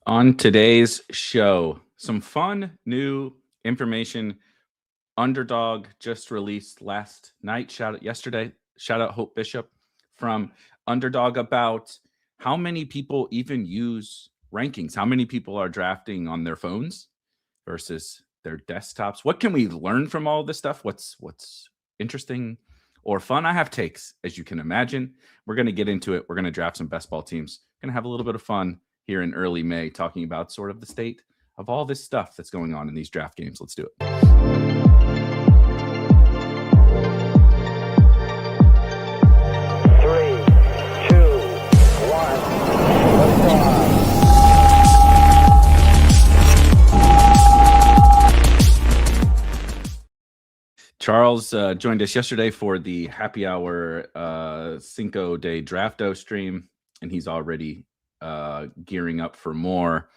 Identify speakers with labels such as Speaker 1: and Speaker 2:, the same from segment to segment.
Speaker 1: On today's show, some fun new information. Underdog just released last night. Shout out yesterday. Shout out Hope Bishop from Underdog about how many people even use rankings. How many people are drafting on their phones versus their desktops? What can we learn from all this stuff? What's interesting or fun? I have takes, as you can imagine. We're going to get into it. We're going to draft some best ball teams. Going to have a little bit of fun here in early May, talking about sort of the state of all this stuff that's going on in these draft games. Let's do it. Charles joined us yesterday for the happy hour Cinco de Drafto stream, and he's already gearing up for more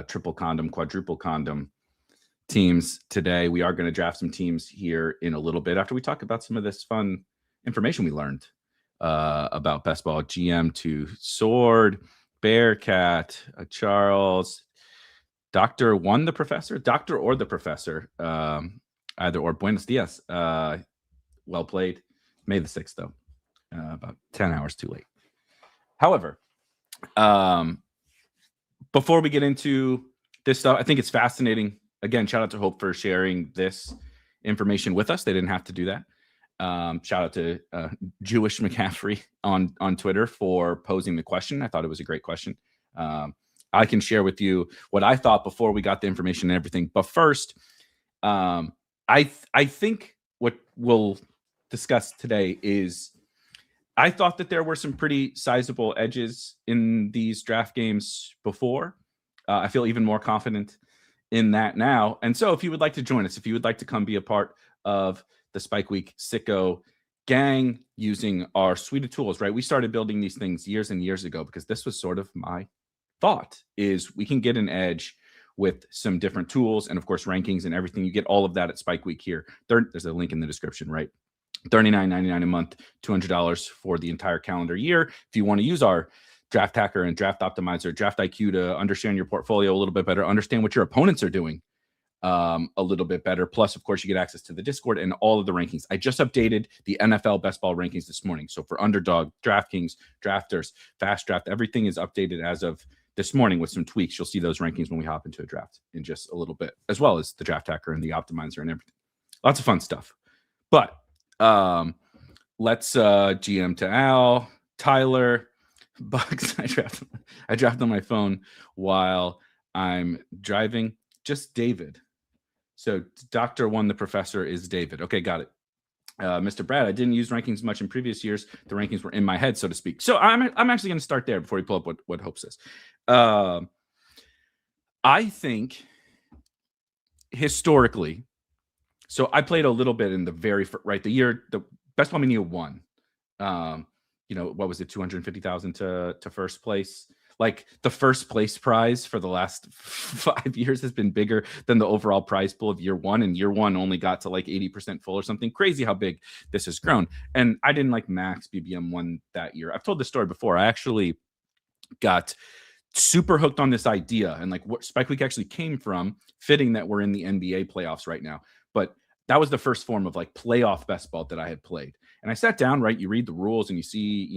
Speaker 1: triple condom, quadruple condom teams today. We are going to draft some teams here in a little bit after we talk about some of this fun information we learned about best ball. GM to Sword, Bearcat, Charles, Dr. One the Professor, Doctor or the Professor. Either or. Buenos dias. Well played. May the 6th, though. About 10 hours too late. However, before we get into this stuff, I think it's fascinating. Again, shout out to Hope for sharing this information with us. They didn't have to do that. Shout out to Jewish McCaffrey on Twitter for posing the question. I thought it was a great question. I can share with you what I thought before we got the information and everything. But first, I think what we'll discuss today is I thought that there were some pretty sizable edges in these draft games before. I feel even more confident in that now. And so if you would like to join us, if you would like to come be a part of the Spike Week Sicko gang using our suite of tools, right? We started building these things years and years ago because this was sort of my thought is we can get an edge with some different tools and, of course, rankings and everything. You get all of that at Spike Week here. There's a link in the description, right? $39.99 a month, $200 for the entire calendar year. If you want to use our Draft Hacker and Draft Optimizer, Draft IQ to understand your portfolio a little bit better, understand what your opponents are doing a little bit better. Plus, of course, you get access to the Discord and all of the rankings. I just updated the NFL best ball rankings this morning. So for Underdog, DraftKings, Drafters, Fast Draft, everything is updated as of this morning with some tweaks. You'll see those rankings when we hop into a draft in just a little bit, as well as the Draft Hacker and the Optimizer and everything. Lots of fun stuff. But let's GM to Al, Tyler, Bugs. I draft on my phone while I'm driving. Just David. So Dr. One, the Professor is David. Okay, got it. Mr. Brad, I didn't use rankings much in previous years. The rankings were in my head, so to speak. So I'm actually going to start there before we pull up what Hope says. I think historically, so I played a little bit in the the Best Ball Mania 1. What was it, 250,000 to first place? Like the first place prize for the last 5 years has been bigger than the overall prize pool of year one. And year one only got to like 80% full or something. Crazy how big this has grown. And I didn't like max BBM 1 that year. I've told this story before. I actually got super hooked on this idea and like what Spike Week actually came from, fitting that we're in the NBA playoffs right now. But that was the first form of like playoff best ball that I had played. And I sat down, right? You read the rules and you see,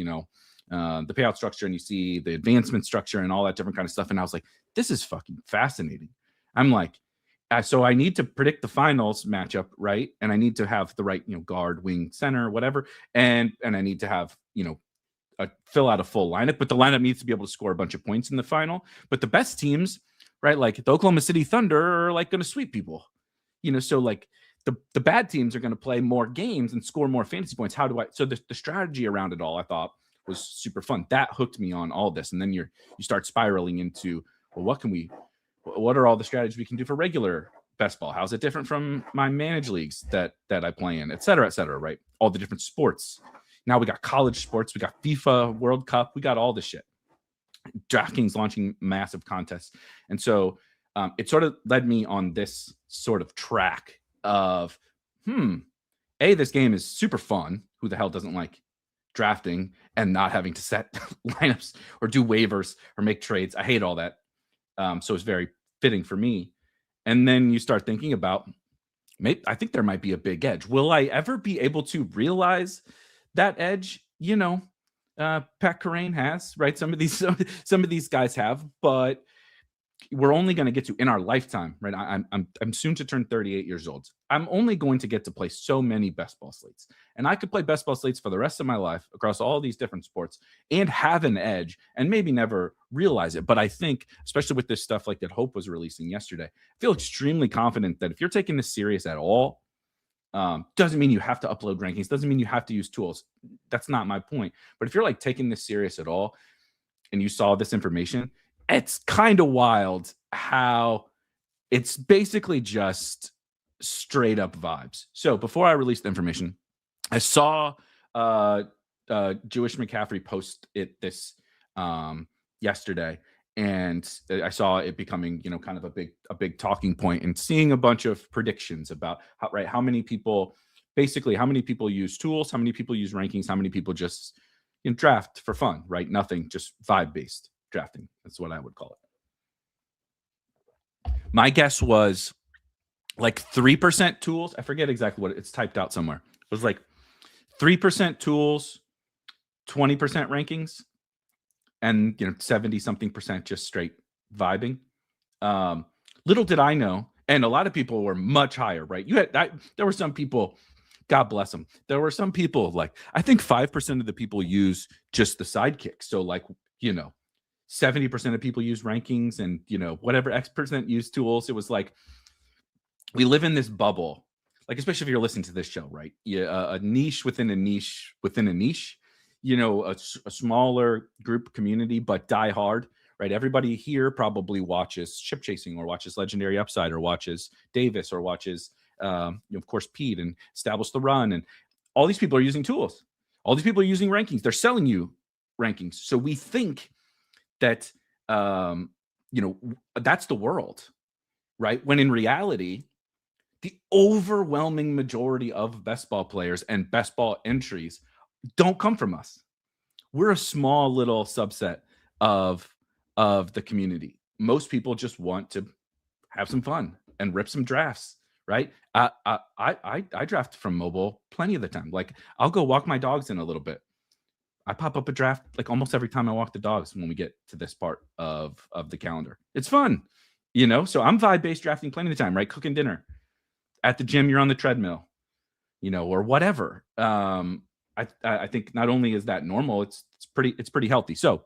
Speaker 1: the payout structure and you see the advancement structure and all that different kind of stuff. And I was like, this is fucking fascinating. I'm like, so I need to predict the finals matchup, right? And I need to have the right, guard, wing, center, whatever. And I need to have, fill out a full lineup, but the lineup needs to be able to score a bunch of points in the final. But the best teams, right? Like the Oklahoma City Thunder are like going to sweep people, so like the bad teams are going to play more games and score more fantasy points. So the strategy around it all, I thought, was super fun. That hooked me on all this. And then you start spiraling into, well, what are all the strategies we can do for regular best ball? How's it different from my managed leagues that I play in, et cetera, right? All the different sports. Now we got college sports. We got FIFA World Cup. We got all this shit. DraftKings launching massive contests. And so it sort of led me on this sort of track of, this game is super fun. Who the hell doesn't like drafting and not having to set lineups or do waivers or make trades? I hate all that. So it's very fitting for me. And then you start thinking about, maybe I think there might be a big edge. Will I ever be able to realize that edge? Pat Carrain has, right? Some of these guys have, but we're only going to get to in our lifetime, right? I'm soon to turn 38 years old. I'm only going to get to play so many best ball slates, and I could play best ball slates for the rest of my life across all these different sports and have an edge, and maybe never realize it. But I think, especially with this stuff like that Hope was releasing yesterday, I feel extremely confident that if you're taking this serious at all, doesn't mean you have to upload rankings, doesn't mean you have to use tools. That's not my point. But if you're like taking this serious at all, and you saw this information, it's kind of wild how it's basically just straight up vibes. So before I released the information, I saw Jewish McCaffrey post it this yesterday, and I saw it becoming, kind of a big talking point, and seeing a bunch of predictions about how many people use tools, how many people use rankings, how many people just draft for fun, right? Nothing, just vibe based drafting. That's what I would call it. My guess was like 3% tools. I forget exactly what it's typed out somewhere. It was like 3% tools, 20% rankings, and 70 something percent just straight vibing. Little did I know, and a lot of people were much higher, right? There were some people, God bless them. There were some people, like, I think 5% of the people use just the sidekick. So like, 70% of people use rankings, and whatever X percent use tools. It was like, we live in this bubble, like, especially if you're listening to this show, right? A niche within a niche within a niche, a smaller group community, but die hard, right? Everybody here probably watches Ship Chasing, or watches Legendary Upside, or watches Davis, or watches of course Pete and Establish the Run, and all these people are using tools. All these people are using rankings. They're selling you rankings. So we think that that's the world, right? When in reality, the overwhelming majority of best ball players and best ball entries don't come from us. We're a small little subset of the community. Most people just want to have some fun and rip some drafts, right? I draft from mobile plenty of the time. Like, I'll go walk my dogs in a little bit. I pop up a draft like almost every time I walk the dogs when we get to this part of the calendar. It's fun, so I'm vibe-based drafting plenty of the time, right? Cooking dinner. At the gym, you're on the treadmill, or whatever. I think not only is that normal, it's pretty healthy. So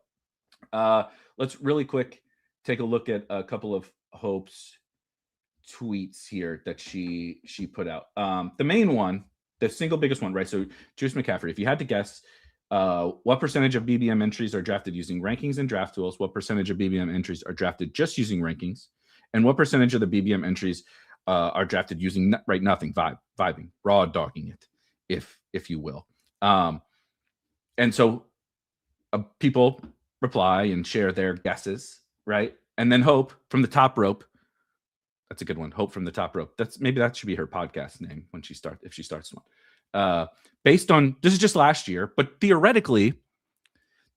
Speaker 1: let's really quick take a look at a couple of Hope's tweets here that she put out. The main one, the single biggest one, right? So Juice McCaffrey, if you had to guess, what percentage of BBM entries are drafted using rankings and draft tools? What percentage of BBM entries are drafted just using rankings? And what percentage of the BBM entries are drafted using nothing, vibing, raw dogging it, if you will. And so people reply and share their guesses, right? And then Hope from the top rope. That's a good one. Hope from the top rope. That should be her podcast name if she starts one. Based on, this is just last year, but theoretically,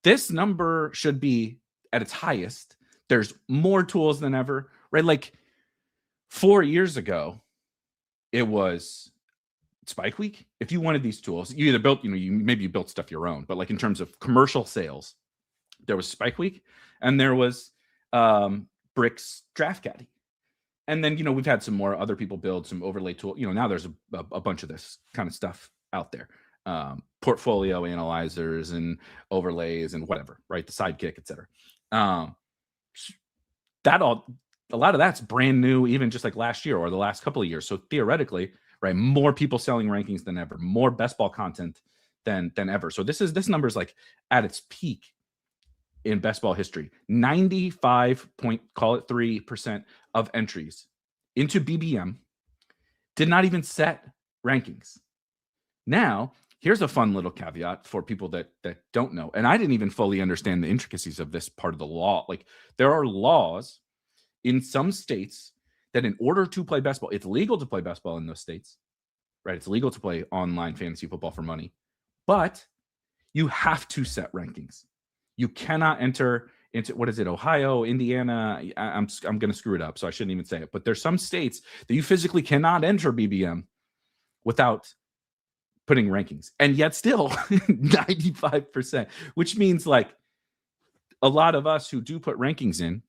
Speaker 1: this number should be at its highest. There's more tools than ever, right? Like 4 years ago, it was Spike Week. If you wanted these tools, you either built, you built stuff your own, but like in terms of commercial sales, there was Spike Week, and there was Brick's Draft Caddy. And then, we've had some more other people build some overlay tool. Now there's a bunch of this kind of stuff out there. Portfolio analyzers and overlays and whatever, right? The Sidekick, etc. A lot of that's brand new, even just like last year or the last couple of years. So theoretically, right, more people selling rankings than ever, more best ball content than ever. So this number is like at its peak in best ball history. 95.3% of entries into BBM did not even set rankings. Now, here's a fun little caveat for people that don't know. And I didn't even fully understand the intricacies of this part of the law. Like, there are laws in some states that in order to play best ball, it's legal to play best ball in those states, right? It's legal to play online fantasy football for money, but you have to set rankings. You cannot enter into, what is it, Ohio, Indiana. I'm going to screw it up, so I shouldn't even say it. But there's some states that you physically cannot enter BBM without putting rankings, and yet still 95%, which means like a lot of us who do put rankings in.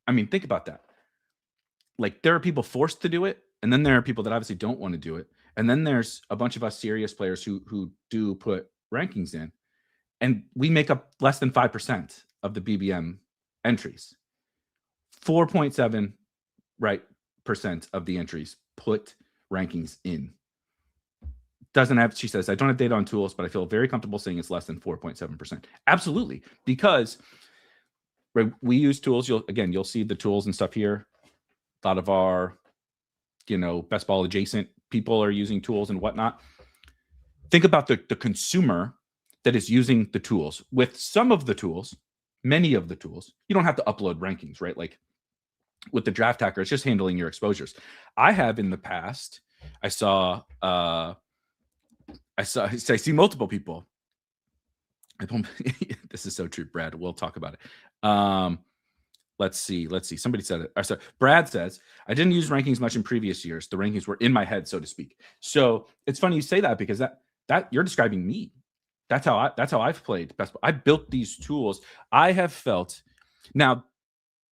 Speaker 1: I mean, think about that. Like, there are people forced to do it, and then there are people that obviously don't want to do it, and then there's a bunch of us serious players who do put rankings in, and we make up less than 5% of the BBM entries. 4.7 percent of the entries put rankings in. Doesn't have, she says, I don't have data on tools, but I feel very comfortable saying it's less than 4.7%. Absolutely, because we use tools. You'll see the tools and stuff here. A lot of our, best ball adjacent people are using tools and whatnot. Think about the consumer that is using the tools. With some of the tools, many of the tools, you don't have to upload rankings, right? Like with the draft hacker, it's just handling your exposures. I have in the past, I see multiple people. This is so true, Brad. We'll talk about it. Let's see. Somebody said it. So Brad says, I didn't use rankings much in previous years. The rankings were in my head, so to speak. So it's funny you say that, because that you're describing me. That's how I've played best ball. I built these tools. I have felt, now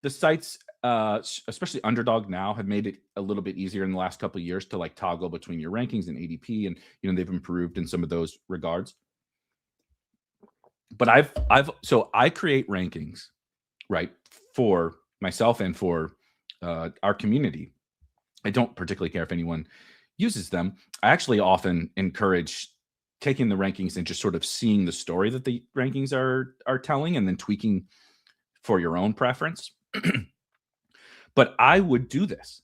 Speaker 1: the sites, especially Underdog now, have made it a little bit easier in the last couple of years to like toggle between your rankings and ADP, and they've improved in some of those regards. But I create rankings, right, for myself and for our community. I don't particularly care if anyone uses them. I actually often encourage taking the rankings and just sort of seeing the story that the rankings are telling, and then tweaking for your own preference. But I would do this.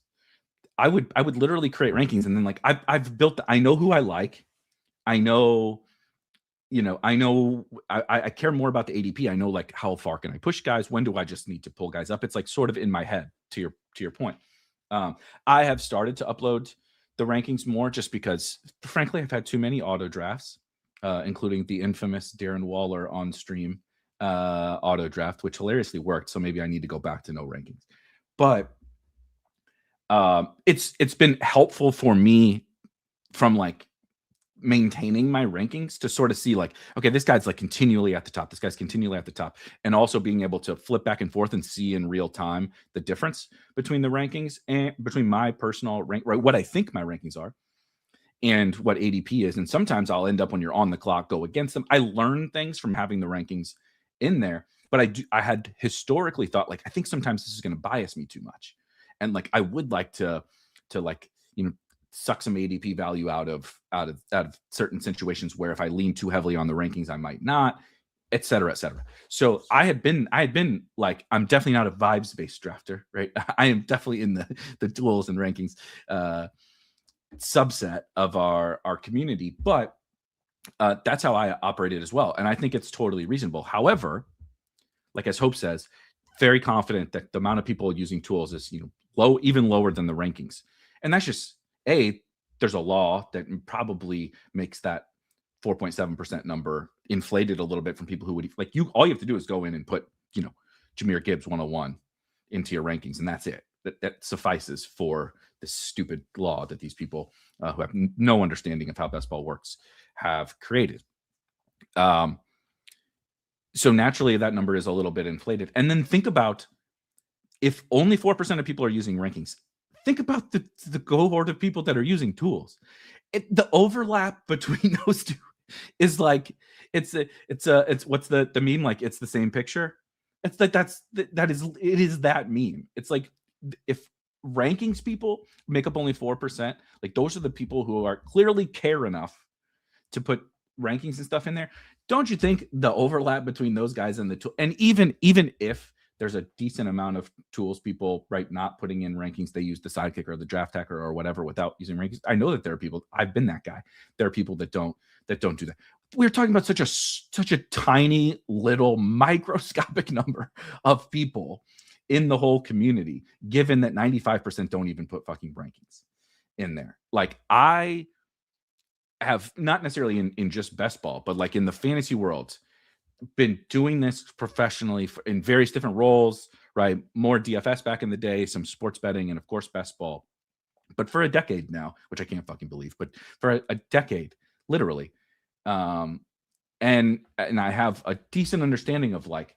Speaker 1: I would literally create rankings, and then like I've built. I know who I like. I know. I care more about the ADP. I know like how far can I push guys? When do I just need to pull guys up? It's like sort of in my head, to your point. I have started to upload the rankings more, just because frankly, I've had too many auto drafts, including the infamous Darren Waller on stream auto draft, which hilariously worked. So maybe I need to go back to no rankings, but it's been helpful for me from like maintaining my rankings to sort of see like, okay, this guy's like continually at the top. This guy's continually at the top. And also being able to flip back and forth and see in real time the difference between the rankings and between my personal rank, right, what I think my rankings are and what ADP is. And sometimes I'll end up, when you're on the clock, go against them. I learn things from having the rankings in there, but I had historically thought like, I think sometimes this is going to bias me too much. And like, I would like to like, suck some ADP value out of certain situations where if I lean too heavily on the rankings, I might not, et cetera, et cetera. So I had been like, I'm definitely not a vibes-based drafter, right? I am definitely in the tools and rankings subset of our community, but that's how I operated as well. And I think it's totally reasonable. However, like as Hope says, very confident that the amount of people using tools is, even lower than the rankings. And that's just, there's a law that probably makes that 4.7% number inflated a little bit from people who would like all you have to do is go in and put, Jahmyr Gibbs 101 into your rankings, and that's it. That suffices for this stupid law that these people who have no understanding of how best ball works have created. So naturally that number is a little bit inflated. And then think about, if only 4% of people are using rankings, think about the cohort of people that are using tools. The overlap between those two is like, it's what's the meme, like it's the same picture. It's like it is that meme. It's like, if rankings people make up only 4%, like those are the people who are clearly care enough to put rankings and stuff in there. Don't you think the overlap between those guys and the tool, and even if there's a decent amount of tools people, right, not putting in rankings, they use the Sidekick or the Draft Hacker or whatever without using rankings. I know that there are people, I've been that guy. There are people that don't do that. We're talking about such a tiny little microscopic number of people in the whole community, given that 95% don't even put fucking rankings in there. Like, I have, not necessarily in just best ball, but like in the fantasy world, been doing this professionally in various different roles, right? More DFS back in the day, some sports betting, and of course, best ball. But for a decade now, which I can't fucking believe, but for a decade, literally. And I have a decent understanding of like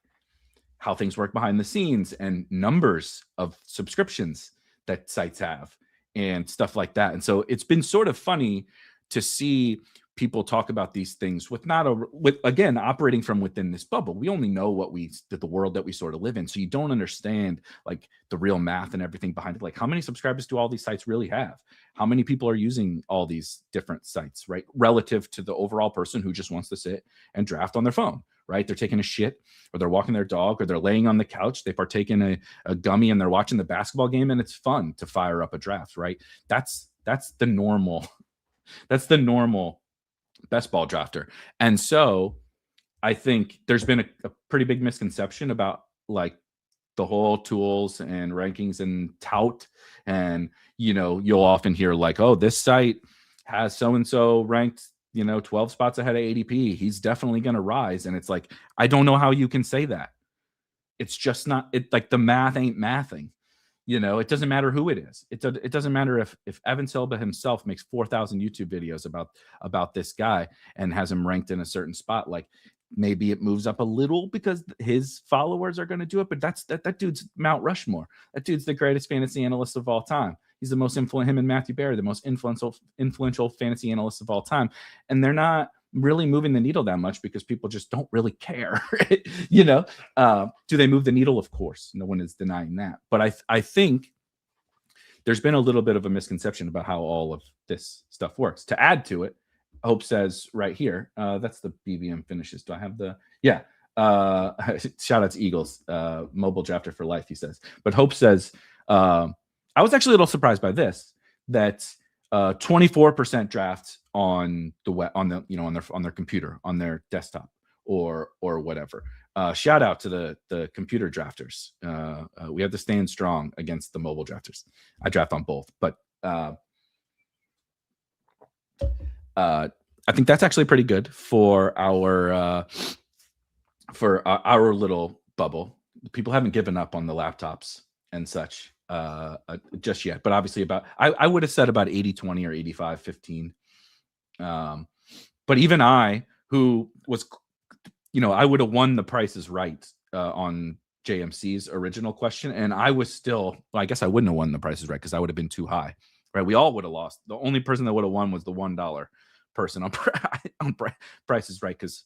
Speaker 1: how things work behind the scenes and numbers of subscriptions that sites have and stuff like that. And so it's been sort of funny to see people talk about these things with again, operating from within this bubble. We only know the world that we sort of live in. So you don't understand like the real math and everything behind it. Like how many subscribers do all these sites really have? How many people are using all these different sites, right? Relative to the overall person who just wants to sit and draft on their phone, right? They're taking a shit or they're walking their dog or they're laying on the couch. They partake in a gummy and they're watching the basketball game and it's fun to fire up a draft, right? That's the normal. That's the normal best ball drafter. And so I think there's been a pretty big misconception about like the whole tools and rankings and tout. And, you'll often hear like, oh, this site has so-and-so ranked, 12 spots ahead of ADP. He's definitely going to rise. And it's like, I don't know how you can say that. It's just not like the math ain't mathing. It doesn't matter who it is. It doesn't matter if Evan Silva himself makes 4,000 YouTube videos about this guy and has him ranked in a certain spot. Like maybe it moves up a little because his followers are going to do it. But that dude's Mount Rushmore. That dude's the greatest fantasy analyst of all time. He's the most influential. Him and Matthew Berry, the most influential fantasy analysts of all time. And they're not really moving the needle that much because people just don't really care. Do they move the needle? Of course, no one is denying that. But I think there's been a little bit of a misconception about how all of this stuff works. To add to it, Hope says right here, that's the BBM finishes. Do I have shout out to Eagles, mobile drafter for life, he says. But Hope says, I was actually a little surprised by this, that 24% draft on their computer, on their desktop or whatever. Shout out to the computer drafters. We have to stand strong against the mobile drafters. I draft on both, but I think that's actually pretty good for our little bubble. People haven't given up on the laptops and such just yet, but obviously I would have said about 80-20 or 85-15. But even I, who was, I would have won the Price is Right on JMC's original question, and I was still, well, I guess I wouldn't have won the Price is Right because I would have been too high, right? We all would have lost. The only person that would have won was the $1 person on Price is Right, because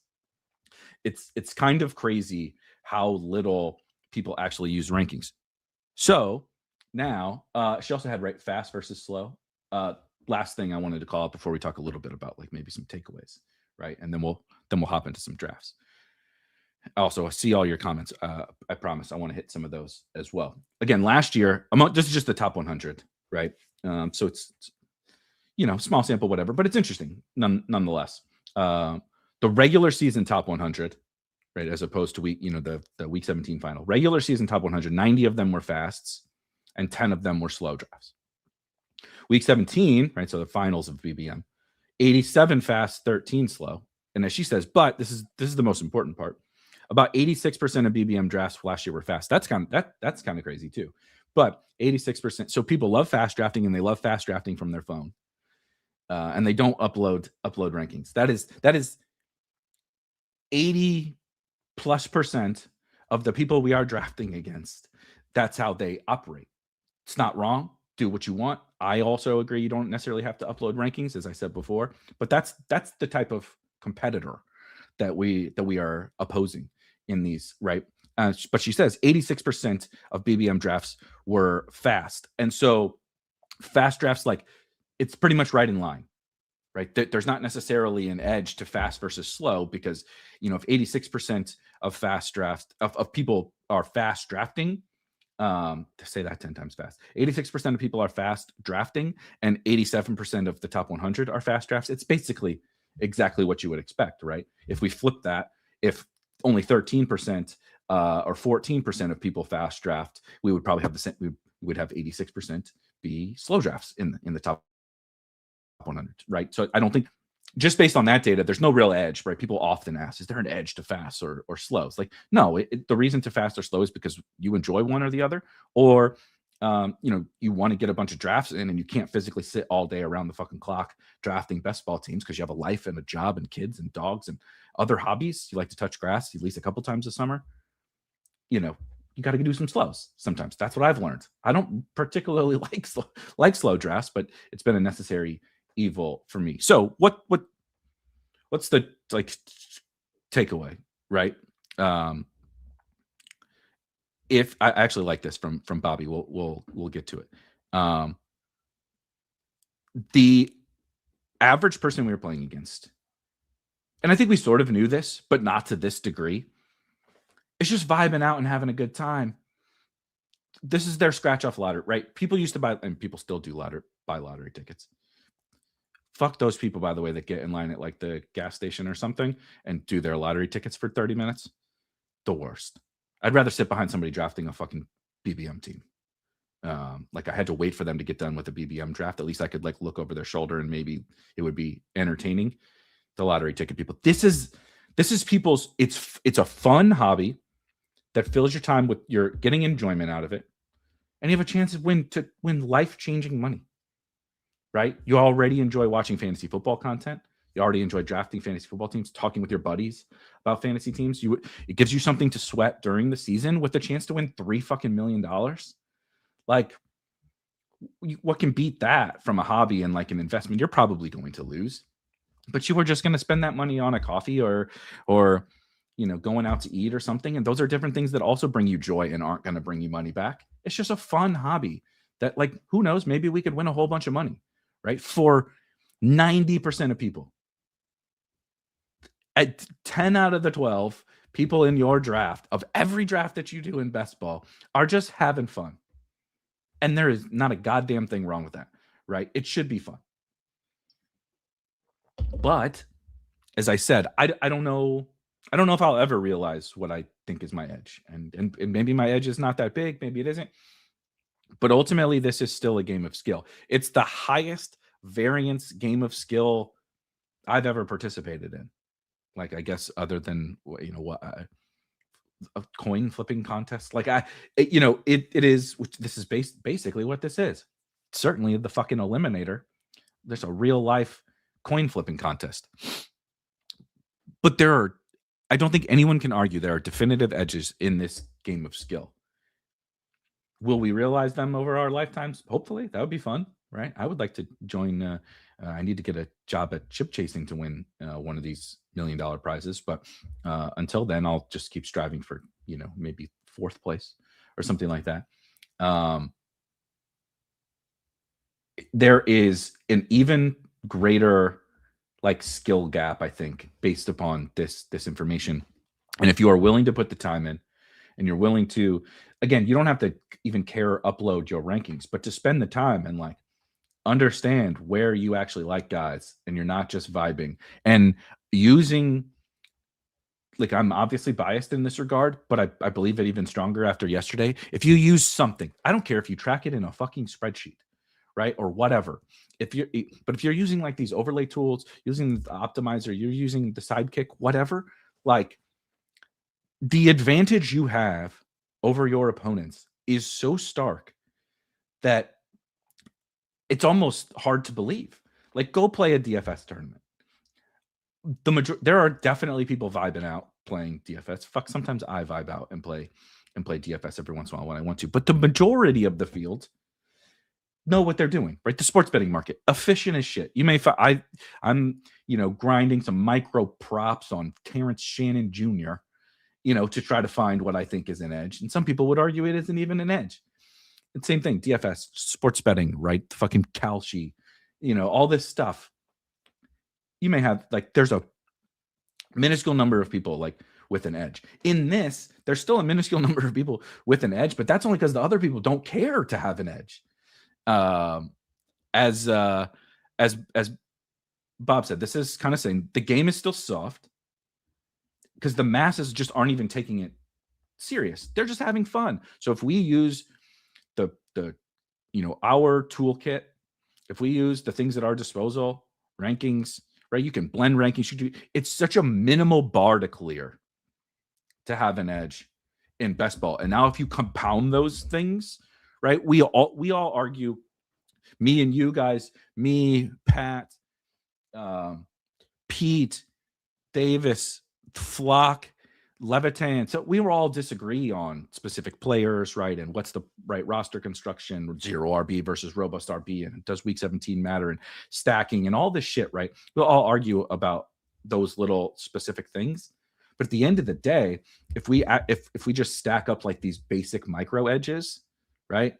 Speaker 1: it's kind of crazy how little people actually use rankings. So now, she also had fast versus slow. Last thing I wanted to call out before we talk a little bit about like maybe some takeaways, right? And then we'll hop into some drafts. Also, I see all your comments. I promise I want to hit some of those as well. Again, last year, this is just the top 100, right? So it's small sample, whatever, but it's interesting nonetheless. The regular season top 100, right, as opposed to the week 17 final. Regular season top 100, 90 of them were fasts, and 10 of them were slow drafts. Week 17, right, so the finals of BBM, 87 fast, 13 slow. And as she says, but this is the most important part. About 86% of BBM drafts last year were fast. That's kind of crazy too. But 86%. So people love fast drafting, and they love fast drafting from their phone. And they don't upload rankings. That is 80+% of the people we are drafting against. That's how they operate. It's not wrong. Do what you want. I also agree you don't necessarily have to upload rankings, as I said before, but that's the type of competitor that we are opposing in these, right? But she says 86% of BBM drafts were fast. And so fast drafts, like, it's pretty much right in line, right? There's not necessarily an edge to fast versus slow, because, if 86% of fast draft of people are fast drafting, to say that 10 times fast, 86% of people are fast drafting, and 87% of the top 100 are fast drafts. It's basically exactly what you would expect, right? If we flip that, if only 13% or 14% of people fast draft, we would probably have the same. We would have 86% be slow drafts in the top 100, right? So I don't think just based on that data, there's no real edge, right? People often ask, is there an edge to fast or slow? It's like, no, the reason to fast or slow is because you enjoy one or the other, or you want to get a bunch of drafts in and you can't physically sit all day around the fucking clock drafting best ball teams because you have a life and a job and kids and dogs and other hobbies. You like to touch grass at least a couple times a summer. You got to do some slows sometimes. That's what I've learned. I don't particularly like slow drafts, but it's been a necessary evil for me. So what's the takeaway, right? If I actually like this from Bobby, we'll get to it. The average person we were playing against, and I think we sort of knew this, but not to this degree, it's just vibing out and having a good time. This is their scratch off lottery, right? People used to buy, and people still do buy lottery tickets. Fuck those people, by the way, that get in line at like the gas station or something and do their lottery tickets for 30 minutes. The worst. I'd rather sit behind somebody drafting a fucking BBM team. Like I had to wait for them to get done with the BBM draft. At least I could like look over their shoulder and maybe it would be entertaining. The lottery ticket people. This is people's. It's a fun hobby that fills your time with you're getting enjoyment out of it, and you have a chance to win life-changing money. Right? You already enjoy watching fantasy football content. You already enjoy drafting fantasy football teams, talking with your buddies about fantasy teams. It gives you something to sweat during the season with a chance to win $3 million. Like, what can beat that from a hobby and like an investment? You're probably going to lose, but you were just going to spend that money on a coffee or going out to eat or something. And those are different things that also bring you joy and aren't going to bring you money back. It's just a fun hobby that, like, who knows? Maybe we could win a whole bunch of money, right? For 90% of people. At 10 out of the 12 people in your draft, of every draft that you do in best ball, are just having fun. And there is not a goddamn thing wrong with that, right? It should be fun. But as I said, I don't know. I don't know if I'll ever realize what I think is my edge. And maybe my edge is not that big. Maybe it isn't. But ultimately, this is still a game of skill. It's the highest variance game of skill I've ever participated in. Like, I guess other than, a coin flipping contest. Like, it is, this is basically what this is. Certainly the fucking Eliminator. There's a real life coin flipping contest. But I don't think anyone can argue there are definitive edges in this game of skill. Will we realize them over our lifetimes? Hopefully. That would be fun, right? I would like to join. I need to get a job at chip chasing to win one of these $1 million prizes. But until then, I'll just keep striving for, maybe 4th place or something like that. There is an even greater like skill gap, I think, based upon this information. And if you are willing to put the time in and you're willing to, again, you don't have to even care or upload your rankings, but to spend the time and like understand where you actually like guys and you're not just vibing and using, like, I'm obviously biased in this regard, but I believe it even stronger after yesterday. If you use something, I don't care if you track it in a fucking spreadsheet, right? Or whatever. But if you're using like these overlay tools, using the optimizer, you're using the Sidekick, whatever, like the advantage you have over your opponents is so stark that it's almost hard to believe. Like, go play a DFS tournament. There are definitely people vibing out playing DFS. Fuck, sometimes I vibe out and play DFS every once in a while when I want to. But the majority of the field know what they're doing, right? The sports betting market, efficient as shit. You may find I'm grinding some micro props on Terrence Shannon Jr., to try to find what I think is an edge. And some people would argue it isn't even an edge. The same thing, DFS, sports betting, right? The fucking Kalshi, all this stuff. You may have, like, there's a minuscule number of people like with an edge. In this, there's still a minuscule number of people with an edge, but that's only because the other people don't care to have an edge. As Bob said, this is kind of saying the game is still soft because the masses just aren't even taking it serious. They're just having fun. So if we use the our toolkit, if we use the things at our disposal, rankings, right? You can blend rankings. It's such a minimal bar to clear to have an edge in best ball. And now if you compound those things, right? We all argue, me and you guys, me, Pat, Pete, Davis, Flock, Levitan. So we were all disagree on specific players, right? And what's the right roster construction, zero RB versus robust RB, and does week 17 matter, and stacking and all this shit, right? We'll all argue about those little specific things. But at the end of the day, if we just stack up like these basic micro edges, right?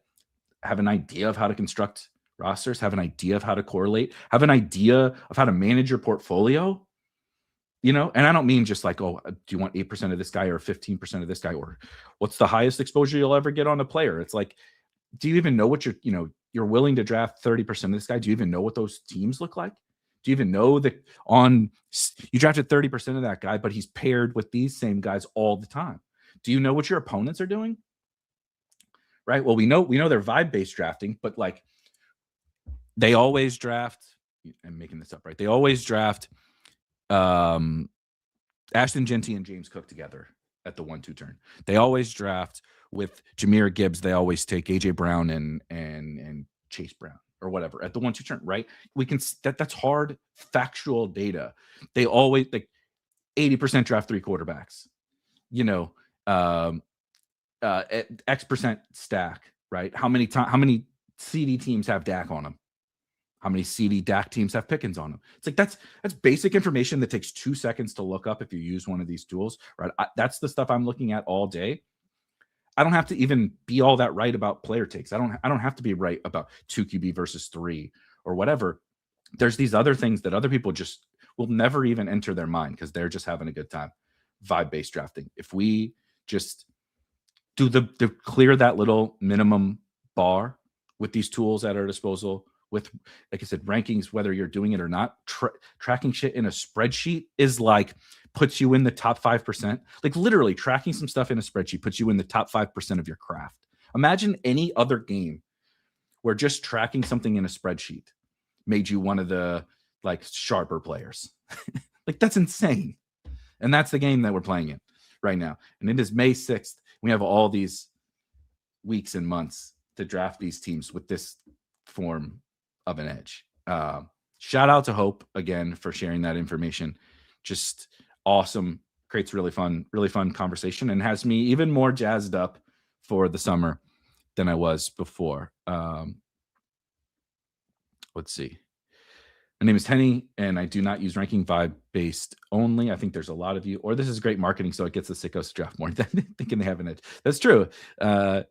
Speaker 1: Have an idea of how to construct rosters, have an idea of how to correlate, have an idea of how to manage your portfolio, and I don't mean just like, oh, do you want 8% of this guy or 15% of this guy, or what's the highest exposure you'll ever get on a player? It's like, do you even know what you're willing to draft 30% of this guy? Do you even know what those teams look like? Do you even know that you drafted 30% of that guy, but he's paired with these same guys all the time? Do you know what your opponents are doing? Right. Well, we know they're vibe-based drafting, but like they always draft. I'm making this up, right? They always draft Ashton, Jeanty, and James Cook together at the 1-2 turn. They always draft with Jahmyr Gibbs. They always take AJ Brown and Chase Brown or whatever at the 1-2 turn, right? We can that's hard factual data. They always like 80% draft 3 quarterbacks. X% stack, right? How many CD teams have Dak on them? How many CD Dak teams have Pickens on them? It's like that's basic information that takes 2 seconds to look up if you use one of these tools, right? That's the stuff I'm looking at all day. I don't have to even be all that right about player takes. I don't have to be right about 2 QB versus 3 or whatever. There's these other things that other people just will never even enter their mind because they're just having a good time. Vibe-based drafting. If we just do the clear that little minimum bar with these tools at our disposal, with, like I said, rankings, whether you're doing it or not, tracking shit in a spreadsheet is like puts you in the top 5%. Like literally tracking some stuff in a spreadsheet puts you in the top 5% of your craft. Imagine any other game where just tracking something in a spreadsheet made you one of the like sharper players. Like that's insane. And that's the game that we're playing in right now. And it is May 6th. We have all these weeks and months to draft these teams with this form of an edge. Shout out to Hope again for sharing that information. Just awesome. Creates really fun conversation and has me even more jazzed up for the summer than I was before. Let's see. My name is Henny, and I do not use ranking vibe-based only. I think there's a lot of you, or this is great marketing, so it gets the sickos to draft more than thinking they have an edge. That's true. I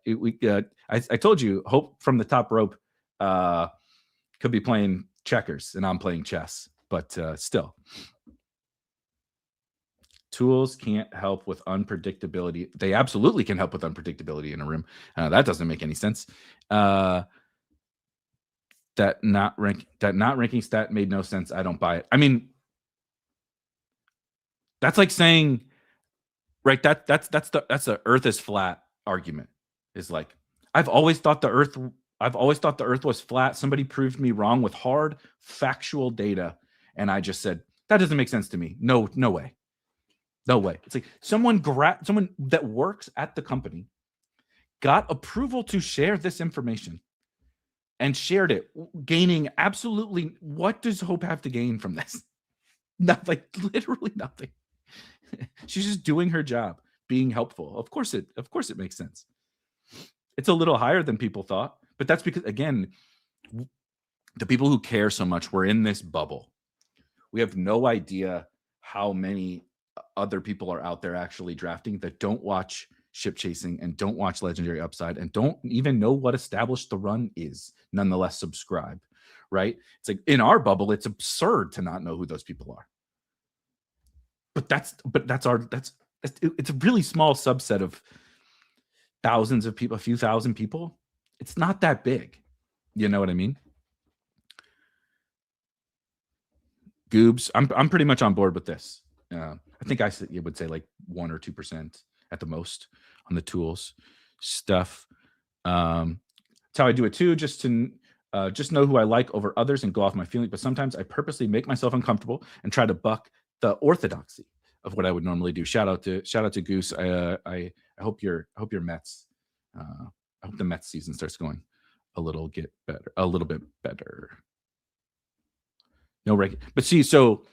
Speaker 1: told you, Hope from the top rope could be playing checkers, and I'm playing chess, but still. Tools can't help with unpredictability. They absolutely can help with unpredictability in a room. That doesn't make any sense. That not ranking stat made no sense. I don't buy it. I mean, that's like saying, right? That's the Earth is flat argument. Is like, I've always thought the Earth was flat. Somebody proved me wrong with hard factual data, and I just said that doesn't make sense to me. No way. No way. It's like someone that works at the company got approval to share this information and shared it, gaining absolutely, what does Hope have to gain from this? Nothing, literally nothing. She's just doing her job, being helpful. Of course it makes sense. It's a little higher than people thought, but that's because, again, the people who care so much, we're in this bubble. We have no idea how many other people are out there actually drafting that don't watch ship chasing and don't watch Legendary Upside and don't even know what Established the Run is, nonetheless subscribe, right? It's like in our bubble, it's absurd to not know who those people are. But it's a really small subset of thousands of people, a few thousand people. It's not that big. You know what I mean? Goobs, I'm pretty much on board with this. I think I would say like 1 or 2% at the most on the tools stuff. That's how I do it too. Just to Just know who I like over others and go off my feeling. But sometimes I purposely make myself uncomfortable and try to buck the orthodoxy of what I would normally do. Shout out to Goose. I hope your Mets. I hope the Mets season starts going a little bit better. No ranking, but see, so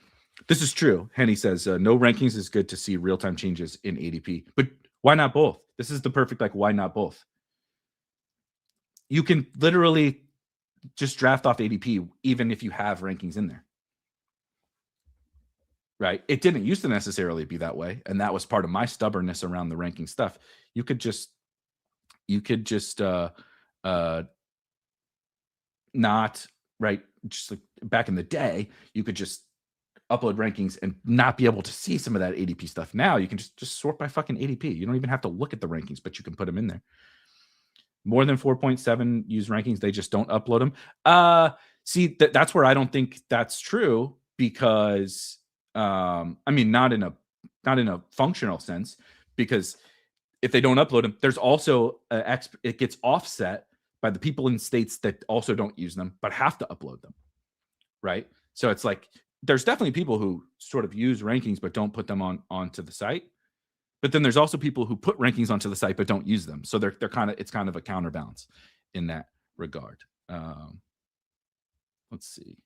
Speaker 1: this is true. Henny says no rankings is good to see real time changes in ADP, but why not both? This is the perfect why not both? You can literally just draft off ADP even if you have rankings in there. Right? It didn't used to necessarily be that way, and that was part of my stubbornness around the ranking stuff. You could just not, right, just like back in the day, you could just upload rankings and not be able to see some of that ADP stuff. Now you can just sort by fucking ADP. You don't even have to look at the rankings, but you can put them in there. More than 4.7 use rankings, they just don't upload them. See, that's where I don't think that's true, because I mean, not in a functional sense, because if they don't upload them, there's also it gets offset by the people in states that also don't use them but have to upload them, right? So it's like there's definitely people who sort of use rankings but don't put them onto the site. But then there's also people who put rankings onto the site but don't use them. So it's kind of a counterbalance in that regard. Let's see.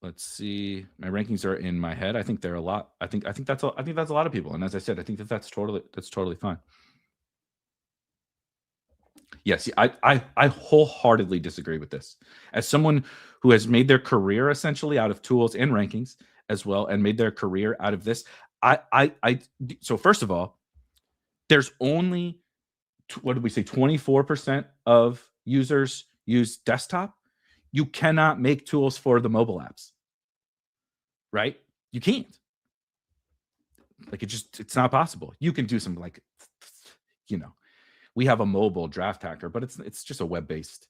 Speaker 1: My rankings are in my head. I think they're a lot. I think that's a lot of people. And as I said, I think that's totally fine. Yes, I wholeheartedly disagree with this. As someone who has made their career essentially out of tools and rankings as well, and made their career out of this, so first of all, there's only, what did we say, 24% of users use desktop. You cannot make tools for the mobile apps, right? You can't. It's not possible. You can do some we have a mobile draft hacker, but it's just a web-based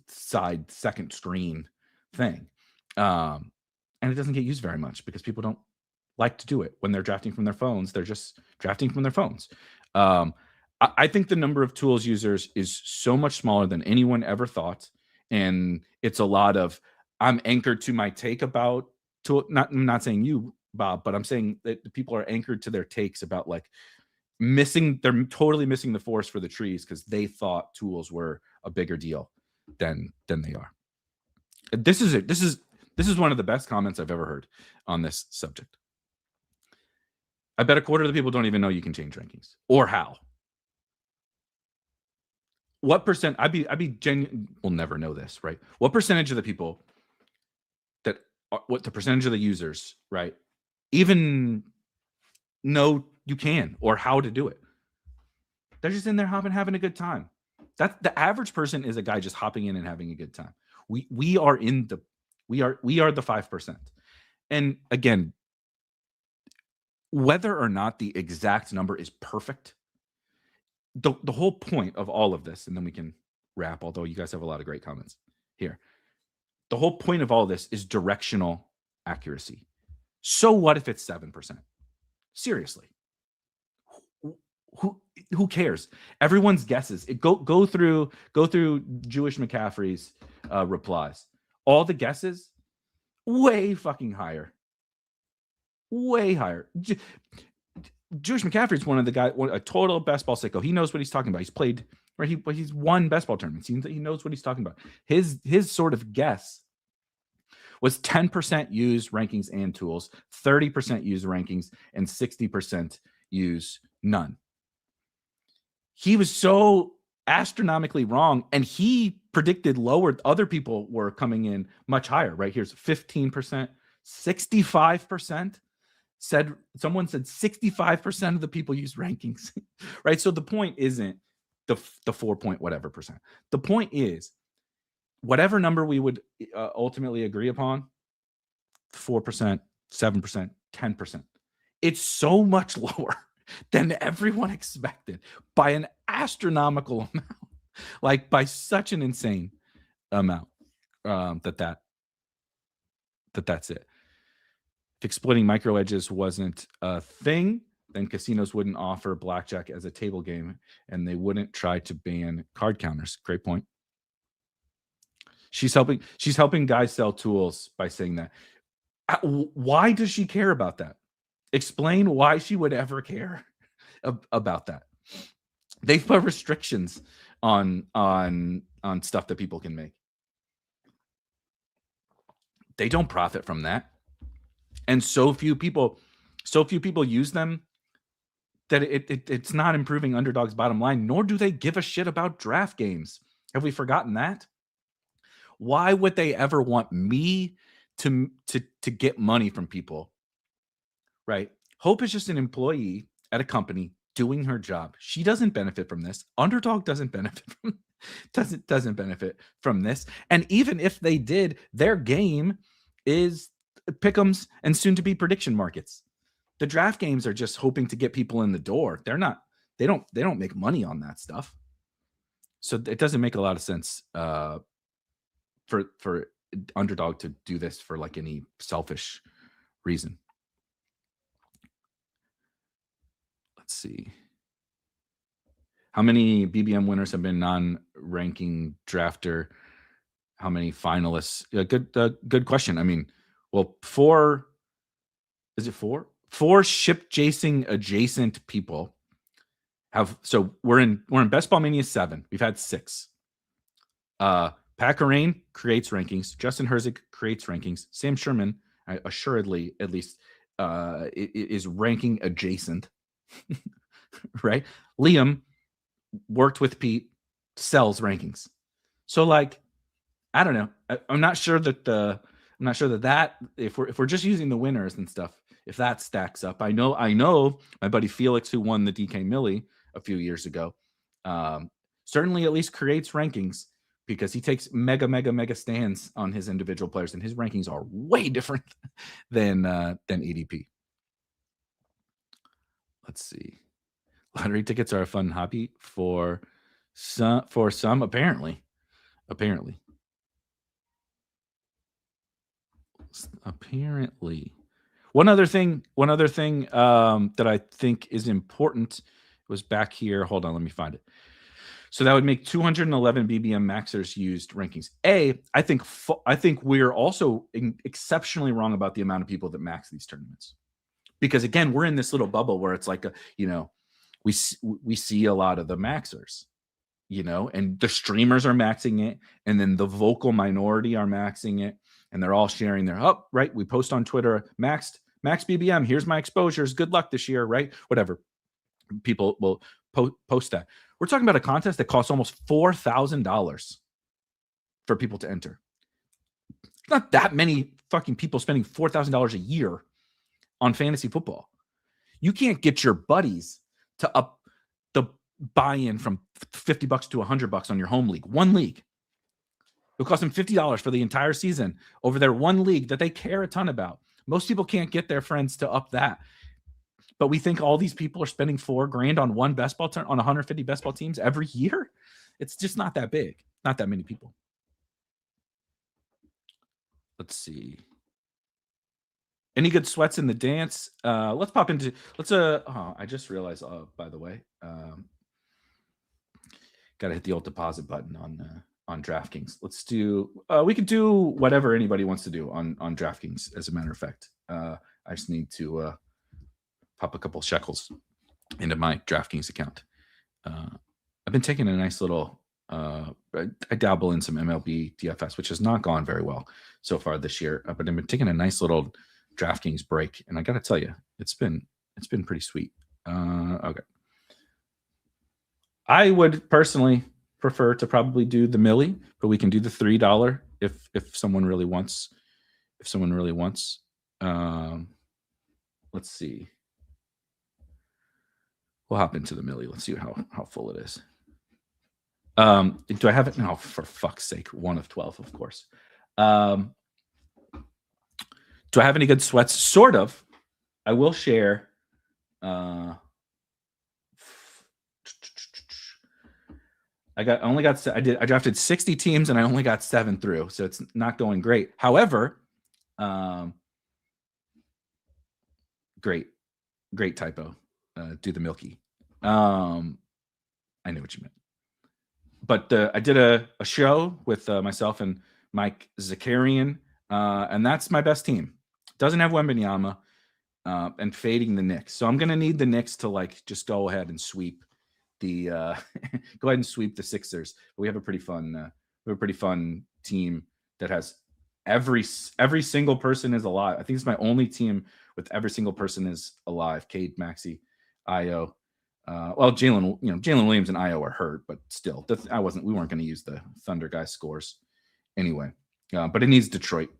Speaker 1: side second screen thing. And it doesn't get used very much because people don't like to do it when they're drafting from their phones. They're just drafting from their phones. I think the number of tools users is so much smaller than anyone ever thought. And it's a lot of, I'm anchored to my take about tool. I'm not saying you, Bob, but I'm saying that people are anchored to their takes about they're totally missing the forest for the trees because they thought tools were a bigger deal than they are. This is it. This is one of the best comments I've ever heard on this subject. I bet a quarter of the people don't even know you can change rankings or how. What percent? We'll never know this, right? What percentage of the people what the percentage of the users, right, even know you can or how to do it? They're just in there having a good time. That the average person is a guy just hopping in and having a good time. We are the 5%. And again, whether or not the exact number is perfect, the whole point of all of this, and then we can wrap, although you guys have a lot of great comments here. The whole point of all this is directional accuracy. So what if it's 7%? Seriously. Who cares? Everyone's guesses. Go through Jewish McCaffrey's replies. All the guesses, way fucking higher. Way higher. Jewish McCaffrey's one of the guys, a total best ball sicko. He knows what he's talking about. He's played, right? He's won best ball tournaments. He knows what he's talking about. His sort of guess was 10% use rankings and tools, 30% use rankings, and 60% use none. He was so astronomically wrong, and he predicted lower. Other people were coming in much higher, right? Here's 15%, 65%. Someone said 65% of the people use rankings, right? So the point isn't the 4 point whatever percent. The point is whatever number we would ultimately agree upon, 4%, 7%, 10%. It's so much lower than everyone expected by an astronomical amount, by such an insane amount, that's it. If exploiting micro edges wasn't a thing, then casinos wouldn't offer blackjack as a table game, and they wouldn't try to ban card counters. Great point. She's helping guys sell tools by saying that. Why does she care about that? Explain why she would ever care about that. They've put restrictions on stuff that people can make. They don't profit from that, and so few people use them that it's not improving Underdog's bottom line, nor do they give a shit about draft games. Have we forgotten that? Why would they ever want me to get money from people? Right? Hope is just an employee at a company doing her job. She doesn't benefit from this. Underdog doesn't benefit from this. And even if they did, their game is pick'ems and soon to be prediction markets. The draft games are just hoping to get people in the door. They don't make money on that stuff. So it doesn't make a lot of sense for Underdog to do this for like any selfish reason. Let's see. How many BBM winners have been non-ranking drafter? How many finalists? Good question. I mean, well, 4. Is it 4? 4 ship chasing adjacent people have. So we're in Best Ball Mania 7. We've had 6. Packer Rain creates rankings. Justin Herzig creates rankings. Sam Sherman, assuredly, at least, is ranking adjacent. Right? Liam worked with Pete, sells rankings. So like, I don't know. I'm not sure that if we're just using the winners and stuff, if that stacks up. I know my buddy Felix, who won the DK Millie a few years ago, certainly at least creates rankings because he takes mega stands on his individual players, and his rankings are way different than EDP. Let's see. Lottery tickets are a fun hobby for some apparently. One other thing that I think is important was back here. Hold on, let me find it. So that would make 211 BBM maxers used rankings. I think we're also exceptionally wrong about the amount of people that max these tournaments, because again, we're in this little bubble where it's like we see a lot of the maxers, and the streamers are maxing it, and then the vocal minority are maxing it, and they're all sharing their right. We post on Twitter, max BBM. Here's my exposures. Good luck this year, right? Whatever. People will post that. We're talking about a contest that costs almost $4,000 for people to enter. Not that many fucking people spending $4,000 a year on fantasy football. You can't get your buddies to up the buy-in from $50 to $100 on your home league. One league. It'll cost them $50 for the entire season over their one league that they care a ton about. Most people can't get their friends to up that. But we think all these people are spending $4,000 on one best ball turn on 150 best ball teams every year. It's just not that big. Not that many people. Let's see. Any good sweats in the dance? Let's pop into. I just realized. By the way, got to hit the old deposit button on DraftKings. Let's do. We could do whatever anybody wants to do on DraftKings. As a matter of fact, I just need to pop a couple shekels into my DraftKings account. I've been taking a nice little. I dabble in some MLB DFS, which has not gone very well so far this year. But I've been taking a nice little DraftKings break, and I got to tell you, it's been pretty sweet. Okay, I would personally prefer to probably do the Millie, but we can do the $3 if someone really wants. Let's see. We'll hop into the Millie. Let's see how full it is. Do I have it? No, for fuck's sake. 1 of 12, of course. Do I have any good sweats? Sort of. I will share. I drafted 60 teams and I only got 7 through, so it's not going great. However, great typo. do the milky. I know what you meant. But I did a show with myself and Mike Zakarian, and that's my best team. Doesn't have Wembanyama, and fading the Knicks. So I'm going to need the Knicks to like just go ahead and sweep the go ahead and sweep the Sixers. We have a pretty fun team that has every single person is alive. I think it's my only team with every single person is alive. Cade, Maxey, Io. Well, Jalen Williams and Io are hurt, but still, we weren't going to use the Thunder guy scores anyway. But it needs Detroit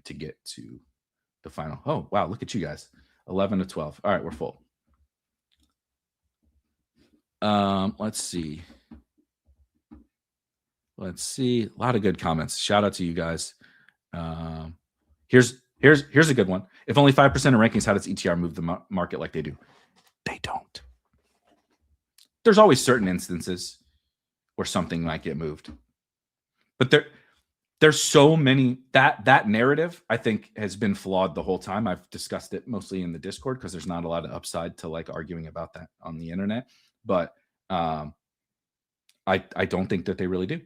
Speaker 1: to get to the final. Oh, wow, look at you guys. 11-12. All right, we're full. Let's see. A lot of good comments. Shout out to you guys. Here's a good one. If only 5% of rankings, how does ETR move the market like they do? They don't. There's always certain instances where something might get moved, but there's so many that narrative I think has been flawed the whole time. I've discussed it mostly in the Discord because there's not a lot of upside to like arguing about that on the internet. But I don't think that they really do.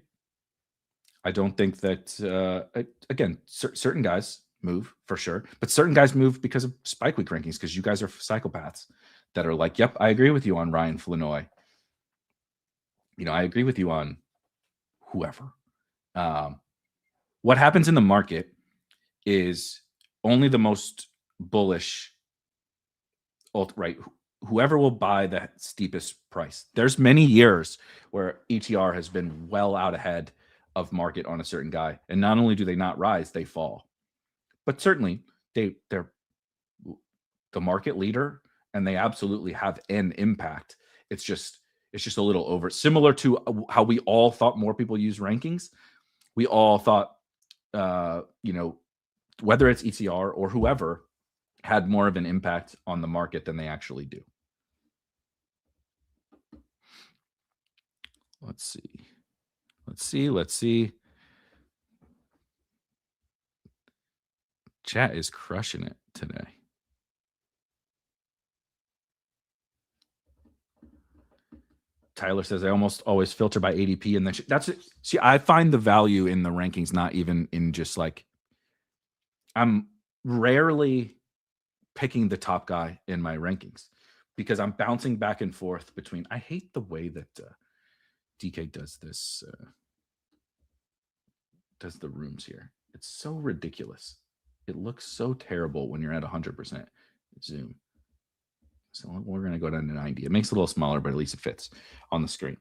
Speaker 1: I don't think that again, certain guys move for sure, but certain guys move because of Spike Week rankings because you guys are psychopaths that are like, yep, I agree with you on Ryan Flanoy. I agree with you on whoever. What happens in the market is only the most bullish, right? Whoever will buy the steepest price. There's many years where ETR has been well out ahead of market on a certain guy. And not only do they not rise, they fall. But certainly they're the market leader and they absolutely have an impact. It's just a little over. Similar to how we all thought more people use rankings. We all thought, whether it's ETR or whoever had more of an impact on the market than they actually do. Let's see. Chat is crushing it today. Tyler says, I almost always filter by ADP. And then that's it. See, I find the value in the rankings, not even in just like, I'm rarely picking the top guy in my rankings because I'm bouncing back and forth between, I hate the way that DK does this, does the rooms here. It's so ridiculous. It looks so terrible when you're at 100% zoom. So we're going to go down to 90. It makes it a little smaller, but at least it fits on the screen.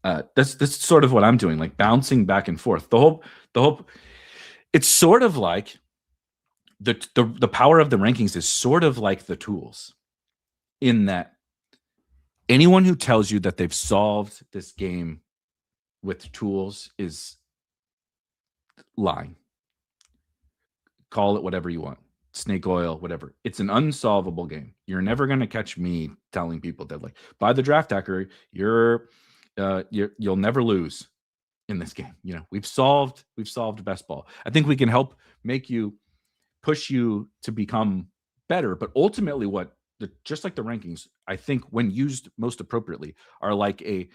Speaker 1: That's sort of what I'm doing, like bouncing back and forth. The whole. It's sort of like the power of the rankings is sort of like the tools, in that anyone who tells you that they've solved this game with tools is lying. Call it whatever you want. Snake oil, whatever. It's an unsolvable game. You're never going to catch me telling people that like, buy the draft hacker, you'll never lose in this game. We've solved best ball. I think we can help push you to become better, but ultimately just like the rankings, I think when used most appropriately are like a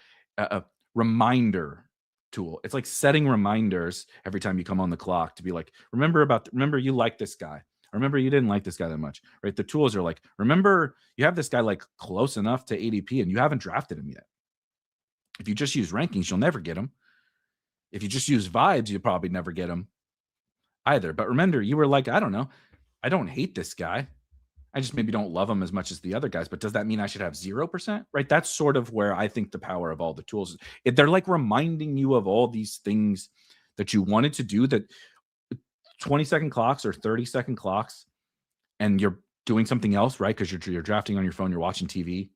Speaker 1: reminder tool. It's like setting reminders every time you come on the clock to be like, remember you like this guy. Remember you didn't like this guy that much, right? The tools are like, remember you have this guy like close enough to ADP and you haven't drafted him yet. If you just use rankings, you'll never get him. If you just use vibes, you'll probably never get him either. But remember, you were like, I don't know, I don't hate this guy. I just maybe don't love him as much as the other guys. But does that mean I should have 0%? Right? That's sort of where I think the power of all the tools is. They're like reminding you of all these things that you wanted to do, that 20-second clocks or 30-second clocks, and you're doing something else, right? Because you're drafting on your phone, you're watching TV.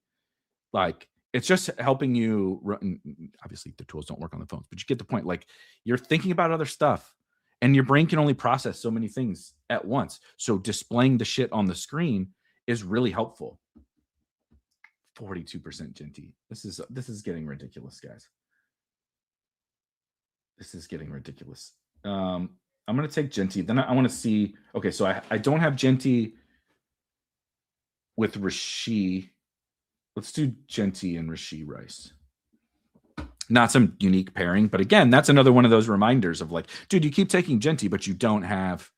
Speaker 1: Like, it's just helping you run. Obviously, the tools don't work on the phones, but you get the point. Like, you're thinking about other stuff, and your brain can only process so many things at once. So displaying the shit on the screen is really helpful. 42% Jeanty. This is getting ridiculous, guys. This is getting ridiculous. I'm going to take Jeanty. Then I want to see. Okay, so I don't have Jeanty with Rishi. Let's do Jeanty and Rashee Rice. Not some unique pairing, but again, that's another one of those reminders of like, dude, you keep taking Jeanty, but you don't have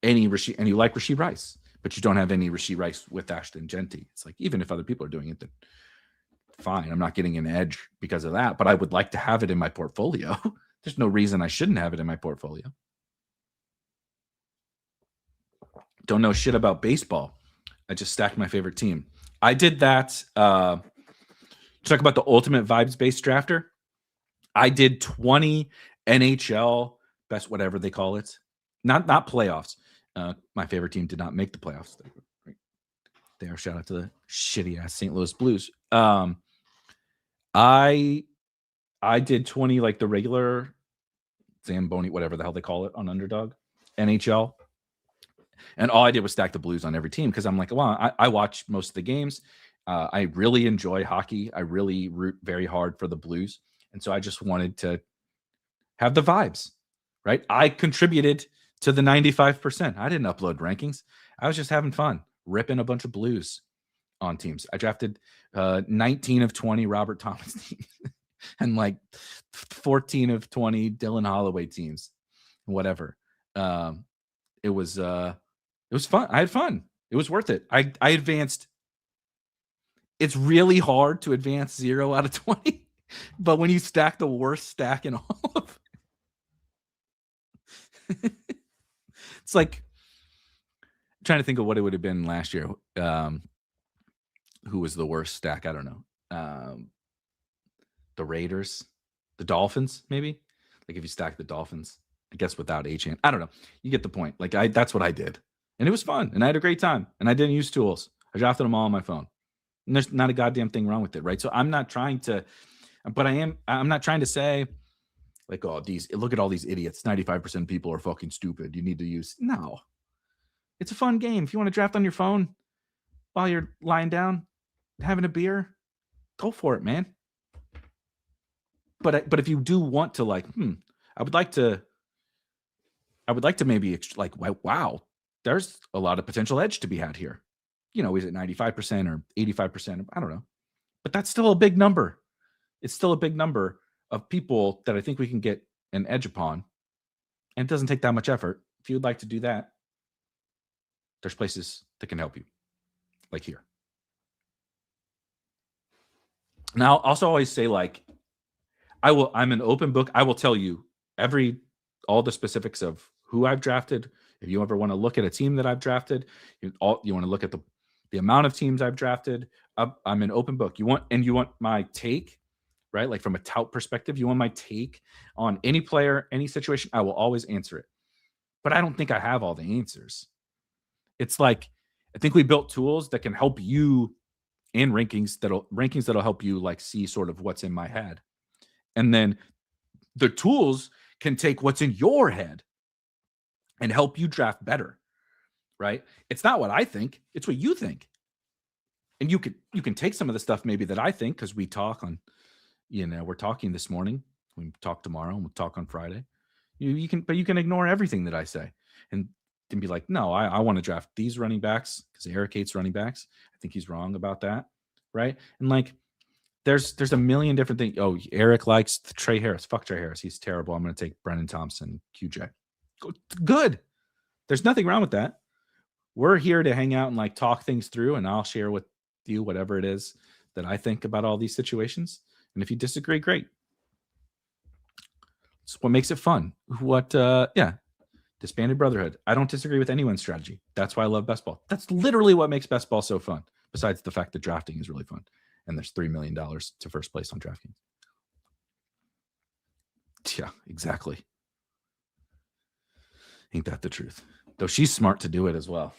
Speaker 1: any Rashee, and you like Rashee Rice, but you don't have any Rashee Rice with Ashton Jeanty. It's like, even if other people are doing it, then fine. I'm not getting an edge because of that, but I would like to have it in my portfolio. There's no reason I shouldn't have it in my portfolio. Don't know shit about baseball. I just stacked my favorite team. I did that. Talk about the ultimate vibes-based drafter. I did 20 NHL best whatever they call it. Not playoffs. My favorite team did not make the playoffs. There, shout out to the shitty ass St. Louis Blues. I did 20 like the regular Zamboni, whatever the hell they call it on Underdog NHL. And all I did was stack the Blues on every team because I'm like, well, I watch most of the games. I really enjoy hockey. I really root very hard for the Blues. And so I just wanted to have the vibes, right? I contributed to the 95%. I didn't upload rankings. I was just having fun, ripping a bunch of Blues on teams. I drafted 19 of 20 Robert Thomas teams and like 14 of 20 Dylan Holloway teams, whatever. It was fun. I had fun. It was worth it. I advanced. It's really hard to advance 0 out of 20, but when you stack the worst stack in all of it, it's like I'm trying to think of what it would have been last year. Who was the worst stack? I don't know. The Raiders, the Dolphins, maybe. Like if you stack the Dolphins, I guess without Achane. I don't know. You get the point. Like that's what I did. And it was fun. And I had a great time. And I didn't use tools. I drafted them all on my phone. And there's not a goddamn thing wrong with it, right? So I'm not trying to, but I'm not trying to say like, oh, look at all these idiots. 95% of people are fucking stupid. You need to use, no. It's a fun game. If you want to draft on your phone while you're lying down, having a beer, go for it, man. But if you do want to like, I would like to maybe like, wow, there's a lot of potential edge to be had here. You know, is it 95% or 85%? I don't know. But that's still a big number. It's still a big number of people that I think we can get an edge upon. And it doesn't take that much effort. If you'd like to do that, there's places that can help you, like here. Now, I'll also always say, like, I'm an open book. I will tell you all the specifics of who I've drafted. If you ever want to look at a team that I've drafted, you want to look at the amount of teams I've drafted. I'm an open book. You want my take, right? Like from a tout perspective, you want my take on any player, any situation. I will always answer it. But I don't think I have all the answers. It's like I think we built tools that can help you and rankings that'll help you like see sort of what's in my head. And then the tools can take what's in your head and help you draft better, right? It's not what I think, it's what you think. And you can take some of the stuff maybe that I think, because we talk on, we're talking this morning, we talk tomorrow, and we'll talk on Friday. You can ignore everything that I say and be like, no, I want to draft these running backs because Erik hates running backs. I think he's wrong about that, right? And like, there's a million different things. Oh, Erik likes Trey Harris. Fuck Trey Harris. He's terrible. I'm going to take Brennan Thompson, QJ. Good. There's nothing wrong with that. We're here to hang out and like talk things through, and I'll share with you whatever it is that I think about all these situations. And if you disagree, great. It's what makes it fun. Disbanded Brotherhood. I don't disagree with anyone's strategy. That's why I love best ball. That's literally what makes best ball so fun, besides the fact that drafting is really fun. And there's $3 million to first place on DraftKings. Yeah, exactly. Ain't that the truth? Though she's smart to do it as well.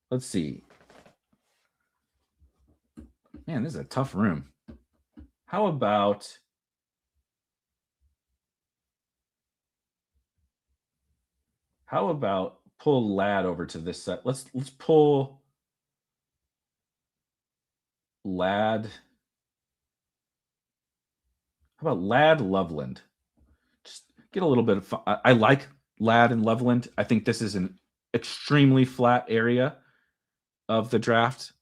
Speaker 1: Let's see. Man, this is a tough room. How about pull Lad over to this set? Let's pull Lad. How about Lad Loveland? Just get a little bit of fun. I like Lad and Loveland. I think this is extremely flat area of the draft.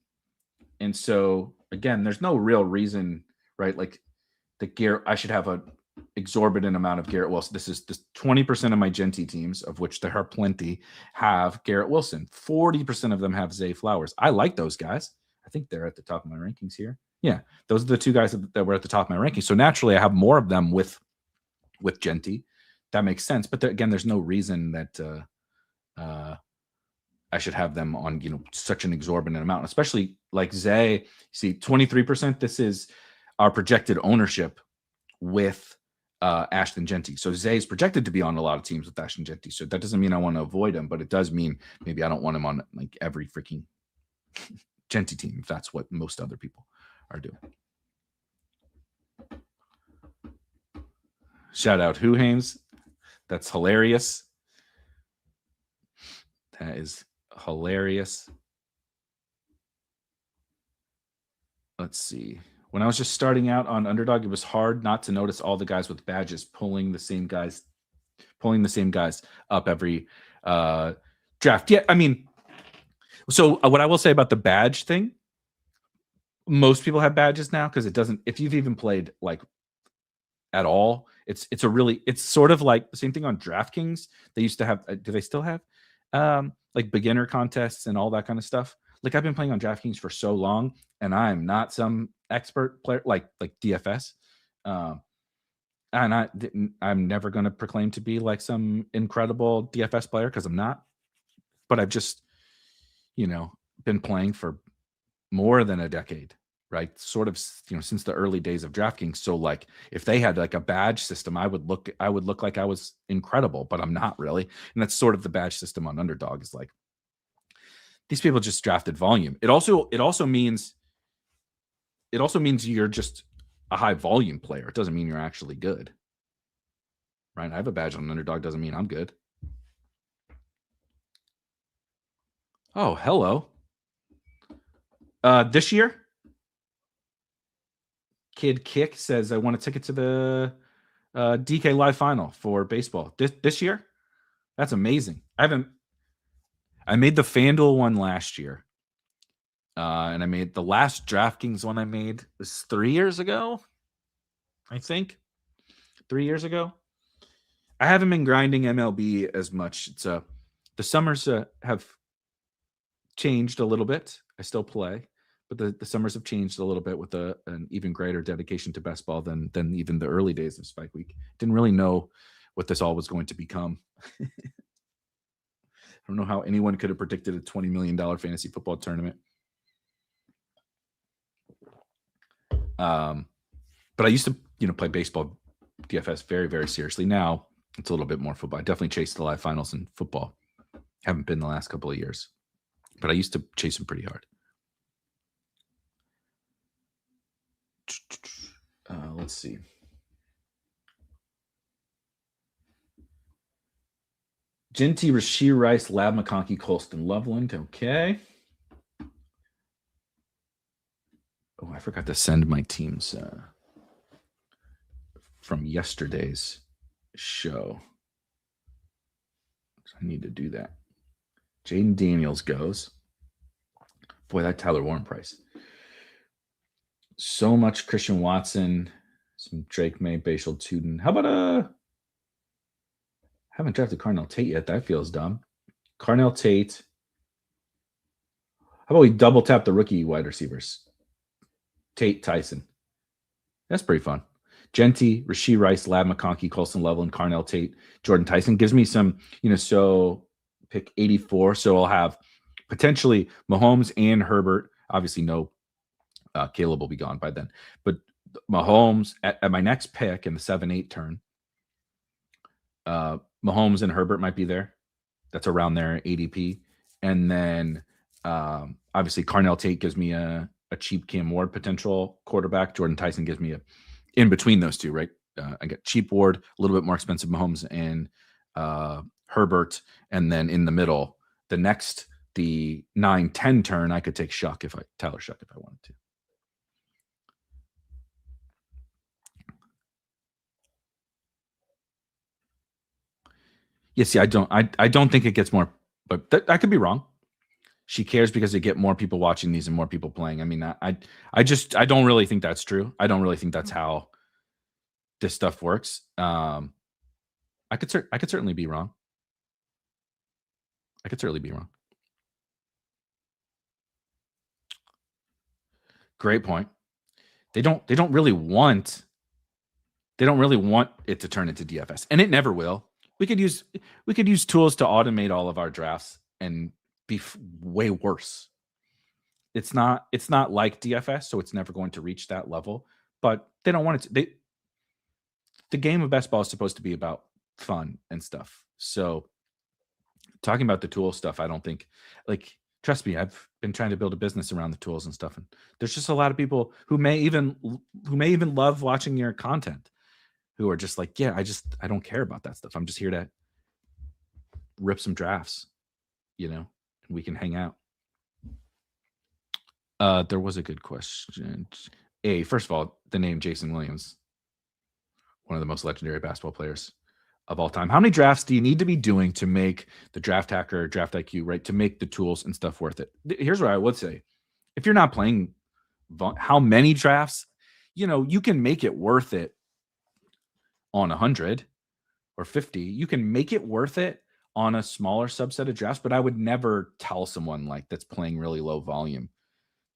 Speaker 1: And so again, there's no real reason, right? Like I should have a exorbitant amount of Garrett Wilson. This 20% of my Jeanty teams, of which there are plenty, have Garrett Wilson. 40% of them have Zay Flowers. I like those guys. I think they're at the top of my rankings here. Yeah, those are the two guys that were at the top of my rankings. So naturally, I have more of them with Jeanty. That makes sense. But again, there's no reason that I should have them on such an exorbitant amount, especially like Zay. See, 23%. This is our projected ownership with Ashton Jeanty. So Zay is projected to be on a lot of teams with Ashton Jeanty. So that doesn't mean I want to avoid him, but it does mean maybe I don't want him on like every freaking Jeanty team, if that's what most other people are doing. Shout out Who Hames. That's hilarious. That is hilarious. Let's see. When I was just starting out on Underdog, it was hard not to notice all the guys with badges pulling the same guys up every draft. Yeah, I mean, so what I will say about the badge thing, most people have badges now because it doesn't. If you've even played like at all, it's sort of like the same thing on DraftKings. They used to have. Do they still have like beginner contests and all that kind of stuff? Like I've been playing on DraftKings for so long, and I'm not some expert player like DFS, and I'm never going to proclaim to be like some incredible DFS player because I'm not. But I've just been playing for more than a decade, right? Sort of since the early days of DraftKings. So like if they had like a badge system, I would look like I was incredible, but I'm not really. And that's sort of the badge system on Underdog is like these people just drafted volume. It also means you're just a high volume player. It doesn't mean you're actually good. Right? I have a badge on Underdog doesn't mean I'm good. Oh, hello. This year, Kid Kick says I want a ticket to the DK Live Final for baseball this year. That's amazing. I made the FanDuel one last year, and I made the last DraftKings one I made was 3 years ago. I think 3 years ago. I haven't been grinding MLB as much. It's the summers have changed a little bit. I still play, but the summers have changed a little bit with an even greater dedication to best ball than even the early days of Spike Week. Didn't really know what this all was going to become. I don't know how anyone could have predicted a $20 million fantasy football tournament. But I used to, play baseball DFS very, very seriously. Now it's a little bit more football. I definitely chased the live finals in football. Haven't been the last couple of years, but I used to chase them pretty hard. Let's see. Jeanty, Rashee Rice, Lab McConkey, Colston, Loveland. Okay. Oh, I forgot to send my teams from yesterday's show. So I need to do that. Jaden Daniels goes. Boy, that Tyler Warren price. So much Christian Watson, some Drake May, Bashal Tuden. How about haven't drafted Carnell Tate yet. That feels dumb. Carnell Tate. How about we double tap the rookie wide receivers? Tate, Tyson. That's pretty fun. Jeanty, Rashee Rice, Lab McConkey, Colston Loveland, Carnell Tate, Jordan Tyson. Gives me some, so pick 84. So I'll have potentially Mahomes and Herbert. Obviously, no, Caleb will be gone by then. But Mahomes at my next pick in the 7-8 turn, Mahomes and Herbert might be there. That's around their ADP. And then obviously Carnell Tate gives me a cheap Cam Ward potential quarterback. Jordan Tyson gives me a in between those two, right? I get cheap Ward, a little bit more expensive Mahomes and Herbert. And then in the middle, the 9-10 turn, I could take Tyler Shuck if I wanted to. Yes, I don't think it gets more but I could be wrong. She cares because they get more people watching these and more people playing. I mean, I don't really think that's true. I don't really think that's how this stuff works. I could certainly be wrong. I could certainly be wrong. Great point. They don't really want it to turn into DFS, and it never will. We could use tools to automate all of our drafts and be way worse. It's not like DFS, so it's never going to reach that level. But they don't want it to. The game of best ball is supposed to be about fun and stuff. So talking about the tool stuff, I don't think, like, trust me, I've been trying to build a business around the tools and stuff, and there's just a lot of people who may even love watching your content, who are just like, yeah, I don't care about that stuff. I'm just here to rip some drafts, and we can hang out. There was a good question. First of all, the name Jason Williams, one of the most legendary basketball players of all time. How many drafts do you need to be doing to make the Draft Hacker, Draft IQ, right? To make the tools and stuff worth it? Here's what I would say. If you're not playing, how many drafts, you can make it worth it on 100 or 50. You can make it worth it on a smaller subset of drafts, but I would never tell someone like that's playing really low volume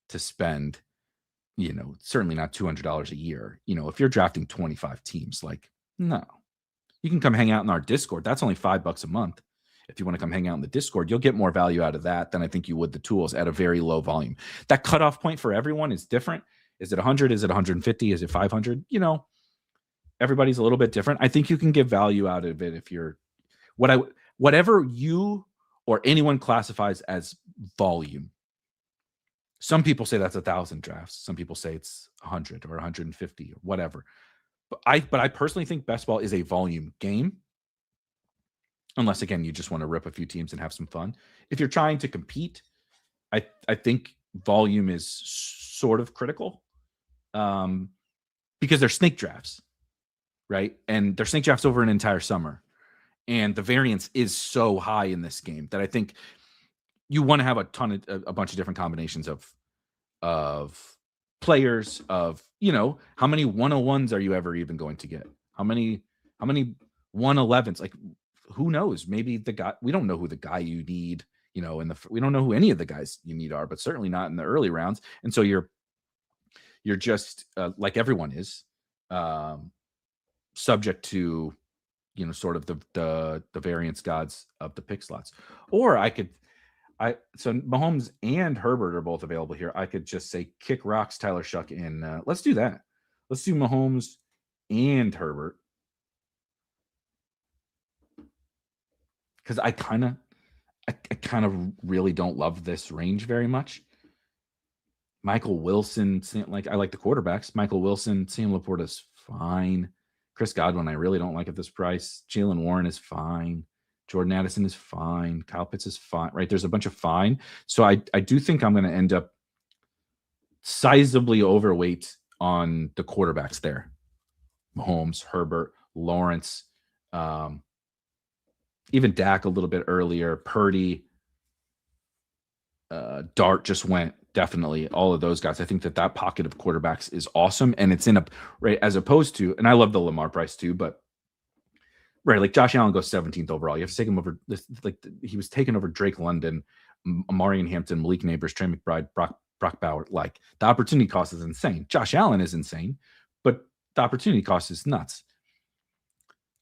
Speaker 1: to spend, certainly not $200 a year. If you're drafting 25 teams, like, no. You can come hang out in our Discord. That's only $5 a month. If you want to come hang out in the Discord, you'll get more value out of that than I think you would the tools at a very low volume. That cutoff point for everyone is different. Is it 100? Is it 150? Is it 500? Everybody's a little bit different. I think you can get value out of it if you're whatever you or anyone classifies as volume. Some people say that's 1,000 drafts. Some people say it's 100 or 150 or whatever. But I personally think best ball is a volume game. Unless, again, you just want to rip a few teams and have some fun. If you're trying to compete, I think volume is sort of critical, because they're snake drafts, right? And they're snake drafts over an entire summer. And the variance is so high in this game that I think you want to have a bunch of different combinations of players, of how many 101s are you ever even going to get? How many 111s? Like, who knows? Maybe the guy, we don't know who the guy you need, we don't know who any of the guys you need are, but certainly not in the early rounds. And so you're just like everyone is, subject to sort of the variance gods of the pick slots. Or so Mahomes and Herbert are both available here. I could just say kick rocks, Tyler Shuck, and let's do that. Let's do Mahomes and Herbert, because I kind of really don't love this range very much. Michael Wilson, I like the quarterbacks. Michael Wilson, Sam Laporta's fine. Chris Godwin, I really don't like at this price. Jalen Warren is fine. Jordan Addison is fine. Kyle Pitts is fine, right? There's a bunch of fine. So I do think I'm going to end up sizably overweight on the quarterbacks there. Mahomes, Herbert, Lawrence, even Dak a little bit earlier. Purdy, Dart just went, definitely. All of those guys. I think that pocket of quarterbacks is awesome. And it's in a, right, as opposed to, and I love the Lamar price too, but right, like Josh Allen goes 17th overall. You have to take him over. He was taken over Drake London, Amarian Hampton, Malik Neighbors, Trey McBride, Brock Bauer. Like, the opportunity cost is insane. Josh Allen is insane, but the opportunity cost is nuts.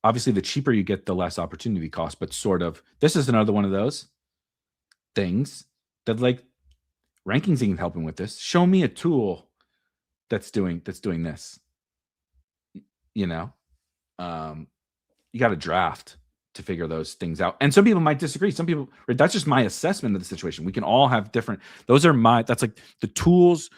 Speaker 1: Obviously, the cheaper you get, the less opportunity cost. But sort of, this is another one of those things that, like, rankings ain't helping with this. Show me a tool that's doing this. You got to draft to figure those things out. And some people might disagree. Some people, right, that's just my assessment of the situation. We can all have different, that's like the tools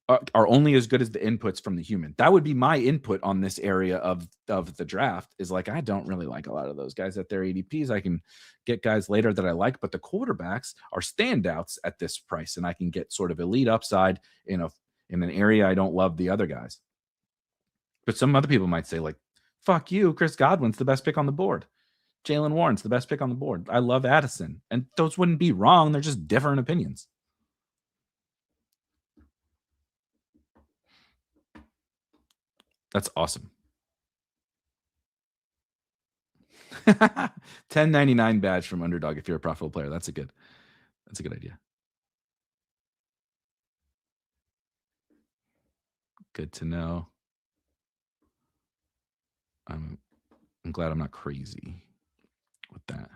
Speaker 1: are only as good as the inputs from the human. That would be my input on this area of the draft, is like, I don't really like a lot of those guys at their ADPs. I can get guys later that I like, but the quarterbacks are standouts at this price. And I can get sort of elite upside in an area I don't love the other guys. But some other people might say, like, fuck you, Chris Godwin's the best pick on the board. Jalen Warren's the best pick on the board. I love Addison. And those wouldn't be wrong. They're just different opinions. That's awesome. 1099 badge from Underdog if you're a profitable player. That's a good idea. Good to know. I'm glad I'm not crazy with that.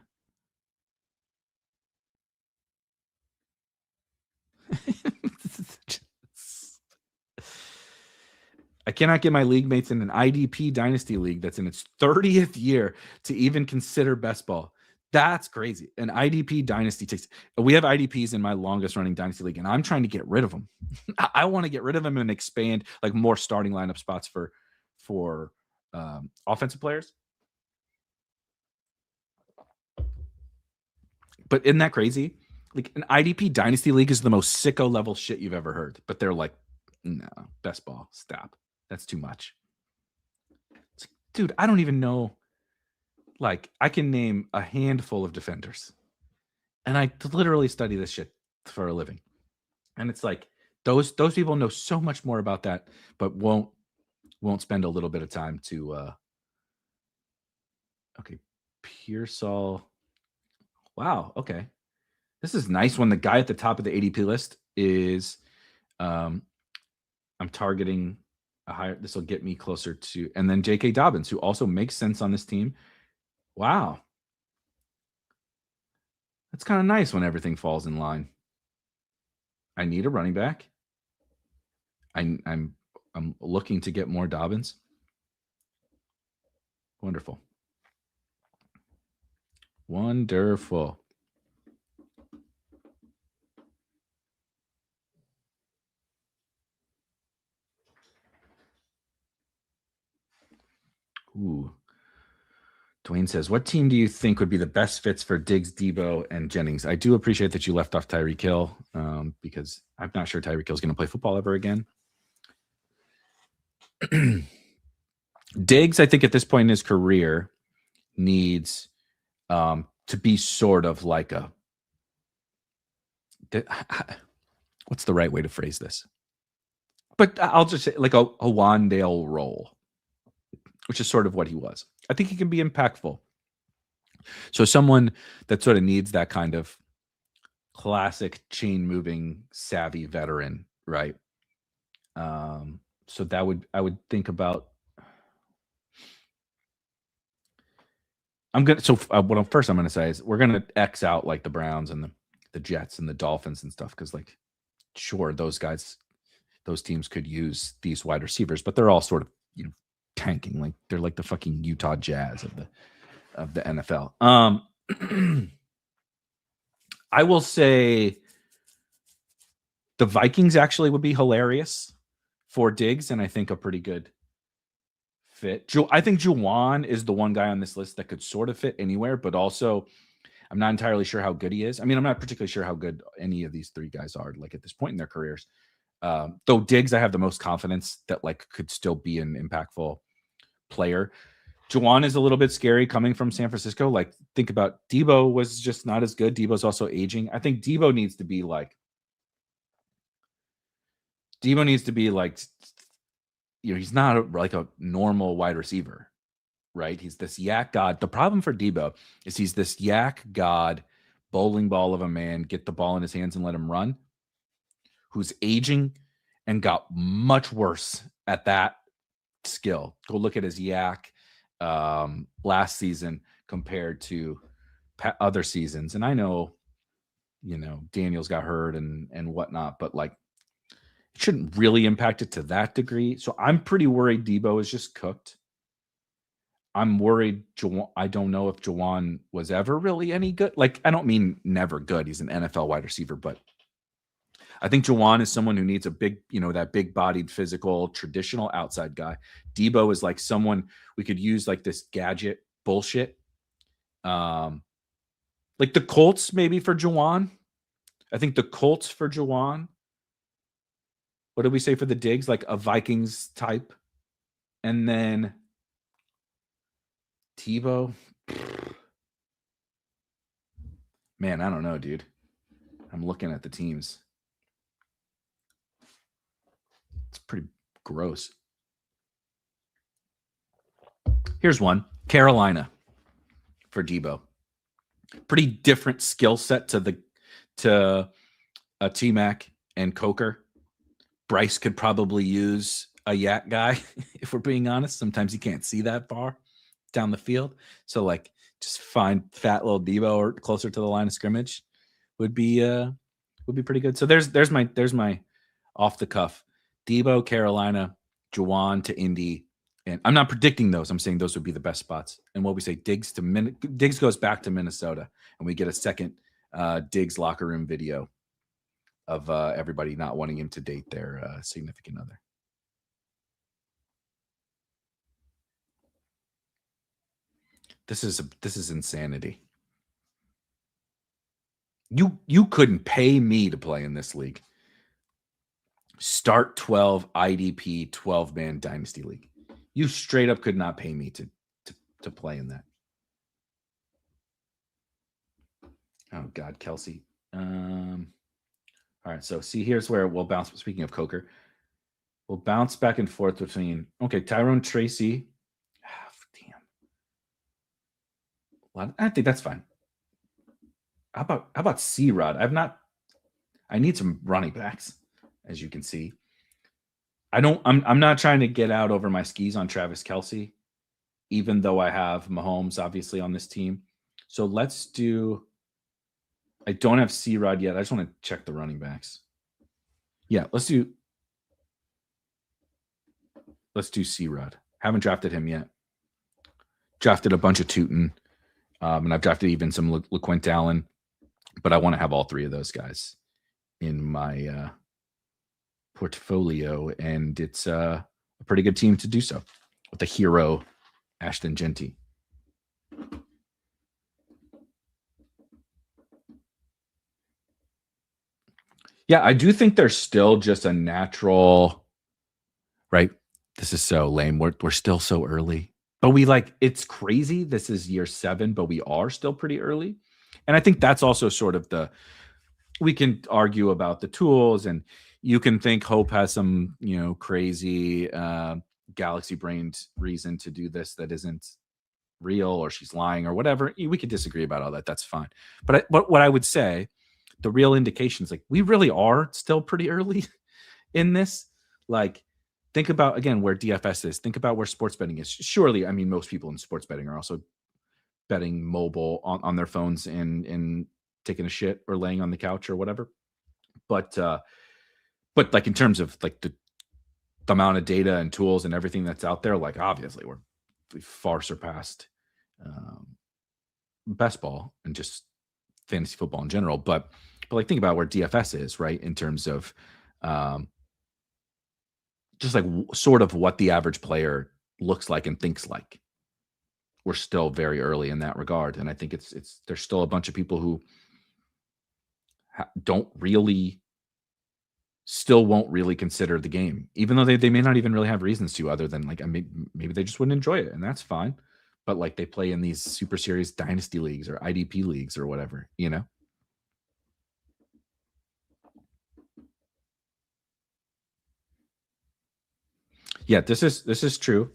Speaker 1: I cannot get my league mates in an IDP dynasty league that's in its 30th year to even consider best ball. That's crazy. An IDP dynasty takes. We have IDPs in my longest running dynasty league, and I'm trying to get rid of them. I want to get rid of them and expand like more starting lineup spots for offensive players. But isn't that crazy? Like an IDP dynasty league is the most sicko level shit you've ever heard. But they're like, no, best ball, stop. That's too much. It's like, dude, I don't even know. Like, I can name a handful of defenders. And I literally study this shit for a living. And it's like, those people know so much more about that, but won't spend a little bit of time to okay. Pearsall. Wow, okay. This is nice when the guy at the top of the ADP list is I'm targeting a higher. This will get me closer to, and then J.K. Dobbins, who also makes sense on this team. Wow. That's kind of nice when everything falls in line. I need a running back. I'm looking to get more Dobbins. Wonderful. Wonderful. Ooh. Dwayne says, what team do you think would be the best fits for Diggs, Debo, and Jennings? I do appreciate that you left off Tyreek Hill because I'm not sure Tyreek Hill is going to play football ever again. Diggs, I think at this point in his career, needs to be sort of like a what's the right way to phrase this? But I'll just say like a Wandale role, which is sort of what he was. I think he can be impactful. So someone that sort of needs that kind of classic chain moving savvy veteran, right? So I would think about. First I'm gonna say is we're gonna X out like the Browns and the Jets and the Dolphins and stuff because like sure those teams could use these wide receivers, but they're all sort of tanking, like they're like the fucking Utah Jazz of the NFL. I will say the Vikings actually would be hilarious for Diggs, and I think a pretty good fit. I think Juwan is the one guy on this list that could sort of fit anywhere, but also I'm not entirely sure how good he is. I mean, I'm not particularly sure how good any of these three guys are like at this point in their careers. Though Diggs, I have the most confidence that like could still be an impactful player. Juwan is a little bit scary coming from San Francisco. Like, think about Debo was just not as good. Debo's also aging. I think Debo needs to be like, he's not like a normal wide receiver, right? He's this yak god. The problem for Debo is he's this yak god, bowling ball of a man, get the ball in his hands and let him run, who's aging and got much worse at that skill. Go look at his yak last season compared to other seasons. And I know, Daniels got hurt and whatnot, but like it shouldn't really impact it to that degree. So I'm pretty worried Debo is just cooked. I'm worried. I don't know if Juwan was ever really any good. Like, I don't mean never good. He's an NFL wide receiver, but I think Juwan is someone who needs a big, that big bodied, physical, traditional outside guy. Debo is like someone we could use like this gadget bullshit. Like the Colts maybe for Juwan. I think the Colts for Juwan. What did we say for the Diggs? Like a Vikings type. And then Tebow. Man, I don't know, dude. I'm looking at the teams. It's pretty gross. Here's one. Carolina for Debo. Pretty different skill set to T-Mac and Coker. Bryce could probably use a yak guy, if we're being honest. Sometimes you can't see that far down the field. So like just find fat little Debo or closer to the line of scrimmage would be pretty good. So there's my off the cuff. Debo, Carolina, Juwan to Indy. And I'm not predicting those. I'm saying those would be the best spots. And what we say, Diggs goes back to Minnesota, and we get a second Diggs locker room video of everybody not wanting him to date their significant other. This is insanity. You couldn't pay me to play in this league. Start 12 IDP 12-man dynasty league. You straight up could not pay me to play in that. Oh God, Kelsey. All right, so see, here's where we'll bounce. Speaking of Coker, we'll bounce back and forth between Tyrone Tracy. Damn. I think that's fine. How about C-Rod? I need some running backs, as you can see. I'm not trying to get out over my skis on Travis Kelce, even though I have Mahomes obviously on this team. So let's do. I don't have C-Rod yet. I just want to check the running backs. Yeah, let's do C-Rod. Haven't drafted him yet. Drafted a bunch of Tootin, and I've drafted even some LaQuint Allen, but I want to have all three of those guys in my portfolio, and it's a pretty good team to do so with the hero Ashton Jeanty. Yeah, I do think there's still just a natural, right? This is so lame. We're still so early, but it's crazy. This is year 7, but we are still pretty early. And I think that's also sort of we can argue about the tools, and you can think Hope has some, crazy galaxy brained reason to do this that isn't real, or she's lying or whatever. We could disagree about all that. That's fine. But what I would say, the real indication is we really are still pretty early in this. Think about, again, where DFS is. Think about where sports betting is. Surely, I mean, most people in sports betting are also betting mobile on their phones and taking a shit or laying on the couch or whatever. But in terms of the amount of data and tools and everything that's out there, obviously we've far surpassed best ball and just fantasy football in general. But think about where DFS is, right? In terms of just sort of what the average player looks like and thinks like. We're still very early in that regard. And I think there's still a bunch of people who still won't really consider the game, even though they may not even really have reasons to, other than maybe they just wouldn't enjoy it, and that's fine. But they play in these super serious dynasty leagues or IDP leagues or whatever, Yeah, this is true.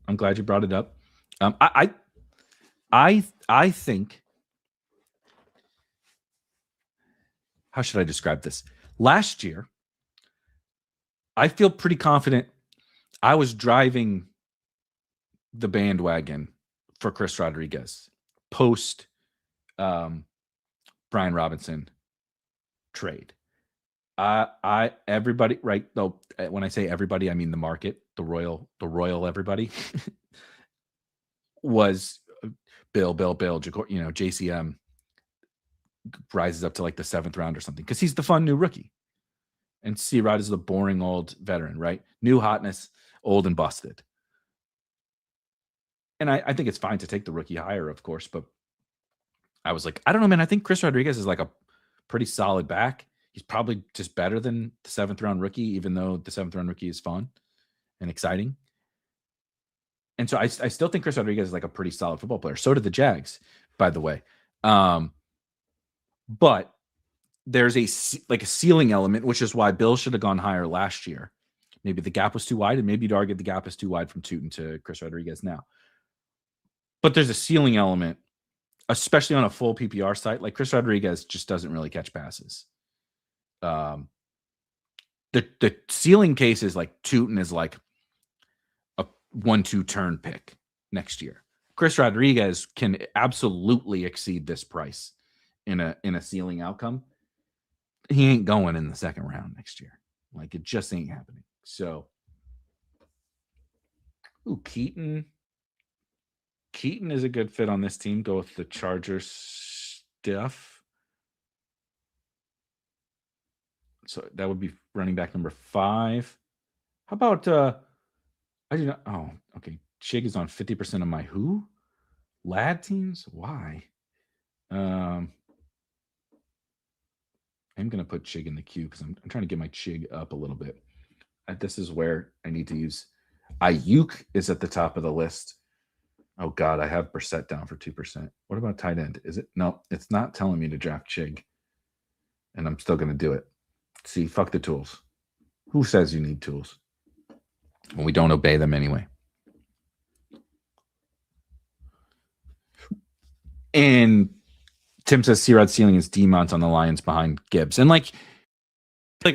Speaker 1: I'm glad you brought it up. I think, how should I describe this? Last year, I feel pretty confident I was driving the bandwagon for Chris Rodriguez post Brian Robinson trade. Everybody, right? Though when I say everybody, I mean the market, the royal everybody was Bill, JCM rises up to the 7th round or something because he's the fun new rookie, and C-Rod is the boring old veteran, right? New hotness, old and busted. And I think it's fine to take the rookie higher, of course, but I was I don't know, man. I think Chris Rodriguez is a pretty solid back. He's probably just better than the 7th round rookie, even though the 7th round rookie is fun and exciting. And so I still think Chris Rodriguez is a pretty solid football player. So did the Jags, by the way. But there's a ceiling element, which is why Bill should have gone higher last year. Maybe the gap was too wide, and maybe you'd argue the gap is too wide from Tootin to Chris Rodriguez now. But there's a ceiling element, especially on a full PPR site. Like Chris Rodriguez just doesn't really catch passes. The ceiling case is like Tootin is like a 1-2 turn pick next year. Chris Rodriguez can absolutely exceed this price in a ceiling outcome. He ain't going in the second round next year. Like, it just ain't happening. So, Keaton is a good fit on this team. Go with the Chargers stuff. So that would be running back number 5. How about I do not. Oh, okay. Chig is on 50% of my who? Lad teams? Why? I'm gonna put Chig in the queue because I'm trying to get my Chig up a little bit. This is where I need to use. Ayuk is at the top of the list. Oh God, I have Brissett down for 2%. What about tight end? Is it? No, it's not telling me to draft Chig, and I'm still gonna do it. See, fuck the tools. Who says you need tools? When we don't obey them anyway. And Tim says C-Rod ceiling is D-Mont on the Lions behind Gibbs. And like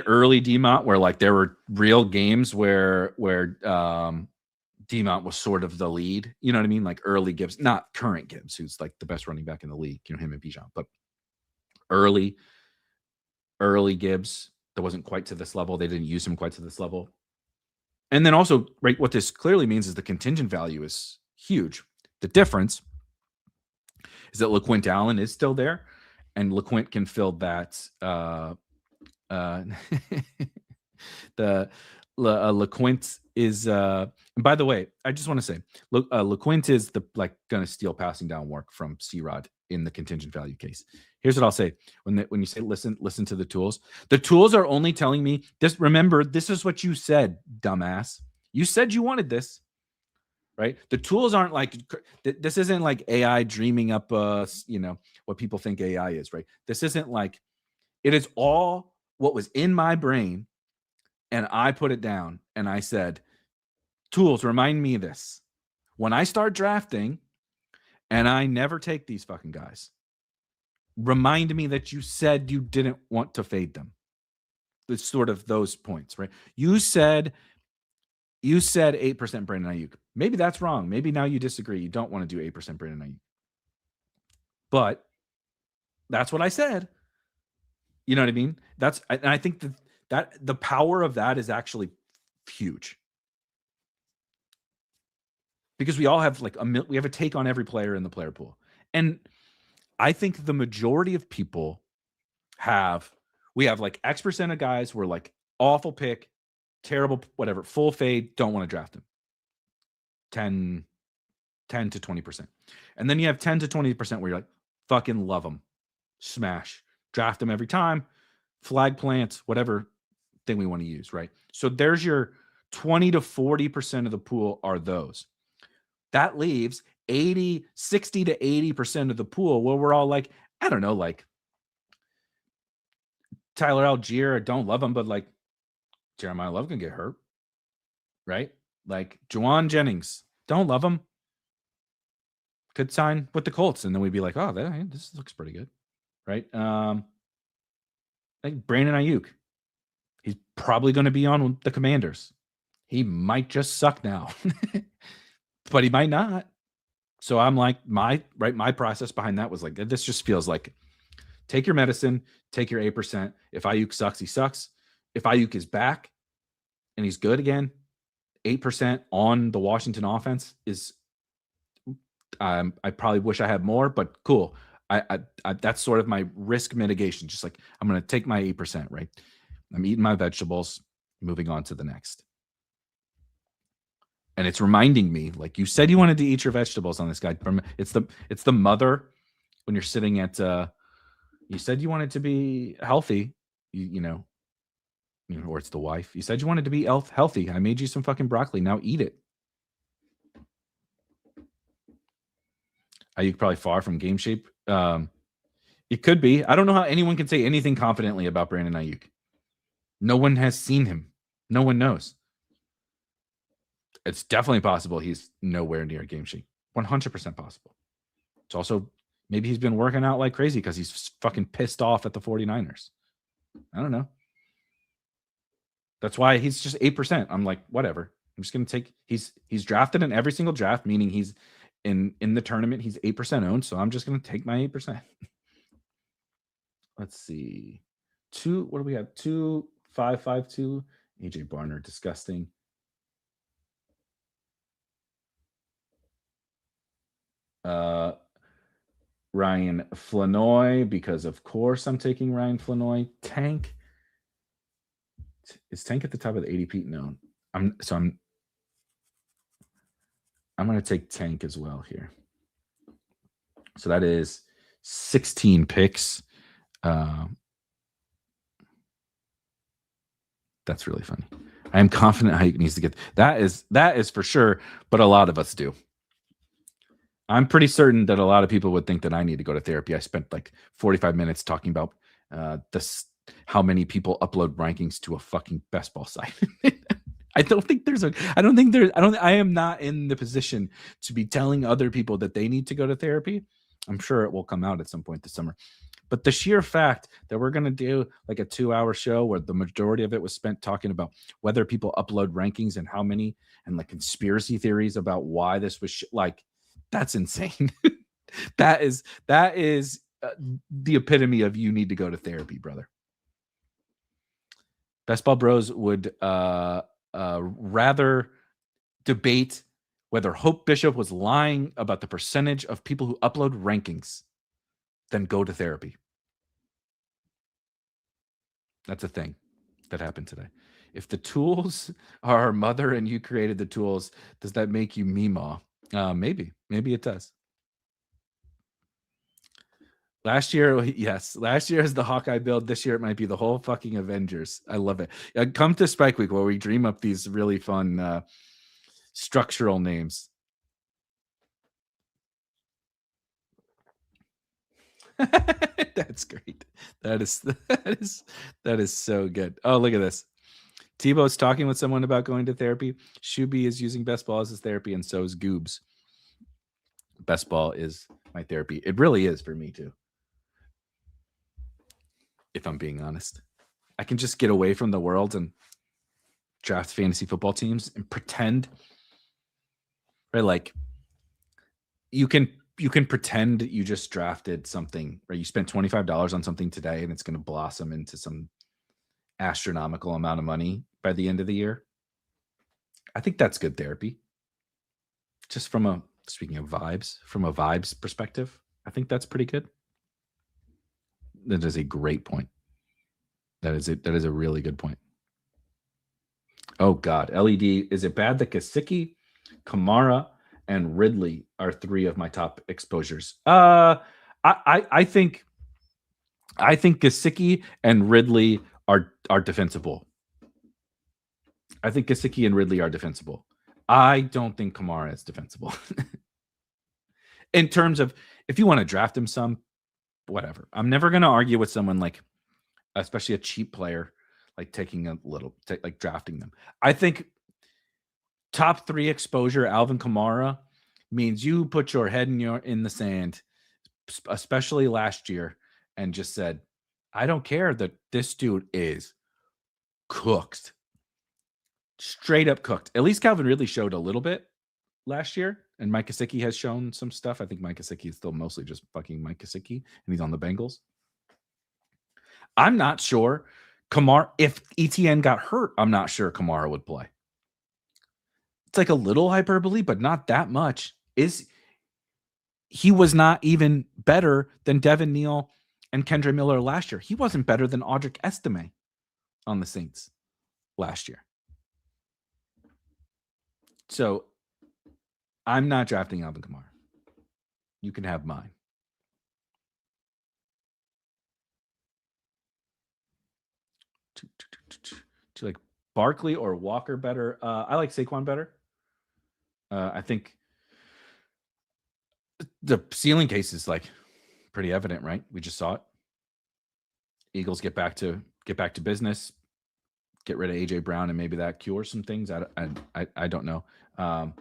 Speaker 1: early D-Mont where like there were real games where D-Mont was sort of the lead. You know what I mean? Like early Gibbs, not current Gibbs, who's like the best running back in the league, you know, him and Bijan, but early Gibbs that wasn't quite to this level. They didn't use him quite to this level. And then also, right, what this clearly means is the contingent value is huge. The difference is that LeQuint Allen is still there, and LeQuint can fill that. LeQuint is. And by the way, I just want to say, LeQuint is going to steal passing down work from C-Rod in the contingent value case. Here's what I'll say when you say listen to the tools. The tools are only telling me this. Remember, this is what you said, dumbass. You said you wanted this. Right? The tools aren't like, this isn't like AI dreaming up, what people think AI is, right? This isn't like, it is all what was in my brain, and I put it down, and I said, tools, remind me of this. When I start drafting, and I never take these fucking guys, remind me that you said you didn't want to fade them. It's sort of those points, right? You said 8% Brandon Ayuk. Maybe that's wrong. Maybe now you disagree. You don't want to do 8% Brandon Ayuk. But that's what I said. You know what I mean? And I think that the power of that is actually huge. Because we all have we have a take on every player in the player pool. And I think the majority of people we have like X% of guys who are like awful pick, terrible, whatever, full fade, don't want to draft him. 10 to 20%. And then you have 10 to 20% where you're like, fucking love them. Smash. Draft them every time. Flag plants, whatever thing we want to use, right? So there's your 20 to 40% of the pool are those. That leaves 60 to 80% of the pool where we're all like, I don't know, like Tyler Algier, don't love him, but like Jeremiah Love can get hurt, right? Like Juwan Jennings, don't love him. Could sign with the Colts, and then we'd be like, oh, this looks pretty good, right? Like Brandon Ayuk, he's probably going to be on the Commanders. He might just suck now, but he might not. So I'm like, my process behind that was like, this just feels like, take your medicine, take your 8%. If Ayuk sucks, he sucks. If Ayuk is back and he's good again, 8% on the Washington offense is, I probably wish I had more, but cool. I that's sort of my risk mitigation. Just like, I'm going to take my 8%, right? I'm eating my vegetables, moving on to the next. And it's reminding me, like you said, you wanted to eat your vegetables on this guy. It's the mother when you're sitting at, you said you wanted to be healthy, you know, or it's the wife. You said you wanted to be healthy. I made you some fucking broccoli. Now eat it. Are you probably far from game shape? It could be. I don't know how anyone can say anything confidently about Brandon Ayuk. No one has seen him. No one knows. It's definitely possible he's nowhere near game sheet. 100% possible. It's also maybe he's been working out like crazy because he's fucking pissed off at the 49ers. I don't know. That's why he's just 8%. I'm like, whatever. I'm just gonna take he's drafted in every single draft, meaning he's in the tournament, he's 8% owned. So I'm just gonna take my 8%. Let's see. What do we have? 2-5-5-2. AJ Barner, disgusting. Ryan Flanoy, because of course I'm taking Ryan Flanoy. Tank. Is Tank at the top of the ADP? No. I'm going to take Tank as well here. So that is 16 picks. That's really funny. I am confident Ayuk needs to get that is for sure, but a lot of us do. I'm pretty certain that a lot of people would think that I need to go to therapy. I spent like 45 minutes talking about how many people upload rankings to a fucking best ball site. I am not in the position to be telling other people that they need to go to therapy. I'm sure it will come out at some point this summer. But the sheer fact that we're going to do like a 2-hour show where the majority of it was spent talking about whether people upload rankings and how many, and like conspiracy theories about why this was like, that's insane. that is the epitome of you need to go to therapy, brother. Best Ball Bros would rather debate whether Hope Bishop was lying about the percentage of people who upload rankings than go to therapy. That's a thing that happened today. If the tools are our mother and you created the tools, does that make you Meemaw? Maybe it does. Last year, yes. Last year is the Hawkeye build. This year it might be the whole fucking Avengers. I love it. Come to Spike Week where we dream up these really fun structural names. That's great. That is so good. Oh, look at this. Tebow's talking with someone about going to therapy. Shuby is using Best Ball as his therapy, and so is Goobs. Best Ball is my therapy. It really is for me too. If I'm being honest, I can just get away from the world and draft fantasy football teams and pretend, right? Like you can pretend you just drafted something, right? You spent $25 on something today and it's going to blossom into some astronomical amount of money by the end of the year. I think that's good therapy. Just speaking of vibes, from a vibes perspective, I think that's pretty good. That is a great point. That is a really good point. Oh God, LED. Is it bad that Gesicki, Kamara, and Ridley are 3 of my top exposures? I think Gesicki and Ridley are defensible. I think Gesicki and Ridley are defensible. I don't think Kamara is defensible. In terms of if you want to draft him some, whatever. I'm never going to argue with someone like, especially a cheap player, like like drafting them. I think top 3 exposure Alvin Kamara means you put your head in the sand, especially last year, and just said, I don't care that this dude is cooked. Straight up cooked. At least Calvin Ridley showed a little bit last year, and Mike Gesicki has shown some stuff. I think Mike Gesicki is still mostly just fucking Mike Gesicki, and he's on the Bengals. I'm not sure Kamara, if ETN got hurt, I'm not sure Kamara would play. It's like a little hyperbole, but not that much. He was not even better than Devin Neal and Kendre Miller last year. He wasn't better than Audric Estime on the Saints last year. So I'm not drafting Alvin Kamara. You can have mine. Do you like Barkley or Walker better? I like Saquon better. I think the ceiling case is like Pretty evident, right? We just saw it. Eagles get back to business. Get rid of AJ Brown, and maybe that cures some things. I don't know. I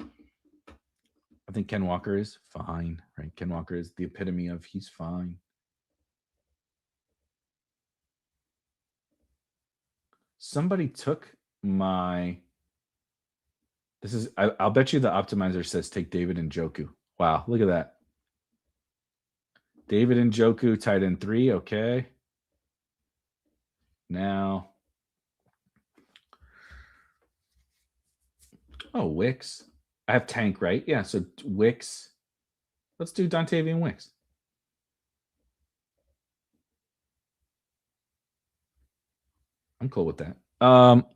Speaker 1: think Ken Walker is fine, right? Ken Walker is the epitome of he's fine. Somebody took my. This is. I'll bet you the optimizer says take David Njoku. Wow, look at that. David Njoku, tight end 3. Okay. Now. Oh, Wicks. I have Tank, right? Yeah, so Wicks. Let's do Dontavian Wicks. I'm cool with that.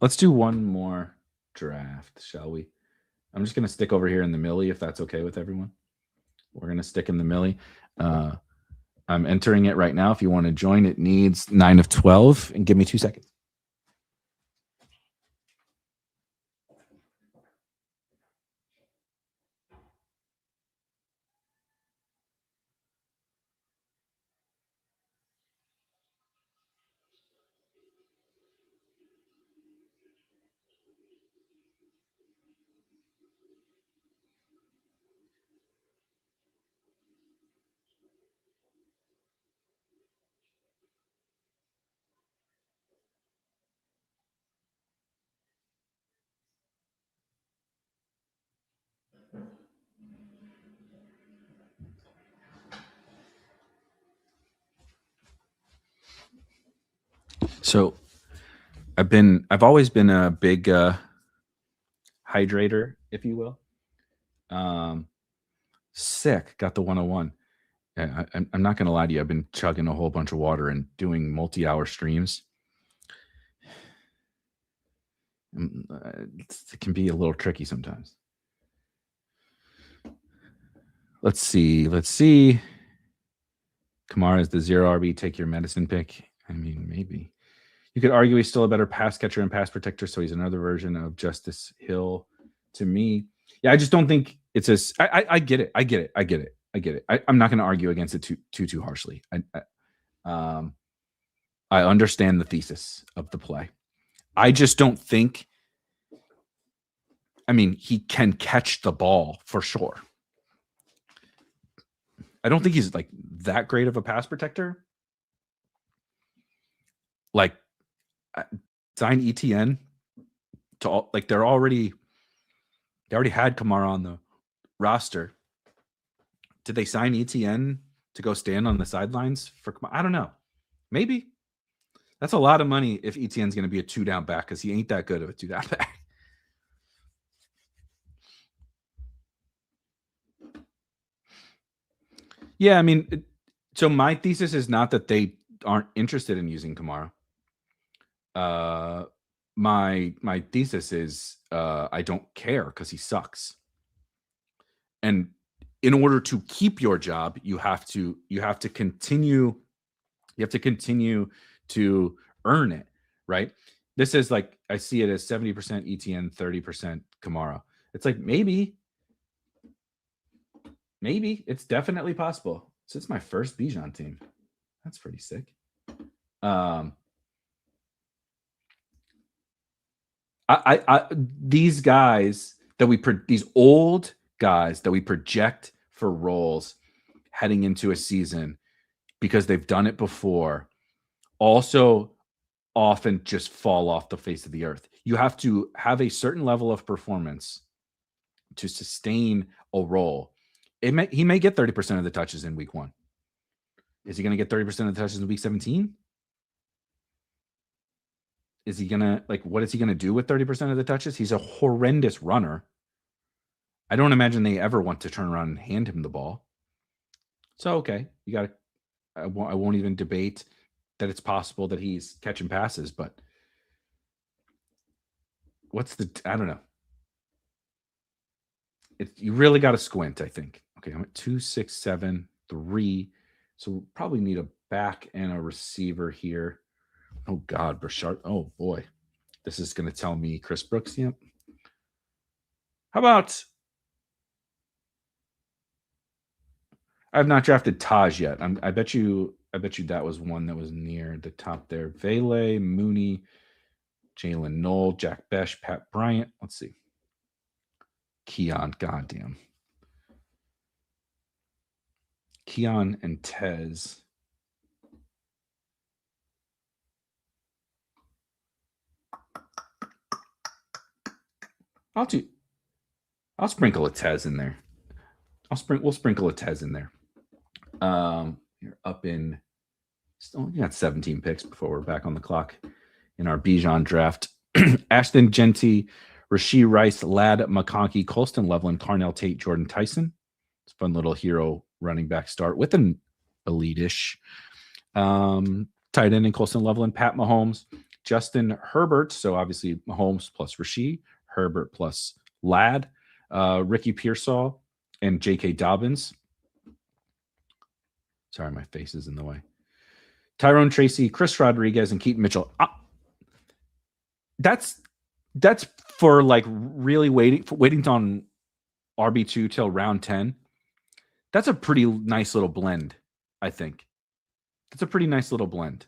Speaker 1: Let's do one more draft, shall we? I'm just going to stick over here in the Millie, if that's okay with everyone. We're going to stick in the Millie. I'm entering it right now. If you want to join, it needs 9 of 12. And give me 2 seconds. So I've always been a big hydrator, if you will. Sick, got the 101. I'm not going to lie to you. I've been chugging a whole bunch of water and doing multi-hour streams. It can be a little tricky sometimes. Let's see. Kamara is the 0 RB. Take your medicine pick. I mean, maybe. You could argue he's still a better pass catcher and pass protector, so he's another version of Justice Hill to me. Yeah, I just don't think it's as I get it. I get it. I'm not going to argue against it too harshly. I understand the thesis of the play. I just don't think. I mean, he can catch the ball for sure. I don't think he's like that great of a pass protector. Like, sign ETN to all, like they already had Kamara on the roster. Did they sign ETN to go stand on the sidelines for Kamara? I don't know. Maybe. That's a lot of money if ETN's going to be a 2-down back because he ain't that good of a 2-down back. Yeah, I mean, so my thesis is not that they aren't interested in using Kamara. My thesis is I don't care because he sucks. And in order to keep your job, you have to continue to earn it, right? This is like, I see it as 70% ETN, 30% Kamara. It's like maybe it's definitely possible. So it's my first Bijan team. That's pretty sick. These guys that these old guys that we project for roles heading into a season because they've done it before also often just fall off the face of the earth. You have to have a certain level of performance to sustain a role. He may get 30% of the touches in week 1. Is he going to get 30% of the touches in week 17? Is he going to, like, what is he going to do with 30% of the touches? He's a horrendous runner. I don't imagine they ever want to turn around and hand him the ball. So, okay, you got to, I won't even debate that it's possible that he's catching passes, but I don't know. You really got to squint, I think. Okay, I'm at 2, 6, 7, 3. So we'll probably need a back and a receiver here. Oh, God, Brashard. Oh, boy. This is going to tell me Chris Brooks. Yep. How about I've not drafted Taj yet. I bet you that was one that was near the top there. Vele, Mooney, Jalen Knoll, Jack Besh, Pat Bryant. Let's see. Keon, goddamn. Keon and Tez. I'll sprinkle a Tez in there. We'll sprinkle a Tez in there. You're up in still you got 17 picks before we're back on the clock in our Bijan draft. Ashton, Jeanty, Rashee Rice, Ladd McConkey, Colston Loveland, Carnell Tate, Jordan Tyson. It's a fun little hero running back start with an elite-ish tight end in Colston Loveland, Pat Mahomes, Justin Herbert. So obviously Mahomes plus Rashee, Herbert plus Ladd, Ricky Pearsall, and J.K. Dobbins. Sorry, my face is in the way. Tyrone Tracy, Chris Rodriguez, and Keaton Mitchell. That's for like really waiting on RB2 till round 10. That's a pretty nice little blend, I think. It's a pretty nice little blend.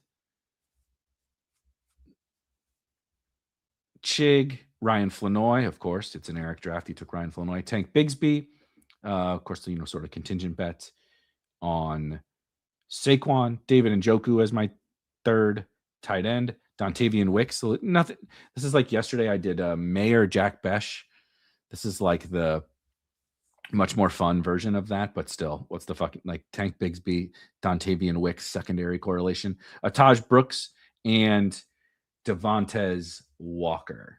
Speaker 1: Chig, Ryan Flanoy, of course. It's an Erik draft. He took Ryan Flanoy. Tank Bigsby, of course, sort of contingent bet on Saquon. David Njoku as my third tight end. Dontavian Wicks. So nothing. This is like yesterday I did Mayor Jack Besh. This is like the much more fun version of that, but still, what's the fucking like Tank Bigsby, Dontavian Wicks secondary correlation? Taj Brooks and Devontae Walker.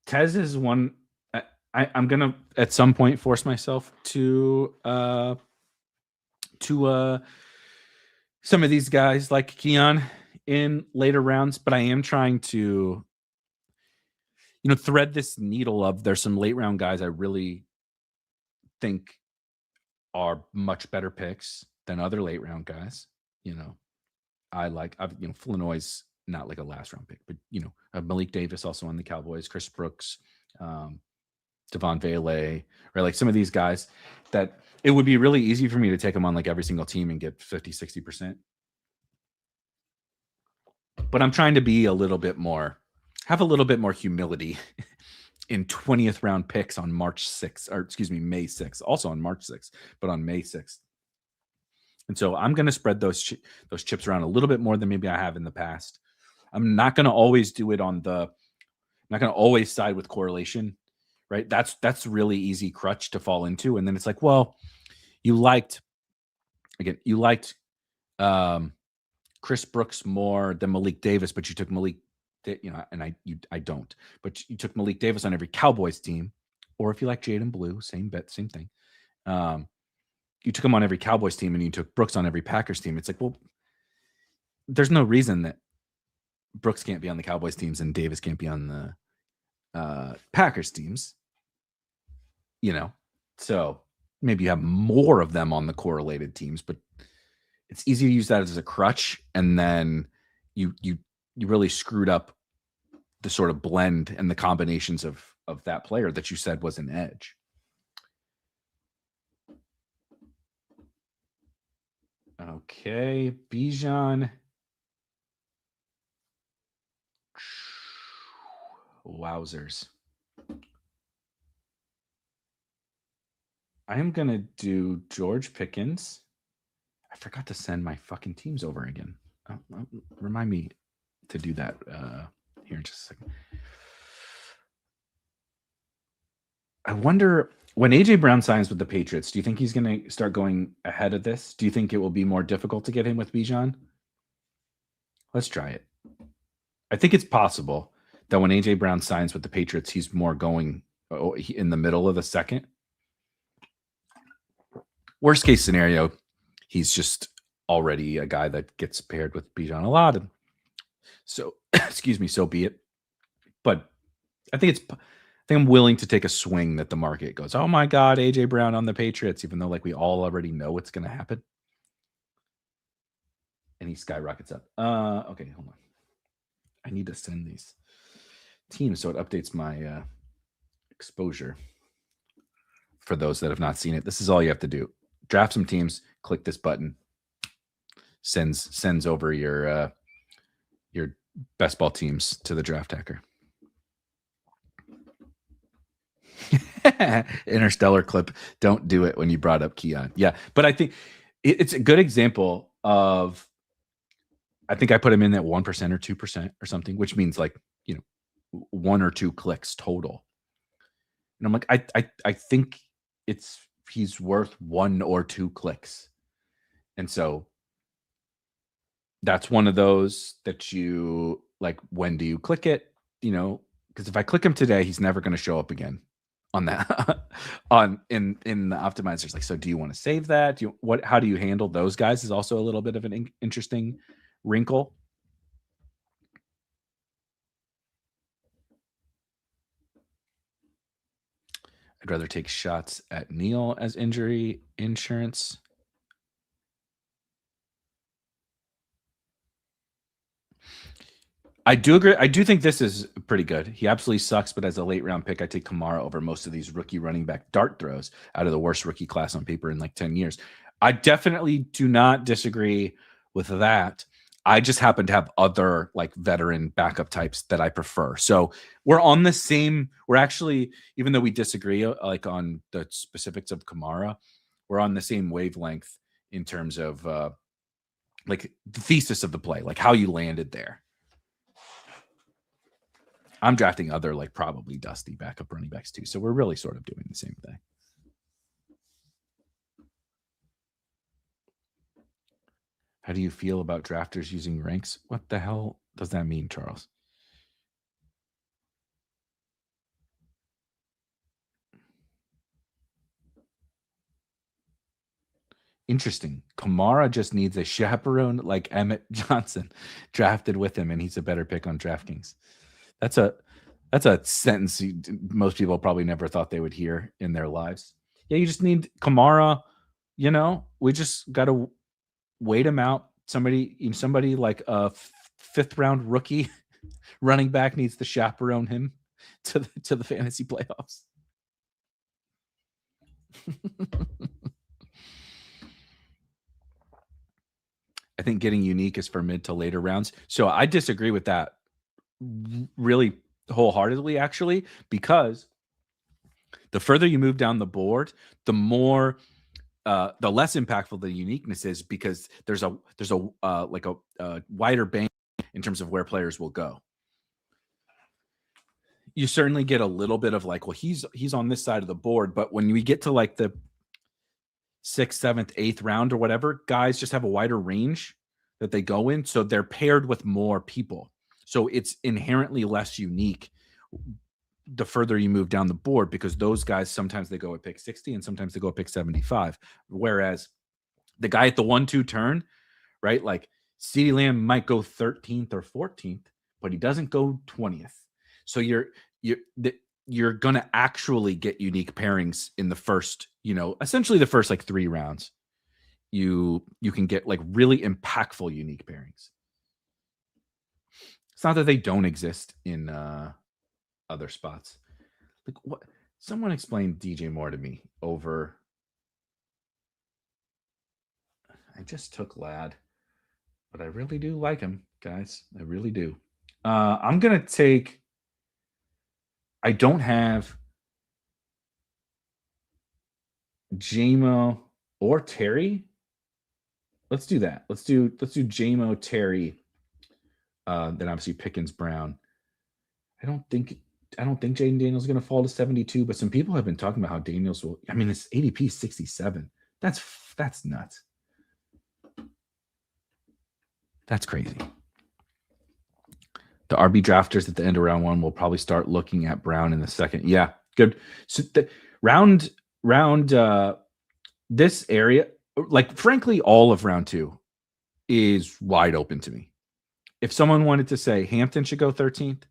Speaker 1: Tez is one. I'm gonna at some point force myself to some of these guys like Keon in later rounds, but I am trying to thread this needle of there's some late round guys I really think are much better picks than other late round guys. Flanoy's not like a last round pick, but Malik Davis also on the Cowboys, Chris Brooks, Devon Vele, right? Like some of these guys that it would be really easy for me to take them on like every single team and get 50, 60%. But I'm trying to be have a little bit more humility in 20th round picks on March 6th, or excuse me, May 6th, also on March 6th, but on May 6th. And so I'm going to spread those chips around a little bit more than maybe I have in the past. I'm not going to always do it not going to always side with correlation, right? That's really easy crutch to fall into. And then it's like, well, you liked Chris Brooks more than Malik Davis, but you took Malik, and I don't, but you took Malik Davis on every Cowboys team, or if you like Jaden Blue, same bet, same thing. You took him on every Cowboys team and you took Brooks on every Packers team. It's like, well, there's no reason that Brooks can't be on the Cowboys teams and Davis can't be on the Packers teams, so maybe you have more of them on the correlated teams, but it's easy to use that as a crutch. And then you really screwed up the sort of blend and the combinations of that player that you said was an edge. Okay, Bijan. Wowzers. I am going to do George Pickens. I forgot to send my fucking teams over again. Remind me to do that here in just a second. I wonder, when AJ Brown signs with the Patriots, do you think he's going to start going ahead of this? Do you think it will be more difficult to get him with Bijan? Let's try it. I think it's possible that when AJ Brown signs with the Patriots, he's more going in the middle of the second. Worst case scenario, he's just already a guy that gets paired with Bijan a lot. And so, excuse me, so be it. But I think I'm willing to take a swing that the market goes, oh my God, AJ Brown on the Patriots, even though like we all already know what's going to happen. And he skyrockets up. Okay, hold on. I need to send these teams so it updates my exposure. for those that have not seen it. This is all you have to do. Draft some teams, click this button, sends over your best ball teams to the draft hacker. Interstellar clip. Don't do it when you brought up Keon. Yeah, but I think it's a good example of, I think I put him in at 1% or 2% or something, which means like, 1 or 2 clicks total. And I'm like, I think he's worth 1 or 2 clicks. And so that's one of those that you like, when do you click it? Because if I click him today, he's never going to show up again on that in the optimizers. Like, so do you want to save that? How do you handle those guys is also a little bit of an interesting wrinkle. I'd rather take shots at Neil as injury insurance. I do agree. I do think this is pretty good. He absolutely sucks, but as a late round pick, I take Kamara over most of these rookie running back dart throws out of the worst rookie class on paper in like 10 years. I definitely do not disagree with that. I just happen to have other like veteran backup types that I prefer. So we're on the same, we're actually, even though we disagree like on the specifics of Kamara, we're on the same wavelength in terms of like the thesis of the play, like how you landed there. I'm drafting other like probably dusty backup running backs too. So we're really sort of doing the same thing. How do you feel about drafters using ranks? What the hell does that mean, Charles? Interesting. Kamara just needs a chaperone like Emmett Johnson drafted with him, and he's a better pick on DraftKings. That's a sentence most people probably never thought they would hear in their lives. Yeah, you just need Kamara. We just got to wait him out. Somebody like a 5th round rookie running back needs to chaperone him to the fantasy playoffs. I think getting unique is for mid to later rounds. So I disagree with that really wholeheartedly, actually, because the further you move down the board, the more the less impactful the uniqueness is, because there's a wider band in terms of where players will go. You certainly get a little bit of like, well, he's on this side of the board, but when we get to like the 6th, 7th, 8th round or whatever, guys just have a wider range that they go in, so they're paired with more people. So it's inherently less unique the further you move down the board, because those guys, sometimes they go at pick 60 and sometimes they go at pick 75. Whereas the guy at the 1-2 turn, right? Like CeeDee Lamb might go 13th or 14th, but he doesn't go 20th. So you're going to actually get unique pairings in the first, essentially the first like 3 rounds. You can get like really impactful unique pairings. It's not that they don't exist in other spots. Like what? Someone explained DJ Moore to me over. I just took Lad, but I really do like him, guys. I really do. I'm gonna take. I don't have JMO or Terry. Let's do that. Let's do JMO, Terry. Then obviously Pickens, Brown. I don't think Jaden Daniels is going to fall to 72, but some people have been talking about how Daniels will. I mean, his ADP is 67. That's nuts. That's crazy. The RB drafters at the end of round 1 will probably start looking at Brown in the second. Yeah, good. So the round this area, like frankly, all of round 2 is wide open to me. If someone wanted to say Hampton should go 13th,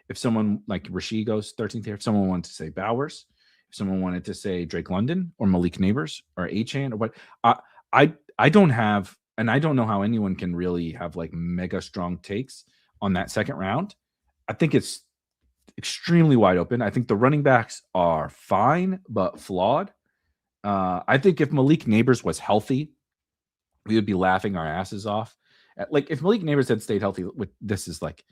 Speaker 1: if someone like Rasheed goes 13th here, if someone wanted to say Bowers, if someone wanted to say Drake London or Malik Neighbors or Achane or what, I don't have, and I don't know how anyone can really have like mega strong takes on that second round. I think it's extremely wide open. I think the running backs are fine, but flawed. I think if Malik Neighbors was healthy, we would be laughing our asses off. Like if Malik Neighbors had stayed healthy, this is like,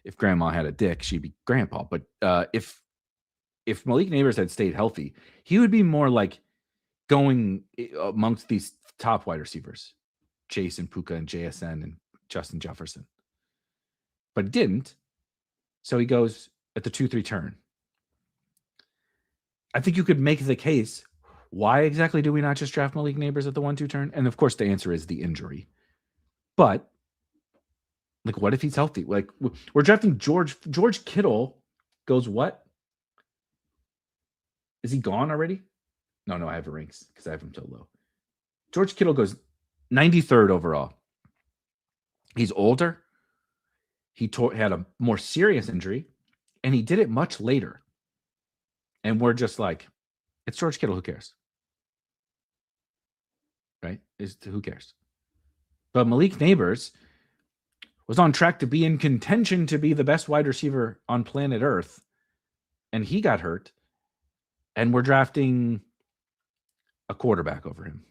Speaker 1: if grandma had a dick, she'd be grandpa. But if Malik Neighbors had stayed healthy, he would be more like going amongst these top wide receivers, Chase and Puka and JSN and Justin Jefferson. But it didn't. So he goes at the 2-3 turn. I think you could make the case. Why exactly do we not just draft Malik Neighbors at the 1-2 turn? And of course, the answer is the injury. But like, what if he's healthy? Like, we're drafting George Kittle. Goes what? Is he gone already? No, I have ranks because I have him so low. George Kittle goes 93rd overall. He's older. He had a more serious injury, and he did it much later. And we're just like, it's George Kittle. Who cares? Right? Who cares? But Malik Neighbors was on track to be in contention to be the best wide receiver on planet Earth, and he got hurt. And we're drafting a quarterback over him.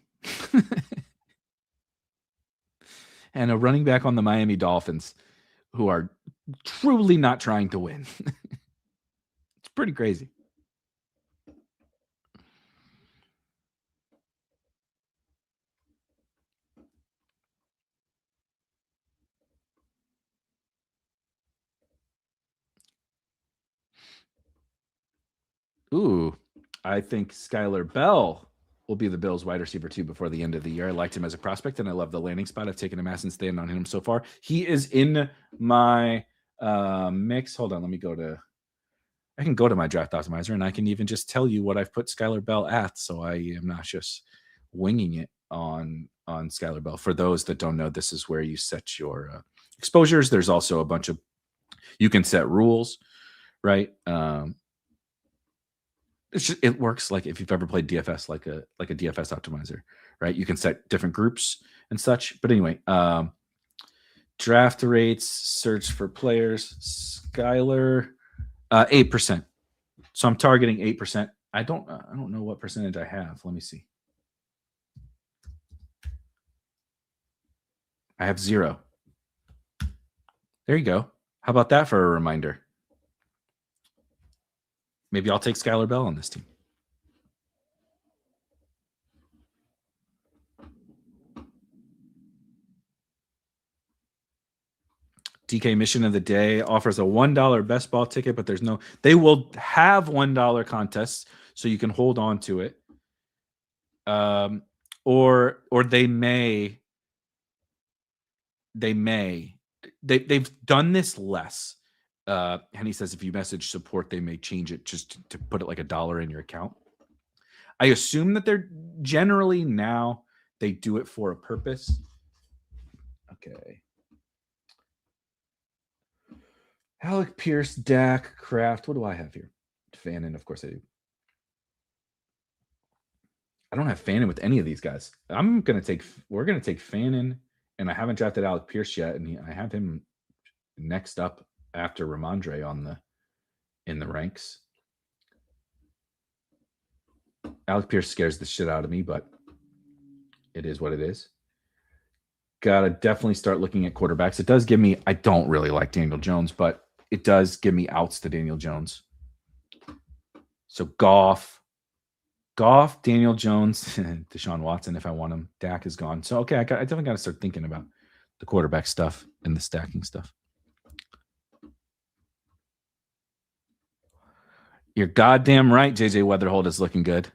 Speaker 1: And a running back on the Miami Dolphins who are truly not trying to win. It's pretty crazy. Ooh, I think Skylar Bell will be the Bills wide receiver 2 before the end of the year. I liked him as a prospect, and I love the landing spot. I've taken a mass and stand on him so far. He is in my mix. Hold on, I can go to my draft optimizer, and I can even just tell you what I've put Skylar Bell at, so I am not just winging it on Skylar Bell. For those that don't know, this is where you set your exposures. There's also a bunch of, you can set rules, right? It works like if you've ever played DFS, like a DFS optimizer, right? You can set different groups and such. But anyway, draft rates, search for players, Skylar, 8%. So I'm targeting 8%. I don't know what percentage I have. Let me see. I have 0. There you go. How about that for a reminder? Maybe I'll take Skylar Bell on this team. DK Mission of the Day offers a $1 best ball ticket, but they will have $1 contests, so you can hold on to it. Or they've done this less. Henny says if you message support, they may change it just to put it like $1 in your account. I assume that they're generally now they do it for a purpose. Okay. Alec Pierce, Dak, Kraft. What do I have here? Fannin, of course I do. I don't have Fannin with any of these guys. We're going to take Fannin, and I haven't drafted Alec Pierce yet, and I have him next up after Ramondre in the ranks. Alec Pierce scares the shit out of me, but it is what it is. Gotta definitely start looking at quarterbacks. It does give me, I don't really like Daniel Jones, but it does give me outs to Daniel Jones. So Goff, Daniel Jones, Deshaun Watson if I want him. Dak is gone. So, okay, I definitely got to start thinking about the quarterback stuff and the stacking stuff. You're goddamn right, JJ Weatherholt is looking good.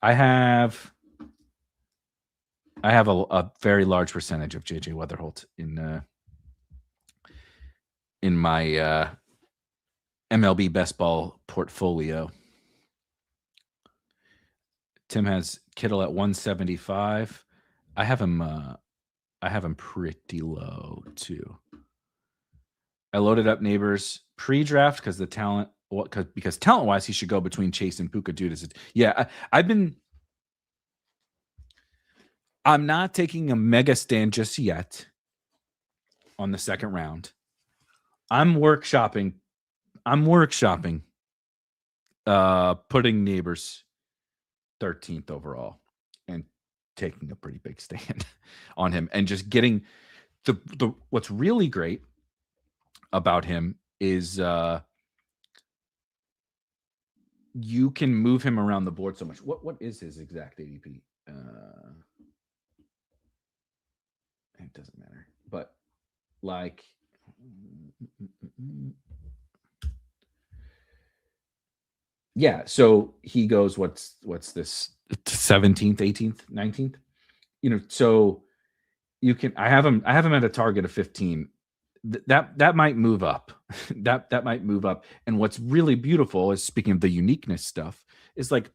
Speaker 1: I have a very large percentage of JJ Weatherholt in my MLB best ball portfolio. Tim has Kittle at 175. I have him pretty low too. I loaded up Neighbors pre-draft because because talent-wise he should go between Chase and Puka. Dude, I'm not taking a mega stand just yet on the second round. I'm workshopping putting Neighbors 13th overall and taking a pretty big stand on him and just getting the what's really great about him is you can move him around the board so much. What is his exact ADP? It doesn't matter, but like yeah, so he goes what's this 17th, 18th, 19th, so you can I have him at a target of 15. That might move up. that might move up. And what's really beautiful is, speaking of the uniqueness stuff, is like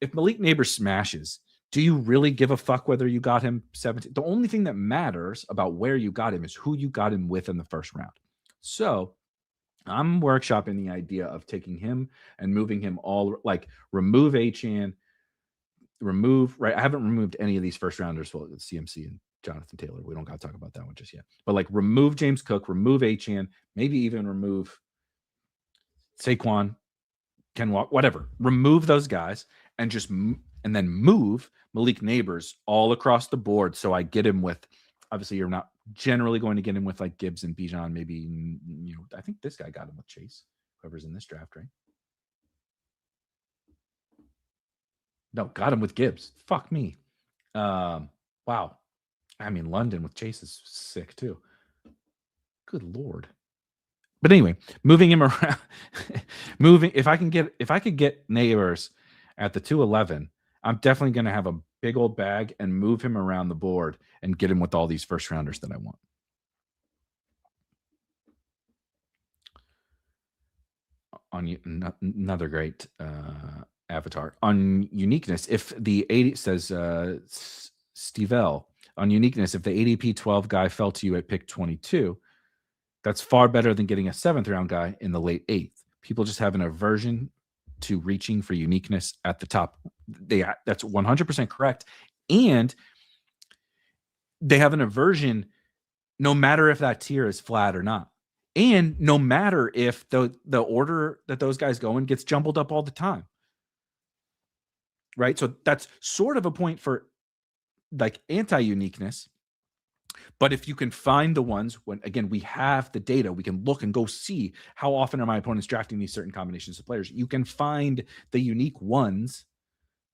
Speaker 1: if Malik Neighbors smashes, do you really give a fuck whether you got him 17? The only thing that matters about where you got him is who you got him with in the first round. So I'm workshopping the idea of taking him and moving him all, like remove Achane, right? I haven't removed any of these first rounders. Well, it's CMC and Jonathan Taylor. We don't got to talk about that one just yet. But like remove James Cook, remove Achane, maybe even remove Saquon, Ken Walk, whatever. Remove those guys and then move Malik Neighbors all across the board. So I get him with, obviously you're not generally going to get him with like Gibbs and Bijan. Maybe, I think this guy got him with Chase, whoever's in this draft, right? No, got him with Gibbs. Fuck me. Wow. I mean, London with Chase is sick too. Good Lord. But anyway, moving him around, if I could get Neighbors at the 211, I'm definitely going to have a big old bag and move him around the board and get him with all these first rounders that I want. On another great avatar on uniqueness, if the 80 says Steve L on uniqueness, if the ADP 12 guy fell to you at pick 22, that's far better than getting a 7th round guy in the late 8th. People just have an aversion to reaching for uniqueness at the top. That's 100% correct. And they have an aversion no matter if that tier is flat or not. And no matter if the order that those guys go in gets jumbled up all the time. Right? So that's sort of a point for like anti-uniqueness. But if you can find the ones when, again, we have the data, we can look and go see how often are my opponents drafting these certain combinations of players. You can find the unique ones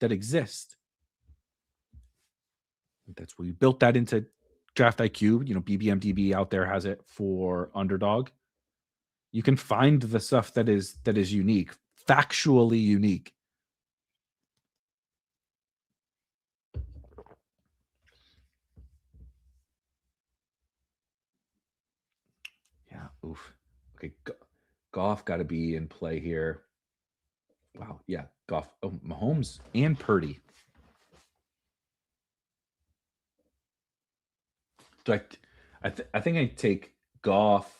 Speaker 1: that exist. That's where we built that into Draft IQ. BBMDB out there has it for Underdog. You can find the stuff that is unique, factually unique. Yeah, oof. Okay, Goff got to be in play here. Wow, yeah, Goff. Oh, Mahomes and Purdy. I think I take Goff,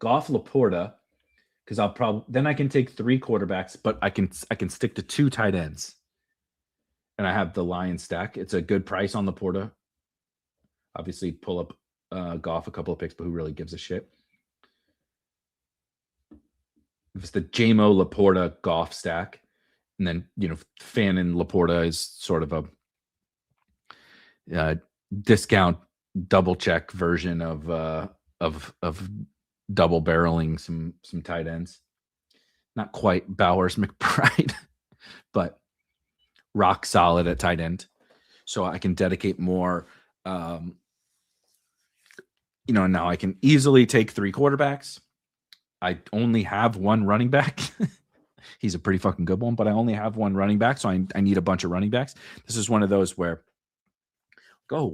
Speaker 1: Laporta, because I'll probably then I can take 3 quarterbacks, but I can stick to 2 tight ends, and I have the Lions stack. It's a good price on Laporta. Obviously, pull up Goff a couple of picks, but who really gives a shit? It's the JMO Laporta Goff stack, and then Fannin Laporta is sort of a discount double check version of double barreling some tight ends. Not quite Bowers McBride, but rock solid at tight end. So I can dedicate more. Now I can easily take 3 quarterbacks. I only have 1 running back. He's a pretty fucking good one, but I only have 1 running back, so I need a bunch of running backs. This is one of those where, why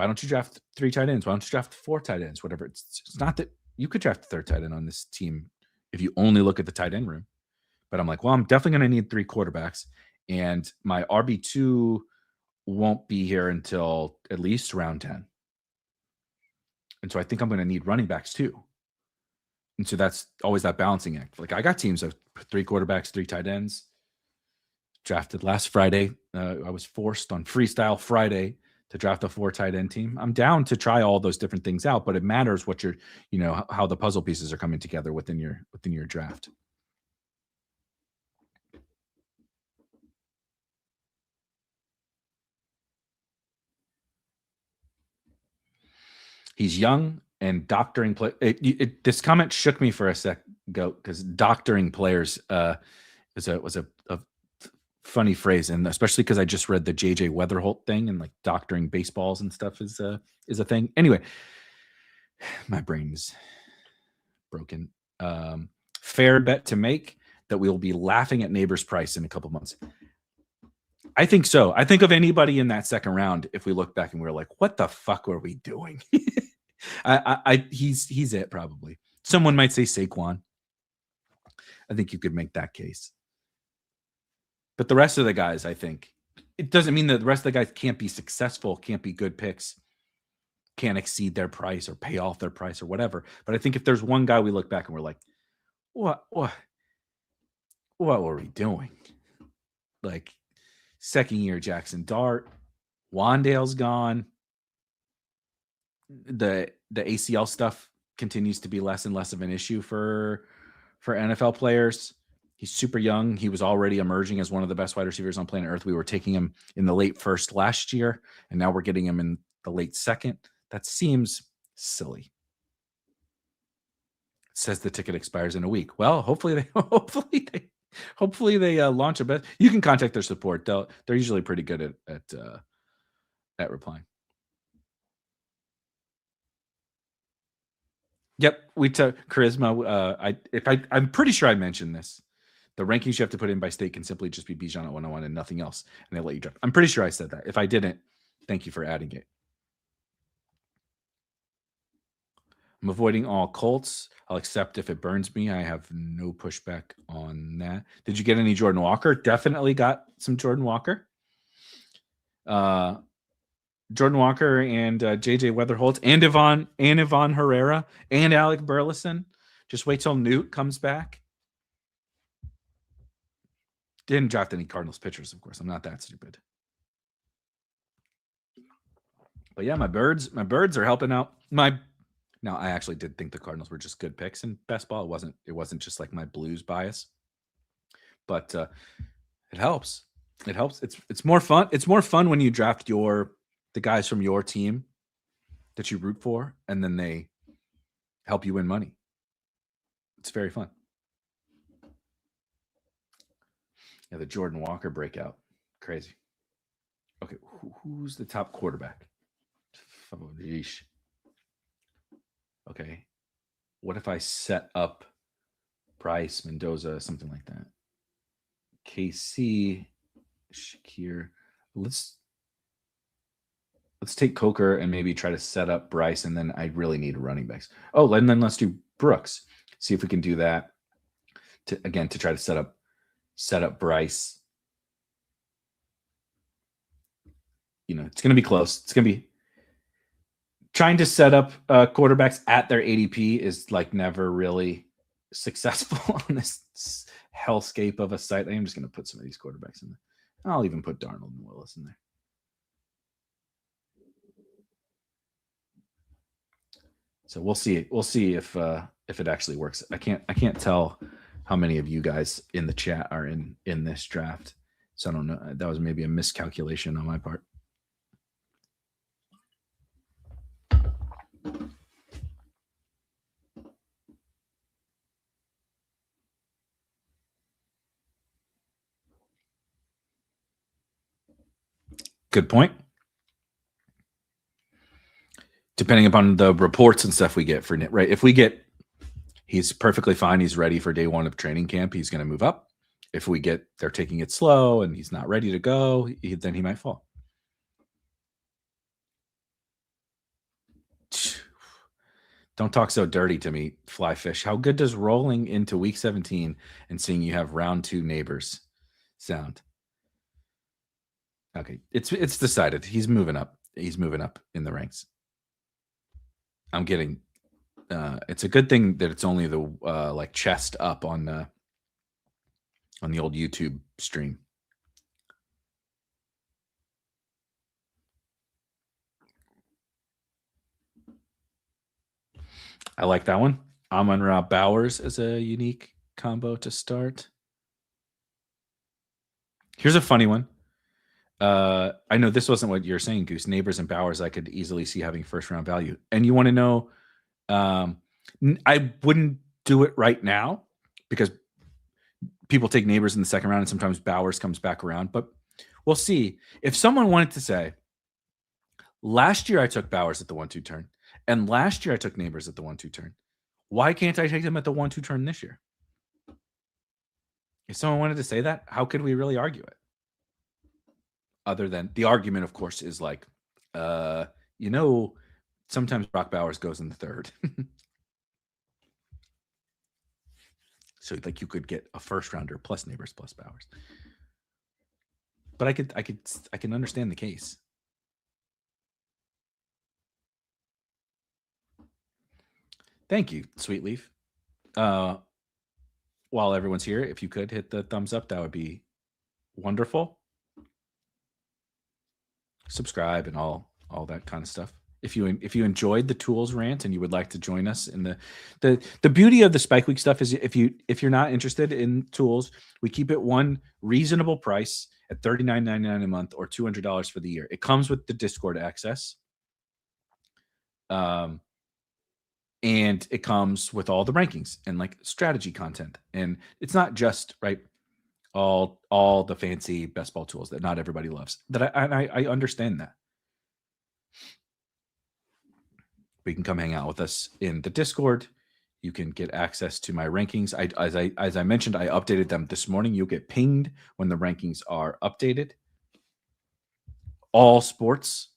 Speaker 1: don't you draft 3 tight ends? Why don't you draft 4 tight ends? Whatever. It's not that you could draft the 3rd tight end on this team if you only look at the tight end room. But I'm like, well, I'm definitely going to need 3 quarterbacks, and my RB2 won't be here until at least round 10. And so I think I'm going to need running backs too. And so that's always that balancing act. Like I got teams of 3 quarterbacks, 3 tight ends. Drafted last Friday. I was forced on Freestyle Friday to draft a 4 tight end team. I'm down to try all those different things out, but it matters what you're, how the puzzle pieces are coming together within your draft. He's young and doctoring play. This comment shook me for a sec ago because doctoring players was a funny phrase, and especially because I just read the JJ Weatherholt thing, and like doctoring baseballs and stuff is a thing. Anyway, my brain's broken. Fair bet to make that we will be laughing at Neighbors Price in a couple months. I think so. I think of anybody in that second round, if we look back and we're like, what the fuck were we doing? He's it probably. Someone might say Saquon. I think you could make that case. But the rest of the guys, I think, it doesn't mean that the rest of the guys can't be successful, can't be good picks, can't exceed their price or pay off their price or whatever. But I think if there's one guy we look back and we're like, what were we doing? Like, second year Jackson Dart, Wandale's gone. The ACL stuff continues to be less and less of an issue for NFL players. He's super young. He was already emerging as one of the best wide receivers on planet Earth. We were taking him in the late first last year, and now we're getting him in the late second. That seems silly. It says the ticket expires in a week. Well, hopefully they launch a bet. You can contact their support. They're usually pretty good at replying. Yep, we took Charisma. I'm pretty sure I mentioned this. The rankings you have to put in by state can simply just be Bijan at 101 and nothing else, and they let you draft. I'm pretty sure I said that. If I didn't, thank you for adding it. I'm avoiding all Colts. I'll accept if it burns me. I have no pushback on that. Did you get any Jordan Walker? Definitely got some Jordan Walker. Jordan Walker and JJ Weatherholt and Yvonne Herrera and Alec Burleson. Just wait till Newt comes back. Didn't draft any Cardinals pitchers, of course. I'm not that stupid. But yeah, my birds are helping out. Now, I actually did think the Cardinals were just good picks in best ball. It wasn't just like my Blues bias. But it helps. It helps. It's more fun. It's more fun when you draft the guys from your team that you root for, and then they help you win money. It's very fun. Yeah, the Jordan Walker breakout. Crazy. Okay, who's the top quarterback? Oh, yeesh. Okay. What if I set up Bryce, Mendoza, something like that? KC, Shakir. Let's take Coker and maybe try to set up Bryce, and then I really need running backs. Oh, and then let's do Brooks. See if we can do that to try to set up Bryce. It's going to be close. It's going to be trying to set up quarterbacks at their ADP is like never really successful on this hellscape of a site. I'm just going to put some of these quarterbacks in there. I'll even put Darnold and Willis in there. So we'll see. We'll see if it actually works. I can't tell how many of you guys in the chat are in this draft. So I don't know. That was maybe a miscalculation on my part. Good point. Depending upon the reports and stuff we get for Nick, right? If we get he's perfectly fine, he's ready for day one of training camp, he's going to move up. If we get they're taking it slow and he's not ready to go, then he might fall. Don't talk so dirty to me, Flyfish. How good does rolling into week 17 and seeing you have round 2 neighbors sound? Okay, it's decided. He's moving up. He's moving up in the ranks. I'm getting. It's a good thing that it's only the like chest up on the old YouTube stream. I like that one. Amon-Ra Bowers is a unique combo to start. Here's a funny one. I know this wasn't what you're saying, Goose. Neighbors and Bowers, I could easily see having first round value. And you want to know, I wouldn't do it right now because people take Neighbors in the second round and sometimes Bowers comes back around. But we'll see. If someone wanted to say, last year I took Bowers at the 1-2 turn, and last year I took Neighbors at the 1-2 turn, why can't I take them at the 1-2 turn this year? If someone wanted to say that, how could we really argue it? Other than the argument, of course, is like, sometimes Brock Bowers goes in the third. So like you could get a first rounder plus Neighbors plus Bowers. But I can understand the case. Thank you, Sweet Leaf. While everyone's here, if you could hit the thumbs up, that would be wonderful. Subscribe and all that kind of stuff. If you enjoyed the tools rant and you would like to join us in the beauty of the Spike Week stuff is if you're not interested in tools, we keep it one reasonable price at $39.99 a month or $200 for the year. It comes with the Discord access. And it comes with all the rankings and like strategy content. And it's not just all the fancy best ball tools that not everybody loves. I understand that. But you can come hang out with us in the Discord. You can get access to my rankings. As I mentioned, I updated them this morning. You'll get pinged when the rankings are updated. All sports.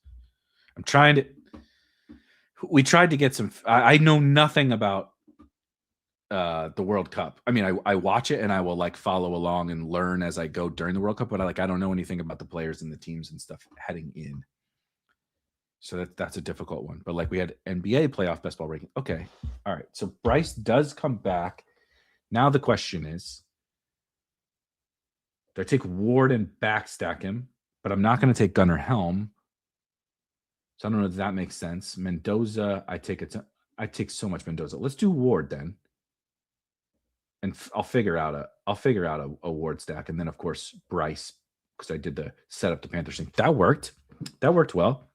Speaker 1: We tried to get some. I know nothing about the World Cup. I mean, I watch it and I will like follow along and learn as I go during the World Cup, but I don't know anything about the players and the teams and stuff heading in. So that's a difficult one. But like we had NBA playoff best ball ranking. Okay. All right. So Bryce does come back. Now the question is, do I take Ward and backstack him? But I'm not going to take Gunnar Helm. So I don't know if that makes sense. Mendoza, I take so much Mendoza. Let's do Ward then. And I'll figure out a Ward stack. And then of course, Bryce, because I did the setup the Panthers thing. That worked well.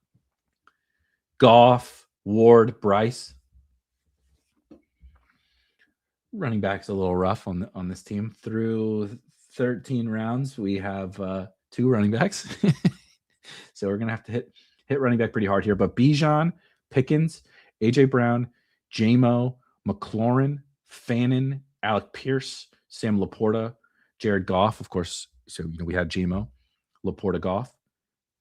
Speaker 1: Goff, Ward, Bryce. Running back's a little rough on this team. Through 13 rounds, we have 2 running backs. So we're gonna have to hit running back pretty hard here. But Bijan, Pickens, AJ Brown, J-Mo, McLaurin, Fannin, Alec Pierce, Sam Laporta, Jared Goff, of course. So we had J-Mo, Laporta, Goff,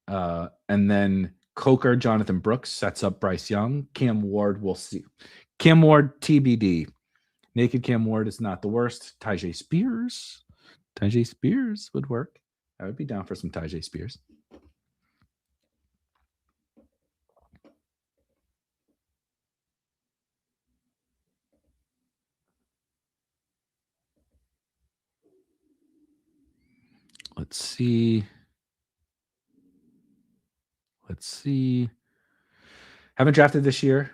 Speaker 1: and then Coker, Jonathan Brooks sets up Bryce Young. Cam Ward, we'll see. Cam Ward, TBD. Naked Cam Ward is not the worst. Tyjae Spears would work. I would be down for some Tyjae Spears. Let's see. Haven't drafted this year.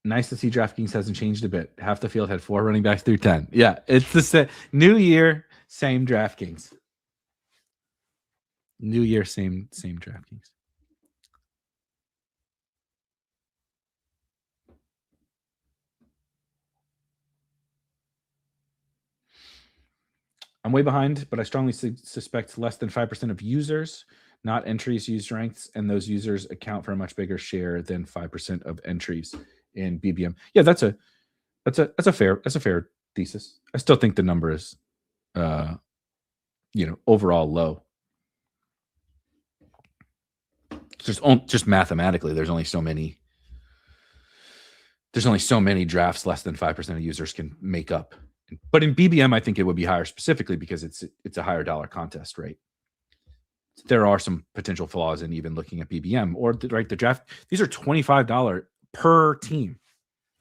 Speaker 1: Nice to see DraftKings hasn't changed a bit. Half the field had 4 running backs through 10. Yeah, it's the new year, same DraftKings. New year, same DraftKings. I'm way behind, but I strongly suspect less than 5% of users, not entries, use ranks, and those users account for a much bigger share than 5% of entries in BBM. Yeah, that's a fair thesis. I still think the number is, overall low. Just mathematically, there's only so many drafts less than 5% of users can make up. But in BBM, I think it would be higher specifically because it's a higher dollar contest rate. There are some potential flaws in even looking at BBM or the draft. These are $25 per team.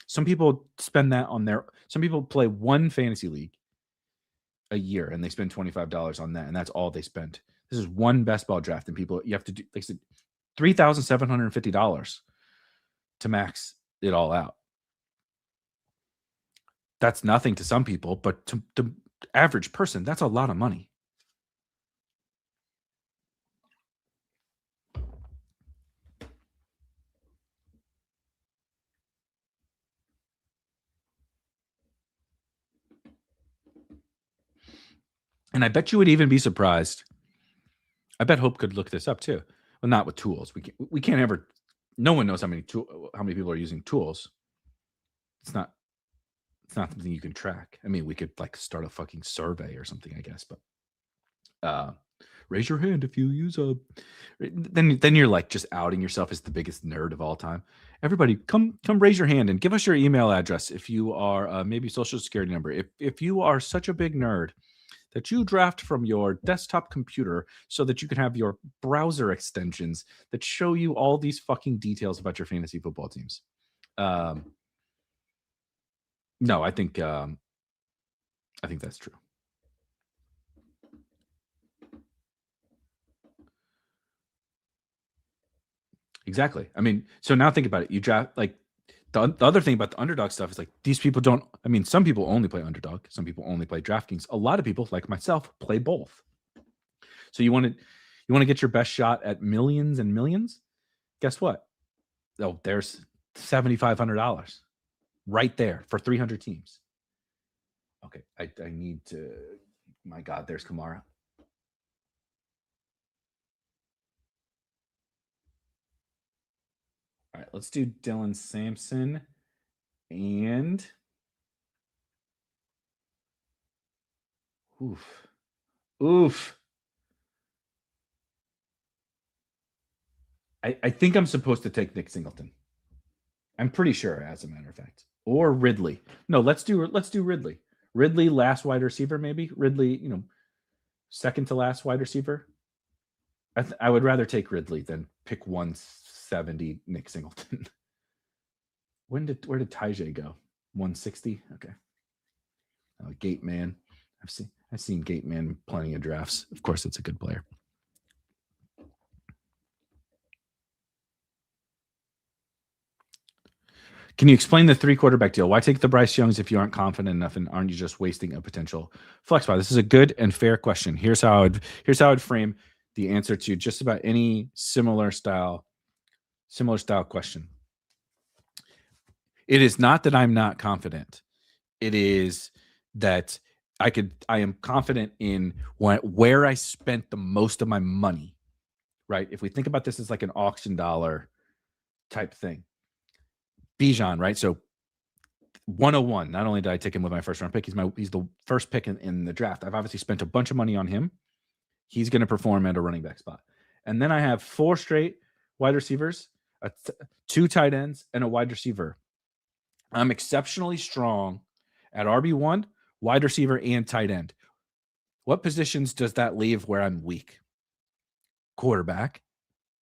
Speaker 1: Some people spend that on some people play one fantasy league a year and they spend $25 on that, and that's all they spend. This is one best ball draft, and you have to do, like I said, $3,750 to max it all out. That's nothing to some people, but to the average person, that's a lot of money. And I bet you would even be surprised. I bet Hope could look this up too. Well, not with tools. We can't ever. No one knows how many people are using tools. It's not something you can track. I mean, we could like start a fucking survey or something, I guess. But raise your hand if you use a. Then you're like just outing yourself as the biggest nerd of all time. Everybody, come raise your hand and give us your email address if you are maybe social security number. If you are such a big nerd that you draft from your desktop computer so that you can have your browser extensions that show you all these fucking details about your fantasy football teams. No, I think that's true. Exactly. I mean, so now think about it. You draft like the other thing about the underdog stuff is like these people don't. I mean, some people only play underdog. Some people only play DraftKings. A lot of people, like myself, play both. So you want to get your best shot at millions and millions. Guess what? Oh, there's $7,500 right there for 300 teams. Okay, I need to. My God, there's Kamara. All right, let's do Dylan Sampson and oof. I think I'm supposed to take Nick Singleton. I'm pretty sure, as a matter of fact, or Ridley. No, let's do Ridley. Ridley, last wide receiver, maybe. Ridley, second to last wide receiver. I would rather take Ridley than pick 170 Nick Singleton. Where did Tajay go? 160. Okay. Gate Man. I've seen Gate Man plenty of drafts. Of course, it's a good player. Can you explain the 3 quarterback deal? Why take the Bryce Youngs if you aren't confident enough, and aren't you just wasting a potential flex spot? This is a good and fair question. Here's how I'd frame the answer to just about any similar style question. It is not that I'm not confident. It is that I am confident in where I spent the most of my money, right? If we think about this as like an auction dollar type thing. Bijan, right? So 101. Not only did I take him with my first round pick, he's the first pick in the draft. I've obviously spent a bunch of money on him. He's going to perform at a running back spot. And then I have 4 straight wide receivers, 2 tight ends, and a wide receiver. I'm exceptionally strong at RB1, wide receiver, and tight end. What positions does that leave where I'm weak? Quarterback,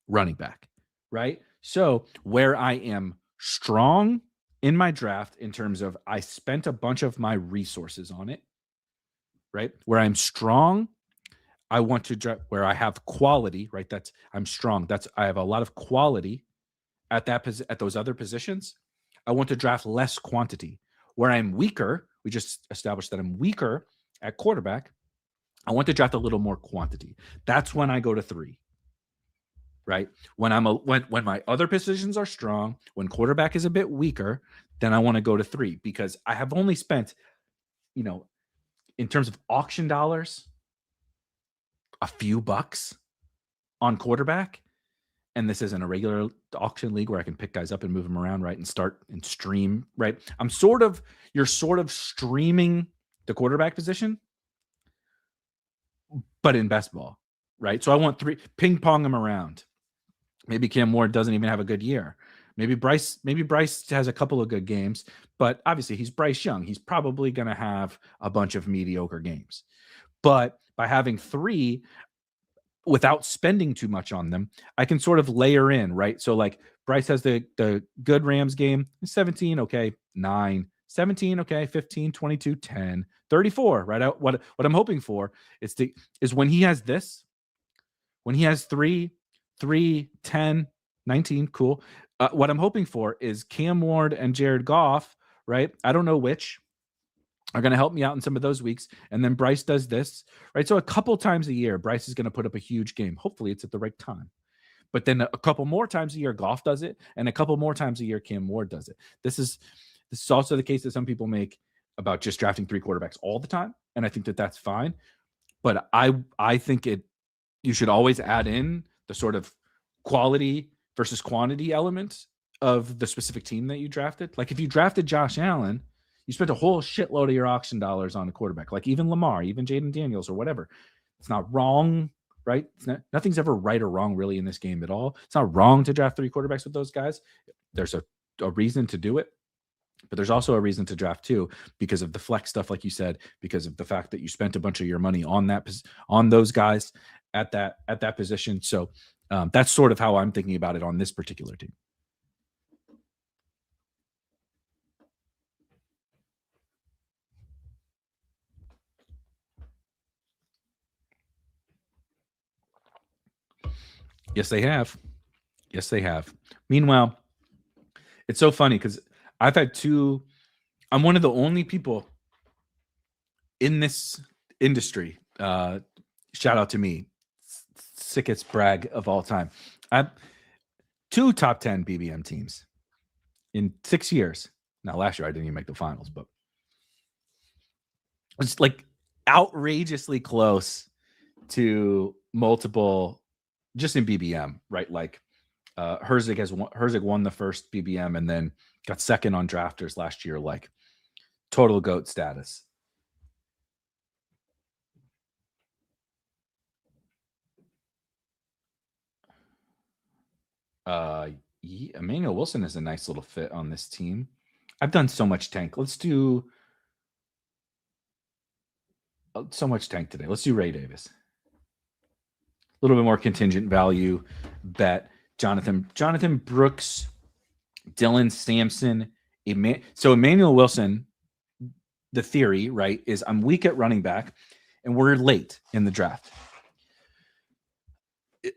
Speaker 1: running back, right? So where I am strong in my draft in terms of I spent a bunch of my resources on it, right? Where I'm strong, I want to draft where I have quality, right? I'm strong. I have a lot of quality at those other positions. I want to draft less quantity. Where I'm weaker, we just established that I'm weaker at quarterback. I want to draft a little more quantity. That's when I go to 3. Right? When my other positions are strong, when quarterback is a bit weaker, then I want to go to 3 because I have only spent, in terms of auction dollars, a few bucks on quarterback. And this isn't a regular auction league where I can pick guys up and move them around, right? And start and stream, right? You're sort of streaming the quarterback position, but in best ball, right? So I want 3, ping pong them around. Maybe Cam Ward doesn't even have a good year. Maybe Bryce has a couple of good games, but obviously he's Bryce Young. He's probably going to have a bunch of mediocre games. But by having 3 without spending too much on them, I can sort of layer in, right? So like Bryce has the good Rams game, 17, okay, 9, 17, okay, 15, 22, 10, 34, right? What I'm hoping for is when he has this, when he has 3, 10, 19, cool. What I'm hoping for is Cam Ward and Jared Goff, right? I don't know which are going to help me out in some of those weeks. And then Bryce does this, right? So a couple times a year, Bryce is going to put up a huge game. Hopefully it's at the right time. But then a couple more times a year, Goff does it. And a couple more times a year, Cam Ward does it. This is also the case that some people make about just drafting 3 quarterbacks all the time. And I think that that's fine. but I think you should always add in the sort of quality versus quantity element of the specific team that you drafted. Like if you drafted Josh Allen, you spent a whole shitload of your auction dollars on a quarterback, like even Lamar, even Jaden Daniels or whatever. It's not wrong, right? Nothing's ever right or wrong really in this game at all. It's not wrong to draft 3 quarterbacks with those guys. There's a reason to do it, but there's also a reason to draft 2 because of the flex stuff, like you said, because of the fact that you spent a bunch of your money on those guys at that position. So that's sort of how I'm thinking about it on this particular team. Yes, they have. Yes, they have. Meanwhile, it's so funny because I've had 2. I'm one of the only people in this industry. Shout out to me, sickest brag of all time. I've 2 top 10 BBM teams in 6 years. Now, last year I didn't even make the finals, but it's like outrageously close to multiple just in BBM, right? Like Herzig won the first BBM and then got second on drafters last year, like total GOAT status. Emmanuel Wilson is a nice little fit on this team. I've done so much tank. Let's do so much tank today. Let's do Ray Davis. A little bit more contingent value bet. Jonathan Brooks, Dylan Sampson. So Emmanuel Wilson, the theory, right, is I'm weak at running back and we're late in the draft.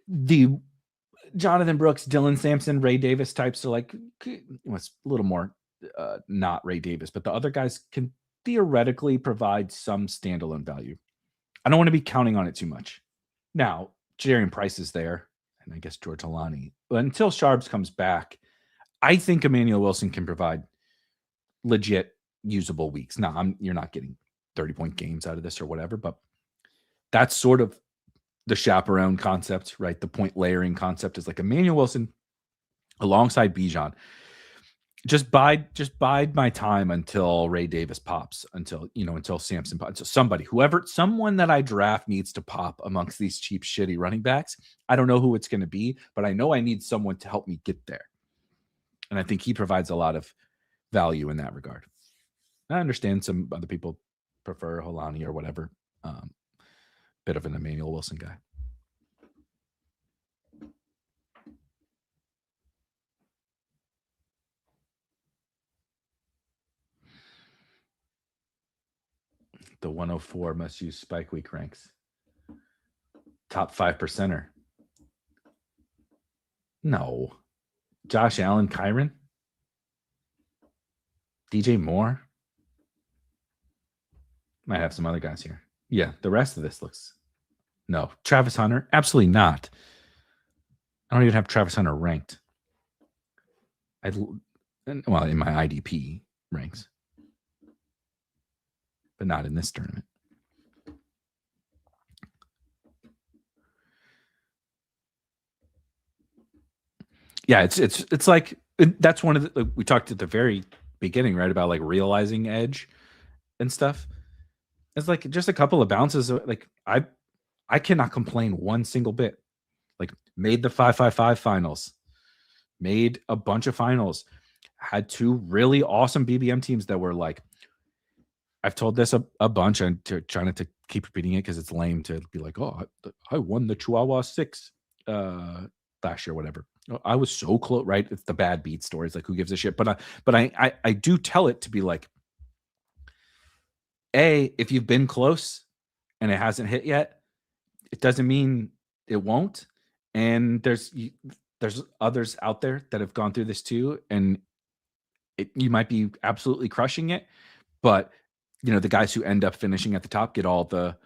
Speaker 1: The Jonathan Brooks, Dylan Sampson, Ray Davis types are like, it's a little more not Ray Davis, but the other guys can theoretically provide some standalone value. I don't want to be counting on it too much. Now, Jadarian Price is there, and I guess George Halani. But until Sharps comes back, I think Emmanuel Wilson can provide legit usable weeks. Now, you're not getting 30-point games out of this or whatever, but that's sort of the chaperone concept, right? The point layering concept is like Emmanuel Wilson alongside Bijan. Just bide my time until Ray Davis pops, until Sampson pops, until someone that I draft needs to pop amongst these cheap, shitty running backs. I don't know who it's going to be, but I know I need someone to help me get there. And I think he provides a lot of value in that regard. I understand some other people prefer Holani or whatever. Bit of an Emmanuel Wilson guy. The 104 must use Spike Week ranks. Top 5%er. No. Josh Allen, Kyron? DJ Moore? Might have some other guys here. Yeah, the rest of this looks... No. Travis Hunter? Absolutely not. I don't even have Travis Hunter ranked. In my IDP ranks. But not in this tournament. Yeah, it's like that's one of the, like we talked at the very beginning, right, about like realizing edge and stuff. It's like just a couple of bounces. Like I cannot complain one single bit. Like made the 555 finals, made a bunch of finals, had 2 really awesome BBM teams that were like, I've told this a bunch and trying to keep repeating it because it's lame to be like, oh, I won the Chihuahua 6 last year, whatever. I was so close, right? It's the bad beat stories. Like, who gives a shit? But I do tell it to be like, if you've been close and it hasn't hit yet, it doesn't mean it won't. And there's others out there that have gone through this too, and you might be absolutely crushing it, but the guys who end up finishing at the top get all the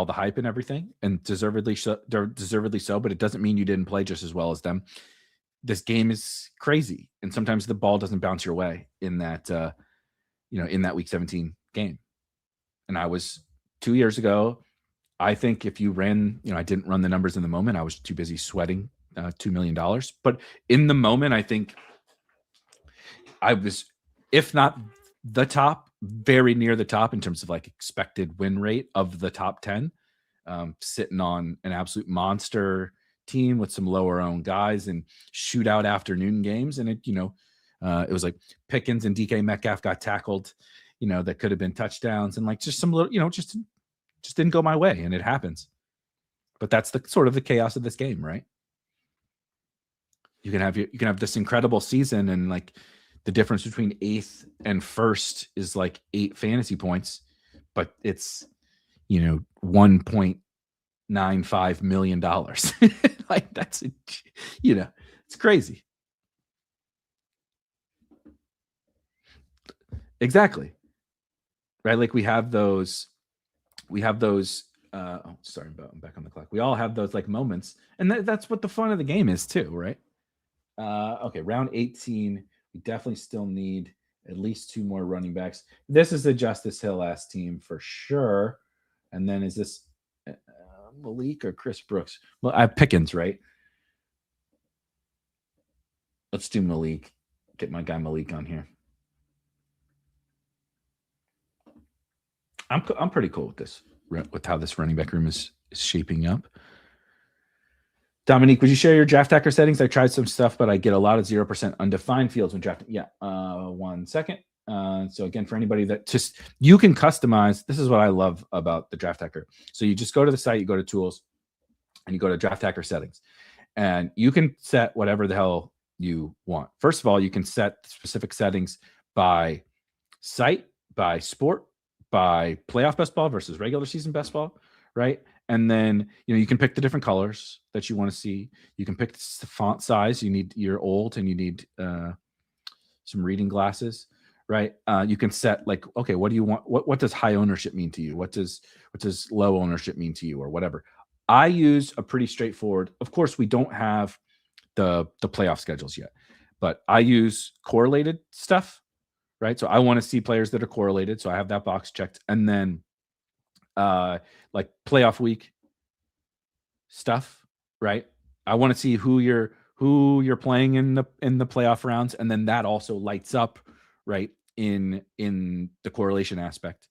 Speaker 1: hype and everything, and deservedly so. But it doesn't mean you didn't play just as well as them. This game is crazy, and sometimes the ball doesn't bounce your way in that in that Week 17 game. And I was 2 years ago, I think if you ran, I didn't run the numbers in the moment. I was too busy sweating $2 million. But in the moment, I think I was, if not the top, very near the top in terms of like expected win rate of the top 10, sitting on an absolute monster team with some lower owned guys and shootout afternoon games. And it was like Pickens and DK Metcalf got tackled, that could have been touchdowns, and like just some little, just didn't go my way, and it happens. But that's the sort of the chaos of this game, right? You can have this incredible season, and like the difference between 8th and 1st is like 8 fantasy points, but it's $1.95 million. Like that's it's crazy. Exactly. Right? Like we have those sorry, I'm back on the clock. We all have those like moments, and that's what the fun of the game is too, right? Okay, round 18, we definitely still need at least 2 more running backs. This is a Justice Hill-ass team for sure. And then is this Malik or Chris Brooks? Well, I have Pickens, right? Let's do Malik. Get my guy Malik on here. I'm pretty cool with this, with how this running back room is shaping up. Dominique, would you share your draft hacker settings? I tried some stuff, but I get a lot of 0% undefined fields when drafting. Yeah, 1 second. So again, for anybody that you can customize. This is what I love about the draft hacker. So you just go to the site, you go to tools, and you go to draft hacker settings, and you can set whatever the hell you want. First of all, you can set specific settings by site, by sport, by playoff best ball versus regular season best ball, right? And then you can pick the different colors that you want to see. You can pick the font size. You're old and you need some reading glasses, right? You can set like, okay, what do you want? What does high ownership mean to you? What does low ownership mean to you, or whatever? I use a pretty straightforward. Of course, we don't have the playoff schedules yet, but I use correlated stuff, right? So I want to see players that are correlated. So I have that box checked, and then like playoff week stuff, right? I want to see who you're playing in the playoff rounds, and then that also lights up, right, in the correlation aspect,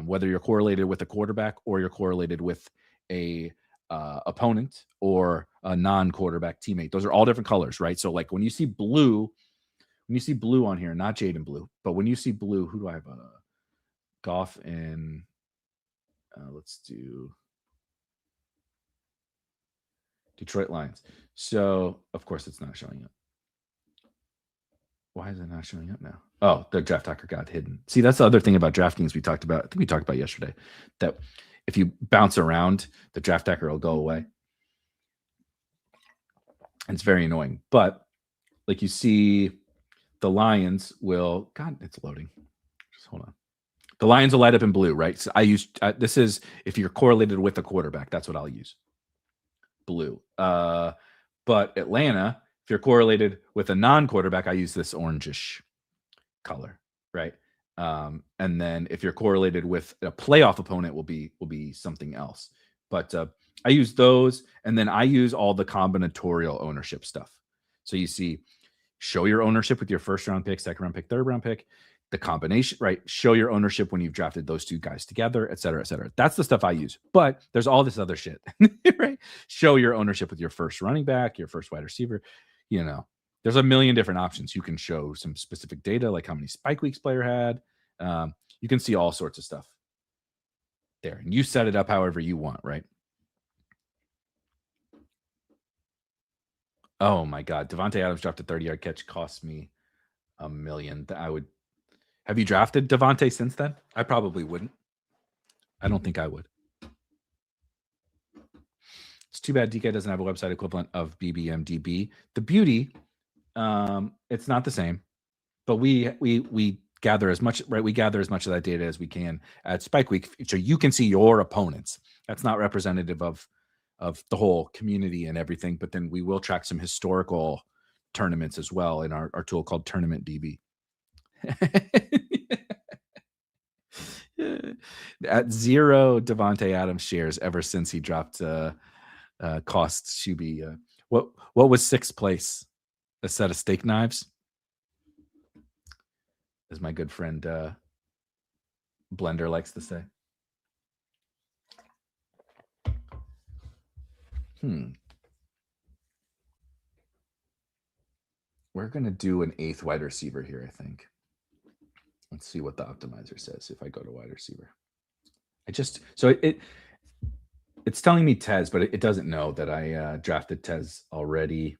Speaker 1: whether you're correlated with a quarterback or you're correlated with a opponent or a non-quarterback teammate. Those are all different colors, right? So like when you see blue on here, not Jaden Blue, but when you see blue, who do I have? Goff and let's do Detroit Lions. So of course it's not showing up. Why is it not showing up now? Oh, the draft hacker got hidden. See, that's the other thing about DraftKings we talked about. I think we talked about yesterday, that if you bounce around, the draft hacker will go away. And it's very annoying. But like you see, the Lions will. God, it's loading. Just hold on. The Lions will light up in blue, right? So I use this is if you're correlated with a quarterback. That's what I'll use. Blue. But Atlanta, if you're correlated with a non-quarterback, I use this orangish color, right? And then if you're correlated with a playoff opponent, will be something else. But I use those, and then I use all the combinatorial ownership stuff. So you see, show your ownership with your first round pick, second round pick, third round pick, the combination, right? Show your ownership when you've drafted those two guys together, et cetera, et cetera. That's the stuff I use. But there's all this other shit, right? Show your ownership with your first running back, your first wide receiver. There's a million different options. You can show some specific data, like how many spike weeks player had. You can see all sorts of stuff there, and you set it up however you want, right? Oh my God, Devontae Adams dropped a 30-yard catch, cost me $1 million. Have you drafted Devontae since then? I probably wouldn't. I don't think I would. It's too bad DK doesn't have a website equivalent of BBMDB. The beauty, it's not the same, but we gather as much, right? We gather as much of that data as we can at Spike Week, so you can see your opponents. That's not representative of the whole community and everything, but then we will track some historical tournaments as well in our tool called Tournament DB. At 0 Devontae Adams shares ever since he dropped cost Shuby. What was 6th place? A set of steak knives, as my good friend Blender likes to say. We're going to do an 8th wide receiver here, I think. Let's see what the optimizer says if I go to wide receiver. It's telling me Tez, but it doesn't know that I drafted Tez already.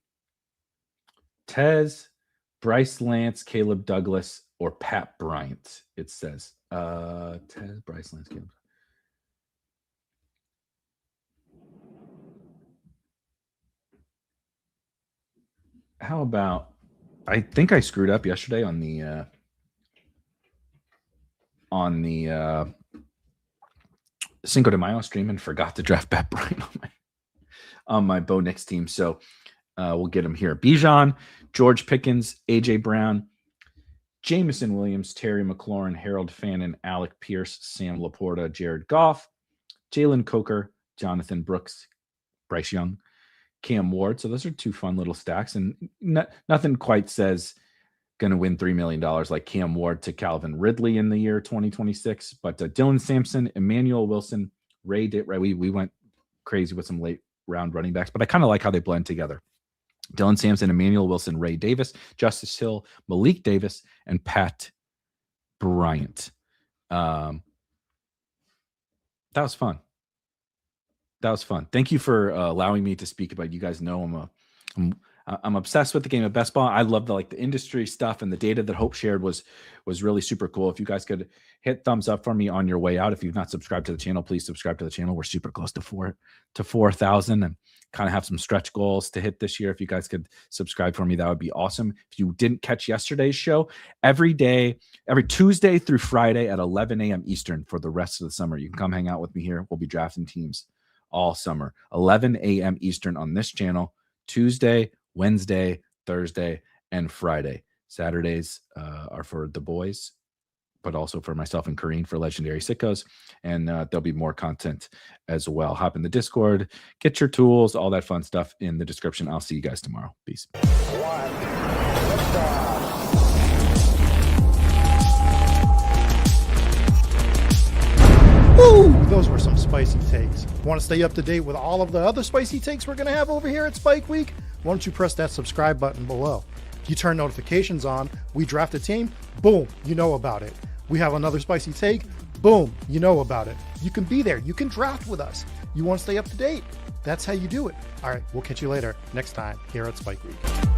Speaker 1: Tez, Bryce Lance, Caleb Douglas, or Pat Bryant, it says. Tez, Bryce Lance, Caleb. How about, I think I screwed up yesterday on the Cinco de Mayo stream and forgot to draft Pat Bryant on my Bo Nix team. So we'll get him here. Bijan, George Pickens, AJ Brown, Jameson Williams, Terry McLaurin, Harold Fannin, Alec Pierce, Sam Laporta, Jared Goff, Jalen Coker, Jonathan Brooks, Bryce Young, Cam Ward. So those are 2 fun little stacks, and nothing quite says going to win $3 million like Cam Ward to Calvin Ridley in the year 2026. But Dylan Sampson, Emmanuel Wilson, Ray, we went crazy with some late round running backs, but I kind of like how they blend together. Dylan Sampson, Emmanuel Wilson, Ray Davis, Justice Hill, Malik Davis, and Pat Bryant. That was fun. Thank you for allowing me to speak about it. You guys know I'm obsessed with the game of best ball. I love the industry stuff, and the data that Hope shared was really super cool. If you guys could hit thumbs up for me on your way out. If you've not subscribed to the channel, please subscribe to the channel. We're super close to 4,000 and kind of have some stretch goals to hit this year. If you guys could subscribe for me, that would be awesome. If you didn't catch yesterday's show, every Tuesday through Friday at 11 a.m. Eastern for the rest of the summer, you can come hang out with me here. We'll be drafting teams all summer, 11 a.m. Eastern on this channel, Tuesday, Wednesday, Thursday, and Friday. Saturdays are for the boys, but also for myself and Kareen for Legendary Sickos. And there'll be more content as well. Hop in the Discord, get your tools, all that fun stuff in the description. I'll see you guys tomorrow. Peace.
Speaker 2: Woo! Those were some spicy takes. Want to stay up to date with all of the other spicy takes we're going to have over here at Spike Week? Why don't you press that subscribe button below? If you turn notifications on, we draft a team, boom, you know about it. We have another spicy take, boom, you know about it. You can be there. You can draft with us. You want to stay up to date? That's how you do it. All right, we'll catch you later next time here at Spike Week.